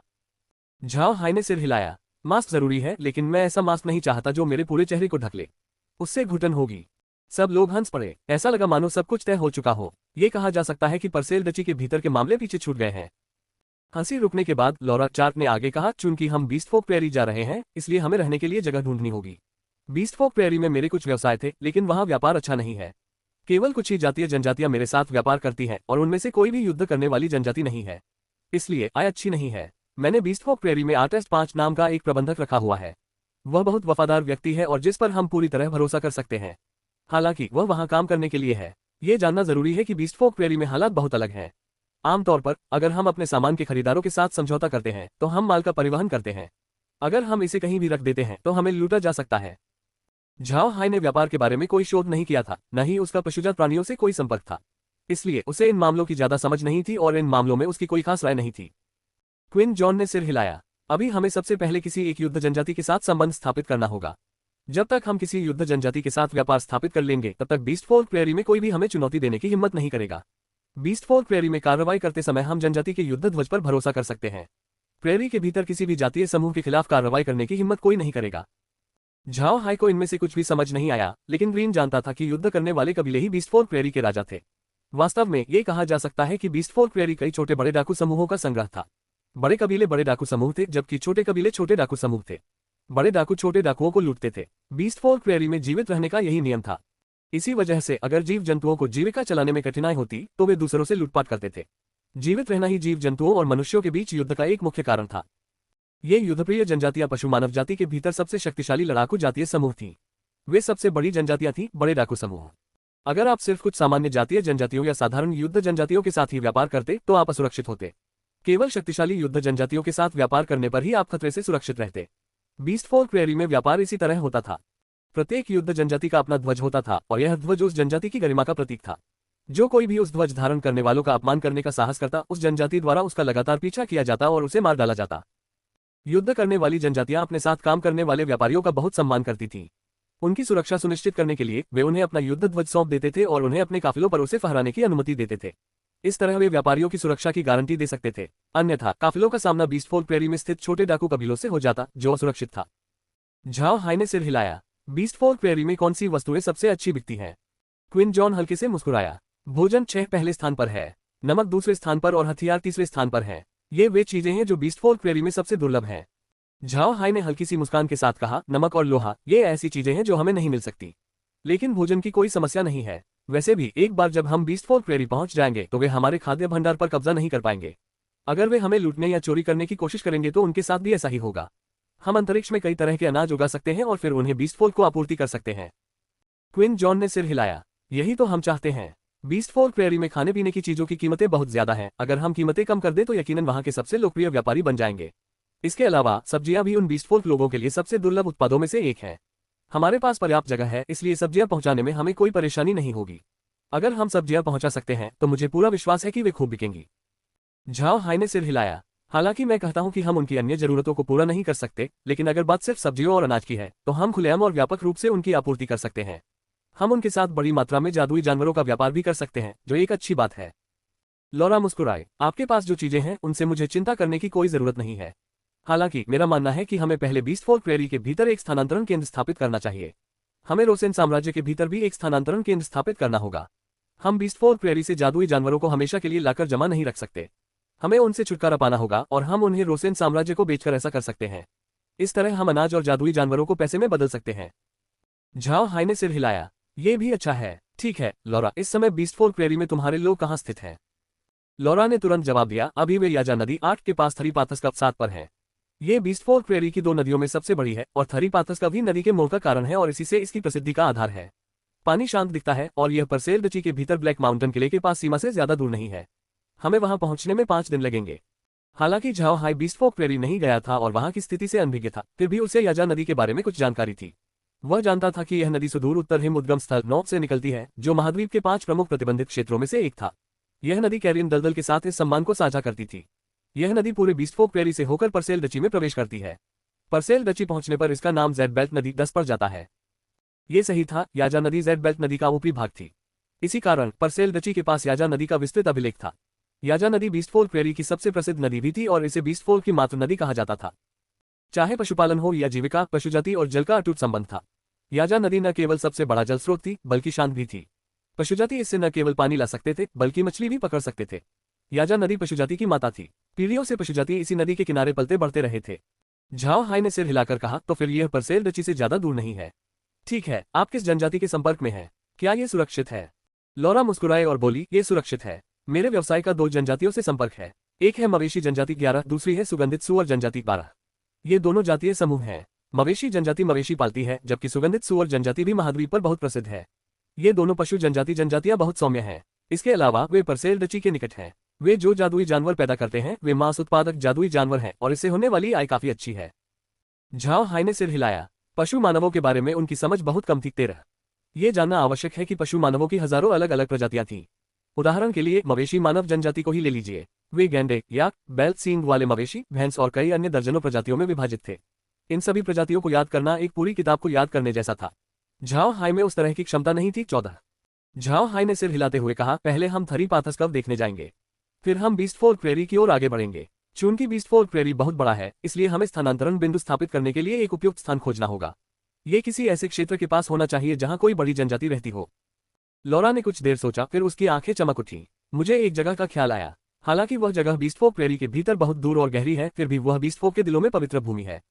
झाओ हाई ने सिर हिलाया। मास्क जरूरी है, लेकिन मैं ऐसा मास्क नहीं चाहता जो मेरे पूरे चेहरे को ढक ले। उससे घुटन होगी। सब लोग हंस पड़े। ऐसा लगा मानो सब कुछ तय हो चुका हो। ये कहा जा सकता है कि परसेल डची के भीतर के मामले पीछे छूट गए हैं। हंसी रुकने के बाद लॉरा चार्क ने आगे कहा, चूंकि हम बीस्ट फोक प्रेरी जा रहे हैं, इसलिए हमें रहने के लिए जगह ढूंढनी होगी। बीस्ट फोक प्रेरी में मेरे कुछ व्यवसाय थे, लेकिन वहां व्यापार अच्छा नहीं है। केवल कुछ ही जातीय जनजातियां मेरे साथ व्यापार करती हैं और उनमें से कोई भी युद्ध करने वाली जनजाति नहीं है, इसलिए आय अच्छी नहीं है। मैंने बीस्ट फोक प्रेरी में आर्टेस्ट 5 नाम का एक प्रबंधक रखा हुआ है। वह बहुत वफादार व्यक्ति है और जिस पर हम पूरी तरह भरोसा कर सकते हैं। हालांकि वह वहां काम करने के लिए है। ये जानना जरूरी है कि बीस्ट फोक प्रेरी में हालात बहुत अलग हैं। आमतौर पर अगर हम अपने सामान के खरीदारों के साथ समझौता करते हैं तो हम माल का परिवहन करते हैं। अगर हम इसे कहीं भी रख देते हैं तो हमें लूटा जा सकता है। झाओ हाई ने व्यापार के बारे में कोई शोध नहीं किया था, न ही उसका पशुजात प्राणियों से कोई संपर्क था, इसलिए उसे इन मामलों की ज्यादा समझ नहीं थी और इन मामलों में उसकी कोई खास राय नहीं थी। क्विन जॉन ने सिर हिलाया। अभी हमें सबसे पहले किसी एक युद्ध जनजाति के साथ संबंध स्थापित करना होगा। जब तक हम किसी युद्ध जनजाति के साथ व्यापार स्थापित कर लेंगे तब तक बीस्ट फोक प्रेरी में कोई भी हमें चुनौती देने की हिम्मत नहीं करेगा। बीस्ट फोक प्रेरी में कार्रवाई करते समय हम जनजाति के युद्ध ध्वज पर भरोसा कर सकते हैं। प्रेरी के भीतर किसी भी जातीय समूह के खिलाफ कार्रवाई करने की हिम्मत कोई नहीं करेगा। झाओ हाई को इनमें से कुछ भी समझ नहीं आया, लेकिन ग्रीन जानता था कि युद्ध करने वाले कबीले ही बीस्ट फोक प्रेरी के राजा थे। वास्तव में ये कहा जा सकता है कि बीस्ट फोक प्रेरी कई छोटे बड़े डाकू समूहों का संग्रह था। बड़े कबीले बड़े डाकू समूह थे, जबकि छोटे कबीले छोटे डाकू समूह थे। बड़े डाकू छोटे डाकुओं को लूटते थे। बीस्ट फोक प्रेरी में जीवित रहने का यही नियम था। इसी वजह से अगर जीव जंतुओं को जीविका चलाने में कठिनाई होती तो वे दूसरों से लूटपाट करते थे। जीवित रहना ही जीव जंतुओं और मनुष्यों के बीच युद्ध का एक मुख्य कारण था। ये युद्धप्रिय जनजातियां पशु मानव जाति के भीतर सबसे शक्तिशाली लड़ाकू जातीय समूह थीं। वे सबसे बड़ी जनजातियां थीं, बड़े डाकू समूह। अगर आप सिर्फ कुछ सामान्य जातीय जनजातियों या साधारण युद्ध जनजातियों के साथ ही व्यापार करते तो आप असुरक्षित होते। केवल शक्तिशाली युद्ध जनजातियों के साथ व्यापार करने पर ही आप खतरे से सुरक्षित रहते। बीस्ट फोक प्रेरी में व्यापार इसी तरह होता था। प्रत्येक युद्ध जनजाति का अपना ध्वज होता था और यह ध्वज उस जनजाति की गरिमा का प्रतीक था। जो कोई भी उस ध्वज धारण करने वालों का अपमान करने का साहस करता, उस जनजाति द्वारा उसका लगातार पीछा किया जाता और उसे मार डाला जाता। युद्ध करने वाली जनजातियां अपने साथ काम करने वाले व्यापारियों का बहुत सम्मान करती थीं। उनकी सुरक्षा सुनिश्चित करने के लिए वे उन्हें अपना युद्ध ध्वज सौंप देते थे और उन्हें अपने काफिलों पर उसे फहराने की अनुमति देते थे। इस तरह वे व्यापारियों की सुरक्षा की गारंटी दे सकते थे। अन्यथा काफिलों का सामना बीस्ट फोक प्रेरी में स्थित छोटे डाकू कबीलों से हो जाता, जो असुरक्षित था। झाओ हाई ने सिर हिलाया। बीस्ट फोक प्रेरी में कौन सी वस्तुएं सबसे अच्छी बिकती हैं? क्विन जॉन हल्के से मुस्कुराया। भोजन 6 पहले स्थान पर है, नमक दूसरे स्थान पर और हथियार तीसरे स्थान पर हैं। ये वे चीजें हैं जो बीस्ट फोक प्रेरी में सबसे दुर्लभ हैं। झाओ हाई ने हल्की सी मुस्कान के साथ कहा, नमक और लोहा ये ऐसी चीजें हैं जो हमें नहीं मिल सकती, लेकिन भोजन की कोई समस्या नहीं है। वैसे भी एक बार जब हम बीस्ट फोक प्रेरी पहुंच जाएंगे तो वे हमारे खाद्य भंडार पर कब्जा नहीं कर पाएंगे। अगर वे हमें लूटने या चोरी करने की कोशिश करेंगे तो उनके साथ भी ऐसा ही होगा। हम अंतरिक्ष में कई तरह के अनाज उगा सकते हैं और फिर उन्हें बीस्ट फोक को आपूर्ति कर सकते हैं। क्विन जॉन ने सिर हिलाया। यही तो हम चाहते हैं। बीस्ट फोक प्रेरी में खाने पीने की चीजों की कीमतें बहुत ज्यादा हैं। अगर हम कीमतें कम कर दें तो यकीनन वहां के सबसे लोकप्रिय व्यापारी बन जाएंगे। इसके अलावा सब्जियां भी उन बीस्ट फोक लोगों के लिए सबसे दुर्लभ उत्पादों में से एक है। हमारे पास पर्याप्त जगह है, इसलिए सब्जियां पहुंचाने में हमें कोई परेशानी नहीं होगी। अगर हम सब्जियां पहुंचा सकते हैं तो मुझे पूरा विश्वास है कि वे खूब बिकेंगी। झाओ हाई ने सिर हिलाया। हालांकि मैं कहता हूं कि हम उनकी अन्य जरूरतों को पूरा नहीं कर सकते, लेकिन अगर बात सिर्फ सब्जियों और अनाज की है तो हम खुलेआम और व्यापक रूप से उनकी आपूर्ति कर सकते हैं। हम उनके साथ बड़ी मात्रा में जादुई जानवरों का व्यापार भी कर सकते हैं, जो एक अच्छी बात है। लॉरा मुस्कुराए। आपके पास जो चीजें हैं उनसे मुझे चिंता करने की कोई जरूरत नहीं है। हालांकि मेरा मानना है कि हमें पहले बीस्ट फोक प्रेरी के भीतर एक स्थानांतरण केंद्र स्थापित करना चाहिए। हमें रोसेन साम्राज्य के भीतर भी एक स्थानांतरण केंद्र स्थापित करना होगा। हम बीस्ट फोक प्रेरी से जादुई जानवरों को हमेशा के लिए लाकर जमा नहीं रख सकते। हमें उनसे छुटकारा पाना होगा और हम उन्हें रोसेन साम्राज्य को बेचकर ऐसा कर सकते हैं। इस तरह हम अनाज और जादुई जानवरों को पैसे में बदल सकते हैं। झाओ हाई ने सिर हिलाया। ये भी अच्छा है। ठीक है लॉरा, इस समय बीस्ट फोक प्रेरी में तुम्हारे लोग कहाँ स्थित हैं? लॉरा ने तुरंत जवाब दिया, अभी वे याजा नदी 8 के पास थरीपाथस का 7 पर है। ये बीस्ट फोक प्रेरी की 2 नदियों में सबसे बड़ी है और थरीपाथस का भी नदी के मोड़ का कारण है और इसी से इसकी प्रसिद्धि का आधार है। पानी शांत दिखता है और यह परसेल डची के भीतर ब्लैक माउंटेन किले के पास सीमा से ज्यादा दूर नहीं है। हमें वहां पहुंचने में 5 दिन लगेंगे। हालांकि झाओ हाई बीस्ट फोक प्रेरी नहीं गया था और वहां की स्थिति से अनभिज्ञ था, फिर भी उसे याजा नदी के बारे में कुछ जानकारी थी। वह जानता था कि यह नदी सुदूर उत्तर हिम उद्गम स्थल नॉर्थ से निकलती है, जो महाद्वीप के 5 प्रमुख प्रतिबंधित क्षेत्रों में से एक था। यह नदी कैरियन दलदल के साथ इस सम्मान को साझा करती थी। यह नदी पूरे बीस्ट फोक प्रेरी से होकर परसेल डची में प्रवेश करती है। परसेल डची पहुंचने पर इसका नाम जेड बेल्ट नदी 10 पर जाता है। ये सही था, याजा नदी जेड बेल्ट नदी का ऊपरी भाग थी। इसी कारण परसेल डची के पास याजा नदी का विस्तृत अभिलेख था। याजा नदी बीस्ट फोक प्रेरी की सबसे प्रसिद्ध नदी भी थी और इसे बीस्ट फोक की मातृ नदी कहा जाता था। चाहे पशुपालन हो या जीविका, पशुजाति और जल का अटूट संबंध था। याजा नदी न केवल सबसे बड़ा जल स्रोत थी बल्कि शांत भी थी। पशुजाति इससे न केवल पानी ला सकते थे बल्कि मछली भी पकड़ सकते थे। याजा नदी पशुजाति की माता थी। पीढ़ियों से पशुजाति इसी नदी के किनारे पलते बढ़ते रहे थे। झाओ हाई ने सिर हिलाकर कहा, तो फिर यह परसेल डची से ज्यादा दूर नहीं है। ठीक है, आप किस जनजाति के संपर्क में हैं? क्या ये सुरक्षित है? लौरा मुस्कुराए और बोली, ये सुरक्षित है। मेरे व्यवसाय का 2 जनजातियों से संपर्क है। एक है मवेशी जनजाति 11, दूसरी है सुगंधित सुअर जनजाति 12। ये दोनों जातीय समूह हैं। मवेशी जनजाति मवेशी पालती है, जबकि सुगंधित सुअर जनजाति भी महाद्वीप पर बहुत प्रसिद्ध है। ये दोनों पशु जनजातियां बहुत सौम्य हैं। इसके अलावा वे परसेल डची के निकट हैं। वे जो जादुई जानवर पैदा करते हैं वे मांस उत्पादक जादुई जानवर हैं और इससे होने वाली आय काफी अच्छी है। झाओ हाई ने सिर हिलाया। पशु मानवों के बारे में उनकी समझ बहुत कम थी। 13 ये जानना आवश्यक है कि पशु मानवों की हजारों अलग अलग प्रजातियां थीं। उदाहरण के लिए मवेशी मानव जनजाति को ही ले लीजिए। वे गैंडे, याक, बैल, सींग वाले मवेशी, भैंस और कई अन्य दर्जनों प्रजातियों में विभाजित थे। इन सभी प्रजातियों को याद करना एक पूरी किताब को याद करने जैसा था। झाओ हाई में उस तरह की क्षमता नहीं थी। 14 झाओ हाई ने सिर हिलाते हुए कहा, पहले हम थरी पाथस कव देखने जाएंगे, फिर हम बीस्ट फोर्क प्रेरी की ओर आगे बढ़ेंगे। चूंकि बीस्ट फोर्क प्रेरी बहुत बड़ा है, इसलिए हमें स्थानांतरण बिंदु स्थापित करने के लिए एक उपयुक्त स्थान खोजना होगा। ये किसी ऐसे क्षेत्र के पास होना चाहिए जहां कोई बड़ी जनजाति रहती हो। लौरा ने कुछ देर सोचा, फिर उसकी आंखें चमक उठी। मुझे एक जगह का ख्याल आया। हालांकि वह जगह बीस्ट फोर्क प्रेरी के भीतर बहुत दूर और गहरी है, फिर भी वह बीस्ट फोर्क के दिलों में पवित्र भूमि है।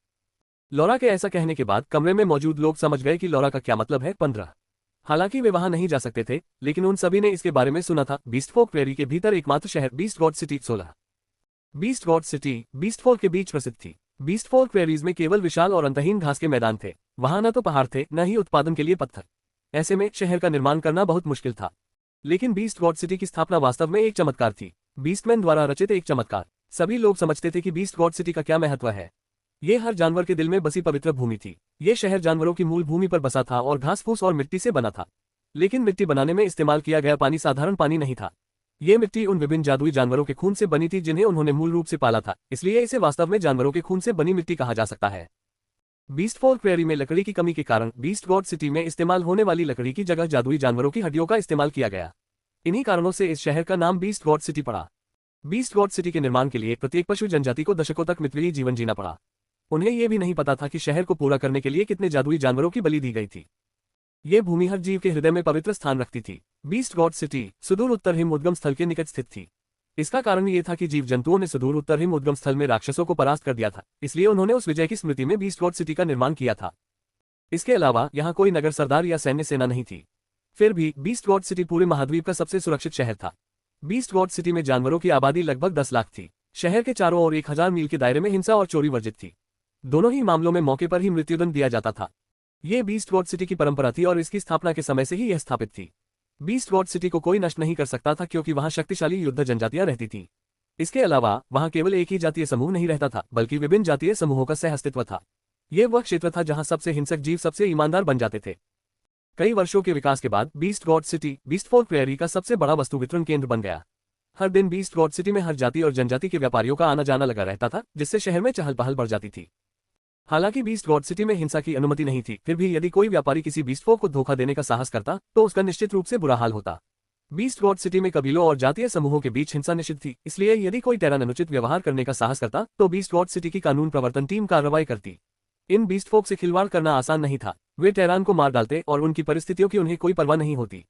लौरा के ऐसा कहने के बाद कमरे में मौजूद लोग समझ गए कि लौरा का क्या मतलब है। 15 हालांकि वे वहां नहीं जा सकते थे, लेकिन उन सभी ने इसके बारे में सुना था। बीस्ट फोर्क प्रेरी के भीतर एकमात्र शहर beast God city 16 beast God city beast fork के बीच प्रसिद्ध थी। बीस्ट फोर्क प्रेरीज में केवल विशाल और अंतहीन घास के मैदान थे। वहां न तो पहाड़ थे, न ही उत्पादन के लिए पत्थर। ऐसे में शहर का निर्माण करना बहुत मुश्किल था। लेकिन बीस्ट गॉड सिटी की स्थापना वास्तव में एक चमत्कार थी। बीस्टमैन द्वारा रचित एक चमत्कार। सभी लोग समझते थे कि बीस्ट गॉड सिटी का क्या महत्व है। ये हर जानवर के दिल में बसी पवित्र भूमि थी। ये शहर जानवरों की मूल भूमि पर बसा था और घास फूस और मिट्टी से बना था। लेकिन मिट्टी बनाने में इस्तेमाल किया गया पानी साधारण पानी नहीं था। ये मिट्टी उन विभिन्न जादुई जानवरों के खून से बनी थी जिन्हें उन्होंने मूल रूप से पाला था, इसलिए इसे वास्तव में जानवरों के खून से बनी मिट्टी कहा जा सकता है। बीस्ट फोर्क प्रेरी में लकड़ी की कमी के कारण बीस्ट गॉड सिटी में इस्तेमाल होने वाली लकड़ी की जगह जादुई जानवरों की हड्डियों का इस्तेमाल किया गया। इन्हीं कारणों से इस शहर का नाम बीस्ट गॉड सिटी पड़ा। बीस्ट गॉड सिटी के निर्माण के लिए प्रत्येक पशु जनजाति को दशकों तक मितव्ययी जीवन जीना पड़ा। उन्हें यह भी नहीं पता था कि शहर को पूरा करने के लिए कितने जादुई जानवरों की बलि दी गई थी। ये भूमि हर जीव के हृदय में पवित्र स्थान रखती थी। बीस्ट गॉड सिटी सुदूर उत्तर हिम उद्गम स्थल के निकट स्थित थी। इसका कारण ये था कि जीव जंतुओं ने सुदूर उत्तर हिम उद्गम स्थल में राक्षसों को परास्त कर दिया था, इसलिए उन्होंने उस विजय की स्मृति में बीस्ट गॉड सिटी का निर्माण किया था। इसके अलावा यहाँ कोई नगर सरदार या सैन्य सेना नहीं थी। फिर भी बीस्ट गॉड सिटी पूरे महाद्वीप का सबसे सुरक्षित शहर था। बीस्ट गॉड सिटी में जानवरों की आबादी लगभग 10 लाख थी। शहर के चारों ओर 1000 मील के दायरे में हिंसा और चोरी वर्जित थी। दोनों ही मामलों में मौके पर ही मृत्युदंड दिया जाता था। ये बीस्ट गॉड सिटी की परंपरा थी और इसकी स्थापना के समय से ही यह स्थापित थी। बीस्ट गॉड सिटी को कोई नष्ट नहीं कर सकता था क्योंकि वहां शक्तिशाली युद्ध जनजातियां रहती थीं। इसके अलावा वहां केवल एक ही जातीय समूह नहीं रहता था, बल्कि विभिन्न जातीय समूहों का सह अस्तित्व था। यह वह क्षेत्र था जहां सबसे हिंसक जीव सबसे ईमानदार बन जाते थे। कई वर्षों के विकास के बाद beast God city beast fork prairie का सबसे बड़ा वस्तु वितरण केंद्र बन गया। हर दिन बीस्ट गॉड सिटी में हर जाति और जनजाति के व्यापारियों का आना जाना लगा रहता था, जिससे शहर में चहल पहल बढ़ जाती थी। हालांकि बीस्ट गॉड सिटी में हिंसा की अनुमति नहीं थी, फिर भी यदि कोई व्यापारी किसी बीस्ट फोर्क को धोखा देने का साहस करता तो उसका निश्चित रूप से बुरा हाल होता। बीस्ट गॉड सिटी में कबीलों और जातीय समूहों के बीच हिंसा निषिद्ध थी, इसलिए यदि कोई टेरान अनुचित व्यवहार करने का साहस करता तो बीस्ट गॉड सिटी की कानून प्रवर्तन टीम कार्रवाई करती। इन बीस्ट फोर्क से खिलवाड़ करना आसान नहीं था। वे टेरान को मार डालते और उनकी परिस्थितियों की उन्हें कोई परवाह नहीं होती।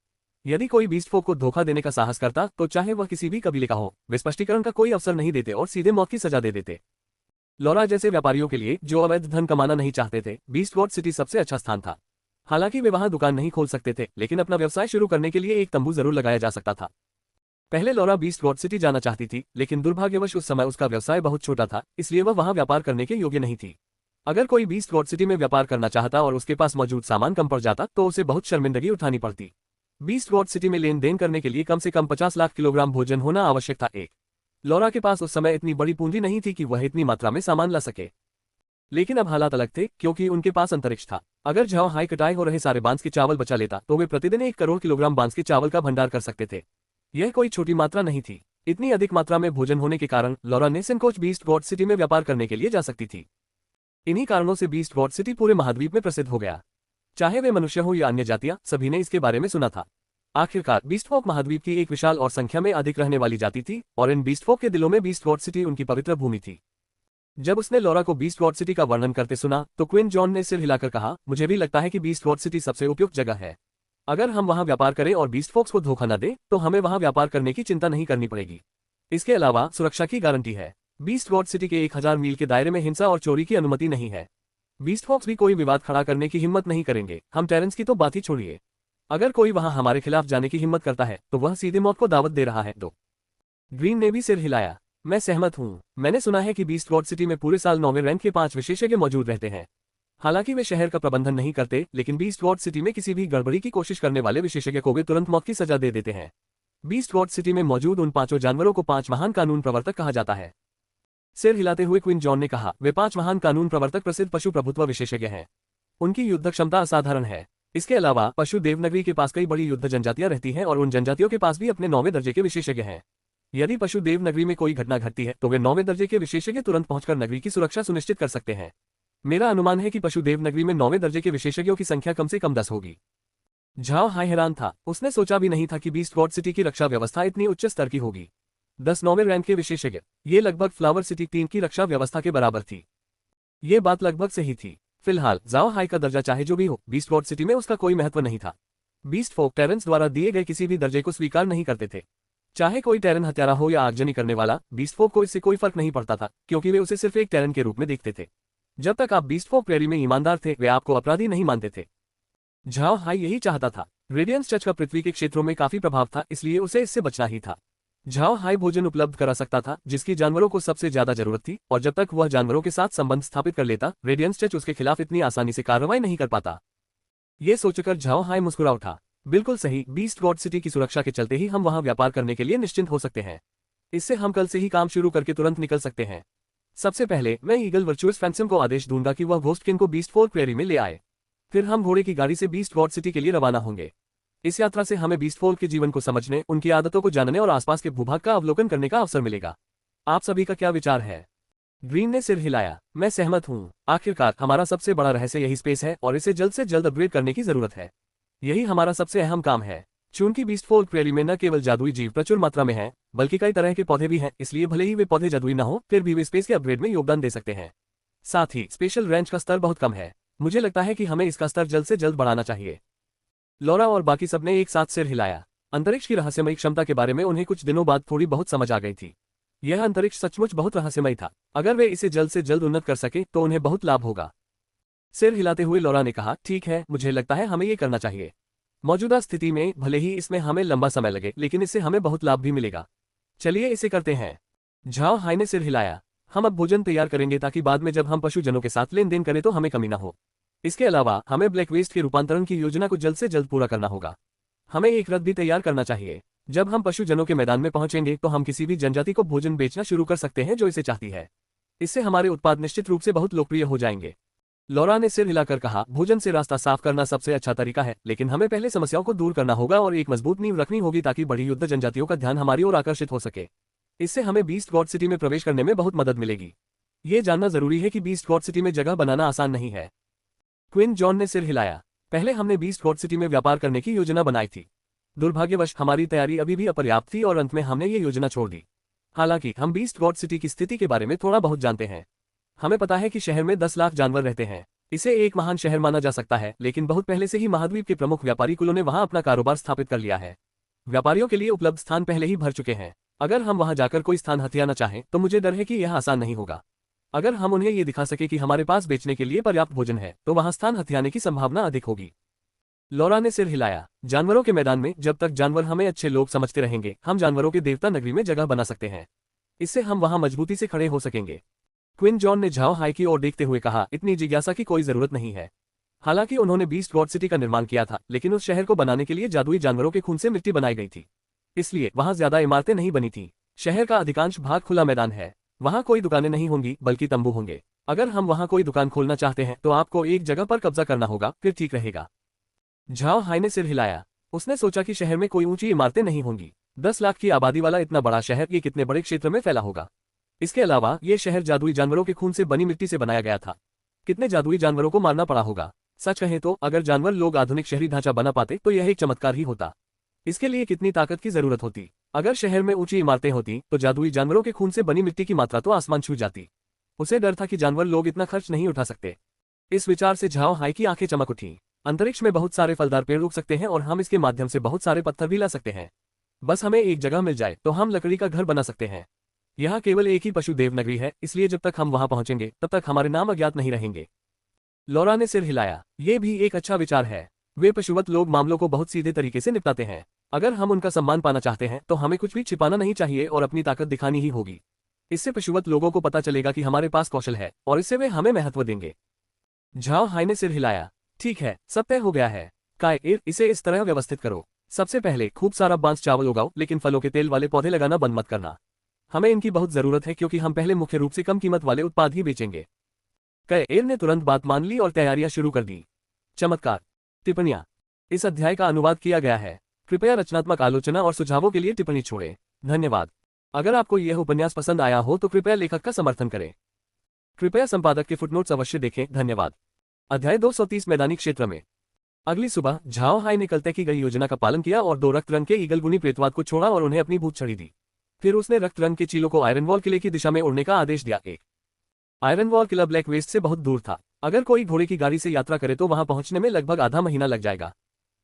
यदि कोई बीस्ट फोर्क को धोखा देने का साहस करता तो चाहे वह किसी भी कबीले का हो, वे स्पष्टीकरण का कोई अवसर नहीं देते और सीधे मौत की सजा दे देते। लौरा जैसे व्यापारियों के लिए जो अवैध धन कमाना नहीं चाहते थे, बीस्ट गॉड सिटी सबसे अच्छा स्थान था। हालांकि वे वहां दुकान नहीं खोल सकते थे, लेकिन अपना व्यवसाय शुरू करने के लिए एक तंबू जरूर लगाया जा सकता था। पहले लौरा बीस्ट गॉड सिटी जाना चाहती थी, लेकिन दुर्भाग्यवश उस समय उसका व्यवसाय बहुत छोटा था, इसलिए वह वहां व्यापार करने के योग्य नहीं थी। अगर कोई बीस्ट गॉड सिटी में व्यापार करना चाहता और उसके पास मौजूद सामान कम पड़ जाता तो उसे बहुत शर्मिंदगी उठानी पड़ती। बीस्ट गॉड सिटी में लेन देन करने के लिए कम से कम 50 लाख किलोग्राम भोजन होना आवश्यक था। एक लौरा के पास उस समय इतनी बड़ी पूंजी नहीं थी कि वह इतनी मात्रा में सामान ला सके। लेकिन अब हालात अलग थे, क्योंकि उनके पास अंतरिक्ष था। अगर झाओ हाई कटाई हो रहे सारे बांस के चावल बचा लेता तो वे प्रतिदिन 1 करोड़ किलोग्राम बांस के चावल का भंडार कर सकते थे। यह कोई छोटी मात्रा नहीं थी। इतनी अधिक मात्रा में भोजन होने के कारण लौरा ने संकोच बीस्ट गॉड सिटी में व्यापार करने के लिए जा सकती थी। इन्हीं कारणों से बीस्ट गॉड सिटी पूरे महाद्वीप में प्रसिद्ध हो गया। चाहे वे मनुष्य हो या अन्य जातियां, सभी ने इसके बारे में सुना था। आखिरकार बीस्ट फोर्क महाद्वीप की एक विशाल और संख्या में अधिक रहने वाली जाति थी और इन बीस्ट फोर्क के दिलों में बीस्ट गॉड सिटी उनकी पवित्र भूमि थी। जब उसने लौरा को बीस्ट गॉड सिटी का वर्णन करते सुना तो क्वीन जॉन ने सिर हिलाकर कहा, मुझे भी लगता है कि बीस्ट गॉड सिटी सबसे उपयुक्त जगह है। अगर हम वहां व्यापार करें और बीस्ट फोर्क्स को धोखा न दे तो हमें वहां व्यापार करने की चिंता नहीं करनी पड़ेगी। इसके अलावा सुरक्षा की गारंटी है। बीस्ट गॉड सिटी के 1000 मील के दायरे में हिंसा और चोरी की अनुमति नहीं है। बीस्ट फॉक्स भी कोई विवाद खड़ा करने की हिम्मत नहीं करेंगे। हम टेरेंस की तो बात ही छोड़िए, अगर कोई वहां हमारे खिलाफ जाने की हिम्मत करता है तो वह सीधे मौत को दावत दे रहा है। तो ग्रीन ने भी सिर हिलाया। मैं सहमत हूं। मैंने सुना है कि बीस्ट गॉड सिटी में पूरे साल 9वें रैंक के 5 विशेषज्ञ मौजूद रहते हैं। हालांकि वे शहर का प्रबंधन नहीं करते, लेकिन बीस्ट गॉड सिटी में किसी भी गड़बड़ी की कोशिश करने वाले विशेषज्ञ को वे तुरंत मौत की सजा दे देते हैं। बीस्ट गॉड सिटी में मौजूद उन 5 जानवरों को 5 महान कानून प्रवर्तक कहा जाता है। सिर हिलाते हुए क्वीन जॉन ने कहा, वे 5 महान कानून प्रवर्तक प्रसिद्ध पशु प्रभुत्व विशेषज्ञ हैं। उनकी युद्ध क्षमता असाधारण है। इसके अलावा पशु देवनगरी के पास कई बड़ी युद्ध जनजातियां रहती हैं और उन जनजातियों के पास भी अपने 9वें दर्जे के विशेषज्ञ हैं। यदि पशु देवनगरी में कोई घटना घटती है तो वे 9वें दर्जे के विशेषज्ञ तुरंत पहुंचकर नगरी की सुरक्षा सुनिश्चित कर सकते हैं। मेरा अनुमान है कि पशु देवनगरी में 9वें दर्जे के विशेषज्ञों की संख्या कम से कम 10 होगी। झाओ हाई हैरान था। उसने सोचा भी नहीं था कि बीस्ट गॉड सिटी की रक्षा व्यवस्था इतनी उच्च स्तर की होगी। 10 9वें रैंक के विशेषज्ञ, ये लगभग फ्लावर सिटी 3 की रक्षा व्यवस्था के बराबर थी। ये बात लगभग सही थी। फिलहाल झाओ हाई का दर्जा चाहे जो भी हो, बीस्ट गॉड सिटी में उसका कोई महत्व नहीं था। बीस्ट फोक टेरेंस द्वारा दिए गए किसी भी दर्जे को स्वीकार नहीं करते थे। चाहे कोई टेरन हत्यारा हो या आगजनी करने वाला, बीस्ट फोक को इससे कोई फर्क नहीं पड़ता था, क्योंकि वे उसे सिर्फ एक टेरन के रूप में देखते थे। जब तक आप बीस्ट फोक प्रेरी में ईमानदार थे, वे आपको अपराधी नहीं मानते थे। झाओ हाई यही चाहता था। रेडियंस चर्च का पृथ्वी के क्षेत्रों में काफी प्रभाव था, इसलिए उसे इससे बचना ही था। झाओ हाई भोजन उपलब्ध करा सकता था जिसकी जानवरों को सबसे ज्यादा जरूरत थी, और जब तक वह जानवरों के साथ संबंध स्थापित कर लेता, रेडियंस चर्च उसके खिलाफ इतनी आसानी से कार्रवाई नहीं कर पाता। ये सोचकर झाओ हाई मुस्कुरा उठा। बिल्कुल सही, बीस्ट गॉड सिटी की सुरक्षा के चलते ही हम वहां व्यापार करने के लिए निश्चिंत हो सकते हैं। इससे हम कल से ही काम शुरू करके तुरंत निकल सकते हैं। सबसे पहले मैं ईगल वर्चुअस फैंसम को आदेश दूंगा कि वह घोस्टकिन को बीस्ट फोक प्रेरी में ले आए। फिर हम घोड़े की गाड़ी से बीस्ट गॉड सिटी के लिए रवाना होंगे। इस यात्रा से हमें बीस्ट फोक के जीवन को समझने, उनकी आदतों को जानने और आसपास के भूभाग का अवलोकन करने का अवसर मिलेगा। आप सभी का क्या विचार है? ग्रीन ने सिर हिलाया। मैं सहमत हूँ। आखिरकार हमारा सबसे बड़ा रहस्य यही स्पेस है और इसे जल्द से जल्द अपग्रेड करने की जरूरत है। यही हमारा सबसे अहम काम है। चूंकि बीस्ट फोक प्रेरी में न केवल जादुई जीव प्रचुर मात्रा में हैं, बल्कि कई तरह के पौधे भी हैं, इसलिए भले ही वे पौधे जादुई न हो, फिर भी वे स्पेस के अपग्रेड में योगदान दे सकते हैं। साथ ही स्पेशल रेंज का स्तर बहुत कम है। मुझे लगता है कि हमें इसका स्तर जल्द से जल्द बढ़ाना चाहिए। लॉरा और बाकी सबने एक साथ सिर हिलाया। अंतरिक्ष की रहस्यमयी क्षमता के बारे में उन्हें कुछ दिनों बाद थोड़ी बहुत समझ आ गई थी। यह अंतरिक्ष सचमुच बहुत रहस्यमयी था। अगर वे इसे जल्द से जल्द उन्नत कर सके तो उन्हें बहुत लाभ होगा। सिर हिलाते हुए लॉरा ने कहा, ठीक है, मुझे लगता है हमें ये करना चाहिए। मौजूदा स्थिति में भले ही इसमें हमें लंबा समय लगे, लेकिन इससे हमें बहुत लाभ भी मिलेगा। चलिए इसे करते हैं। झाओ हाई ने सिर हिलाया। हम अब भोजन तैयार करेंगे ताकि बाद में जब हम पशुजनों के साथ लेन देन करें तो हमें कमी न हो। इसके अलावा हमें ब्लैक वेस्ट के रूपांतरण की योजना को जल्द से जल्द पूरा करना होगा। हमें एक रथ भी तैयार करना चाहिए। जब हम पशुजनों के मैदान में पहुंचेंगे तो हम किसी भी जनजाति को भोजन बेचना शुरू कर सकते हैं जो इसे चाहती है। इससे हमारे उत्पाद निश्चित रूप से बहुत लोकप्रिय हो जाएंगे। लॉरा ने सिर हिलाकर कहा, भोजन से रास्ता साफ करना सबसे अच्छा तरीका है, लेकिन हमें पहले समस्याओं को दूर करना होगा और एक मजबूत नींव रखनी होगी ताकि बड़ी युद्ध जनजातियों का ध्यान हमारी ओर आकर्षित हो सके। इससे हमें बीस्ट गॉड सिटी में प्रवेश करने में बहुत मदद मिलेगी। ये जानना जरूरी है कि बीस्ट गॉड सिटी में जगह बनाना आसान नहीं है। क्वीन जॉन ने सिर हिलाया। पहले हमने बीस्ट गॉड सिटी में व्यापार करने की योजना बनाई थी। दुर्भाग्यवश हमारी तैयारी अभी भी अपर्याप्त थी और अंत में हमने ये योजना छोड़ दी। हालांकि हम बीस्ट गॉड सिटी की स्थिति के बारे में थोड़ा बहुत जानते हैं। हमें पता है कि शहर में 10 लाख जानवर रहते हैं। इसे एक महान शहर माना जा सकता है, लेकिन बहुत पहले से ही महाद्वीप के प्रमुख व्यापारी कुलों ने वहां अपना कारोबार स्थापित कर लिया है। व्यापारियों के लिए उपलब्ध स्थान पहले ही भर चुके हैं। अगर हम वहां जाकर कोई स्थान हथियाना चाहें तो मुझे डर है कि यह आसान नहीं होगा। अगर हम उन्हें ये दिखा सके कि हमारे पास बेचने के लिए पर्याप्त भोजन है तो वहां स्थान हथियाने की संभावना अधिक होगी। लॉरा ने सिर हिलाया। जानवरों के मैदान में जब तक जानवर हमें अच्छे लोग समझते रहेंगे, हम जानवरों के देवता नगरी में जगह बना सकते हैं। इससे हम वहां मजबूती से खड़े हो सकेंगे। क्वीन जॉन ने झाओ हाई की ओर देखते हुए कहा, इतनी जिज्ञासा की कोई जरूरत नहीं है। हालांकि उन्होंने बीस्ट गॉड सिटी का निर्माण किया था, लेकिन उस शहर को बनाने के लिए जादुई जानवरों के खून से मिट्टी बनाई गई थी, इसलिए वहां ज्यादा इमारतें नहीं बनी थी। शहर का अधिकांश भाग खुला मैदान है। वहां कोई दुकानें नहीं होंगी, बल्कि तंबू होंगे। अगर हम वहां कोई दुकान खोलना चाहते हैं तो आपको एक जगह पर कब्जा करना होगा, फिर ठीक रहेगा। झाओ हाई ने सिर हिलाया। उसने सोचा कि शहर में कोई ऊंची इमारतें नहीं होंगी। 10 लाख की आबादी वाला इतना बड़ा शहर ये कितने बड़े क्षेत्र में फैला होगा। इसके अलावा ये शहर जादुई जानवरों के खून से बनी मिट्टी से बनाया गया था। कितने जादुई जानवरों को मारना पड़ा होगा। सच कहें तो अगर जानवर लोग आधुनिक शहरी ढांचा बना पाते तो यह एक चमत्कार ही होता। इसके लिए कितनी ताकत की जरूरत होती। अगर शहर में ऊंची इमारतें होती तो जादुई जानवरों के खून से बनी मिट्टी की मात्रा तो आसमान छू जाती। उसे डर था कि जानवर लोग इतना खर्च नहीं उठा सकते। इस विचार से झाओ हाई की आंखें चमक उठी। अंतरिक्ष में बहुत सारे फलदार पेड़ उग सकते हैं और हम इसके माध्यम से बहुत सारे पत्थर भी ला सकते हैं। बस हमें एक जगह मिल जाए तो हम लकड़ी का घर बना सकते हैं। यहाँ केवल एक ही पशुदेव नगरी है, इसलिए जब तक हम वहां पहुंचेंगे तब तक हमारे नाम अज्ञात नहीं रहेंगे। लॉरा ने सिर हिलाया। ये भी एक अच्छा विचार है। वे पशुवत लोग मामलों को बहुत सीधे तरीके से निपटाते हैं। अगर हम उनका सम्मान पाना चाहते हैं तो हमें कुछ भी छिपाना नहीं चाहिए और अपनी ताकत दिखानी ही होगी। इससे पशुवत लोगों को पता चलेगा कि हमारे पास कौशल है और इससे वे हमें महत्व देंगे। झाओ हाई ने सिर हिलाया। ठीक है, सब तय हो गया है। कायर, इसे इस तरह व्यवस्थित करो। सबसे पहले खूब सारा बांस चावल उगाओ, लेकिन फलों के तेल वाले पौधे लगाना बंद मत करना। हमें इनकी बहुत जरूरत है क्योंकि हम पहले मुख्य रूप से कम कीमत वाले उत्पाद ही बेचेंगे। कायर ने तुरंत बात मान ली और तैयारियां शुरू कर दी। चमत्कार। टिप्पणियां। इस अध्याय का अनुवाद किया गया है। कृपया रचनात्मक आलोचना और सुझावों के लिए टिप्पणी छोड़ें। धन्यवाद। अगर आपको यह उपन्यास पसंद आया हो तो कृपया लेखक का समर्थन करें। कृपया संपादक के फुटनोट्स अवश्य देखें। धन्यवाद। अध्याय 230 मैदानी क्षेत्र में। अगली सुबह झाओ हाई ने कल तय की गई योजना का पालन किया और 2 रक्त रंग के ईगलगुनी प्रेतवाद को छोड़ा और उन्हें अपनी भूत छड़ी दी। फिर उसने रक्त रंग के चीलों को आयरन वॉल किले की दिशा में उड़ने का आदेश दिया। एक आयरन वॉल किला ब्लैक वेस्ट से बहुत दूर था। अगर कोई घोड़े की गाड़ी से यात्रा करे तो वहां पहुंचने में लगभग आधा महीना लग जाएगा।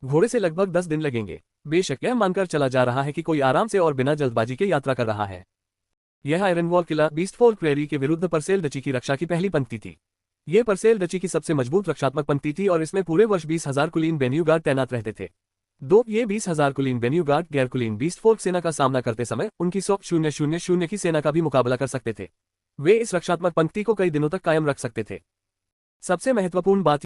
घोड़े से लगभग 10 दिन लगेंगे। बेशक यह मानकर चला जा रहा है कि कोई आराम से और बिना जल्दबाजी के यात्रा कर रहा है। यह आयरन वॉल किला बीस्टफोल प्रेरी के विरुद्ध परसेल डची की रक्षा की पहली पंक्ति थी। यह परसेल डची की सबसे मजबूत रक्षात्मक पंक्ति थी और इसमें पूरे वर्ष 20,000 कुलीन बेन्यू गार्ड तैनात रहते थे। ये 20,000 कुलीन बेन्यू गार्ड गैर कुलीन बीस्टफोल्क सेना का सामना करते समय उनकी 100,000 की सेना का भी मुकाबला कर सकते थे। वे इस रक्षात्मक पंक्ति को कई दिनों तक कायम रख सकते थे। सबसे महत्वपूर्ण बात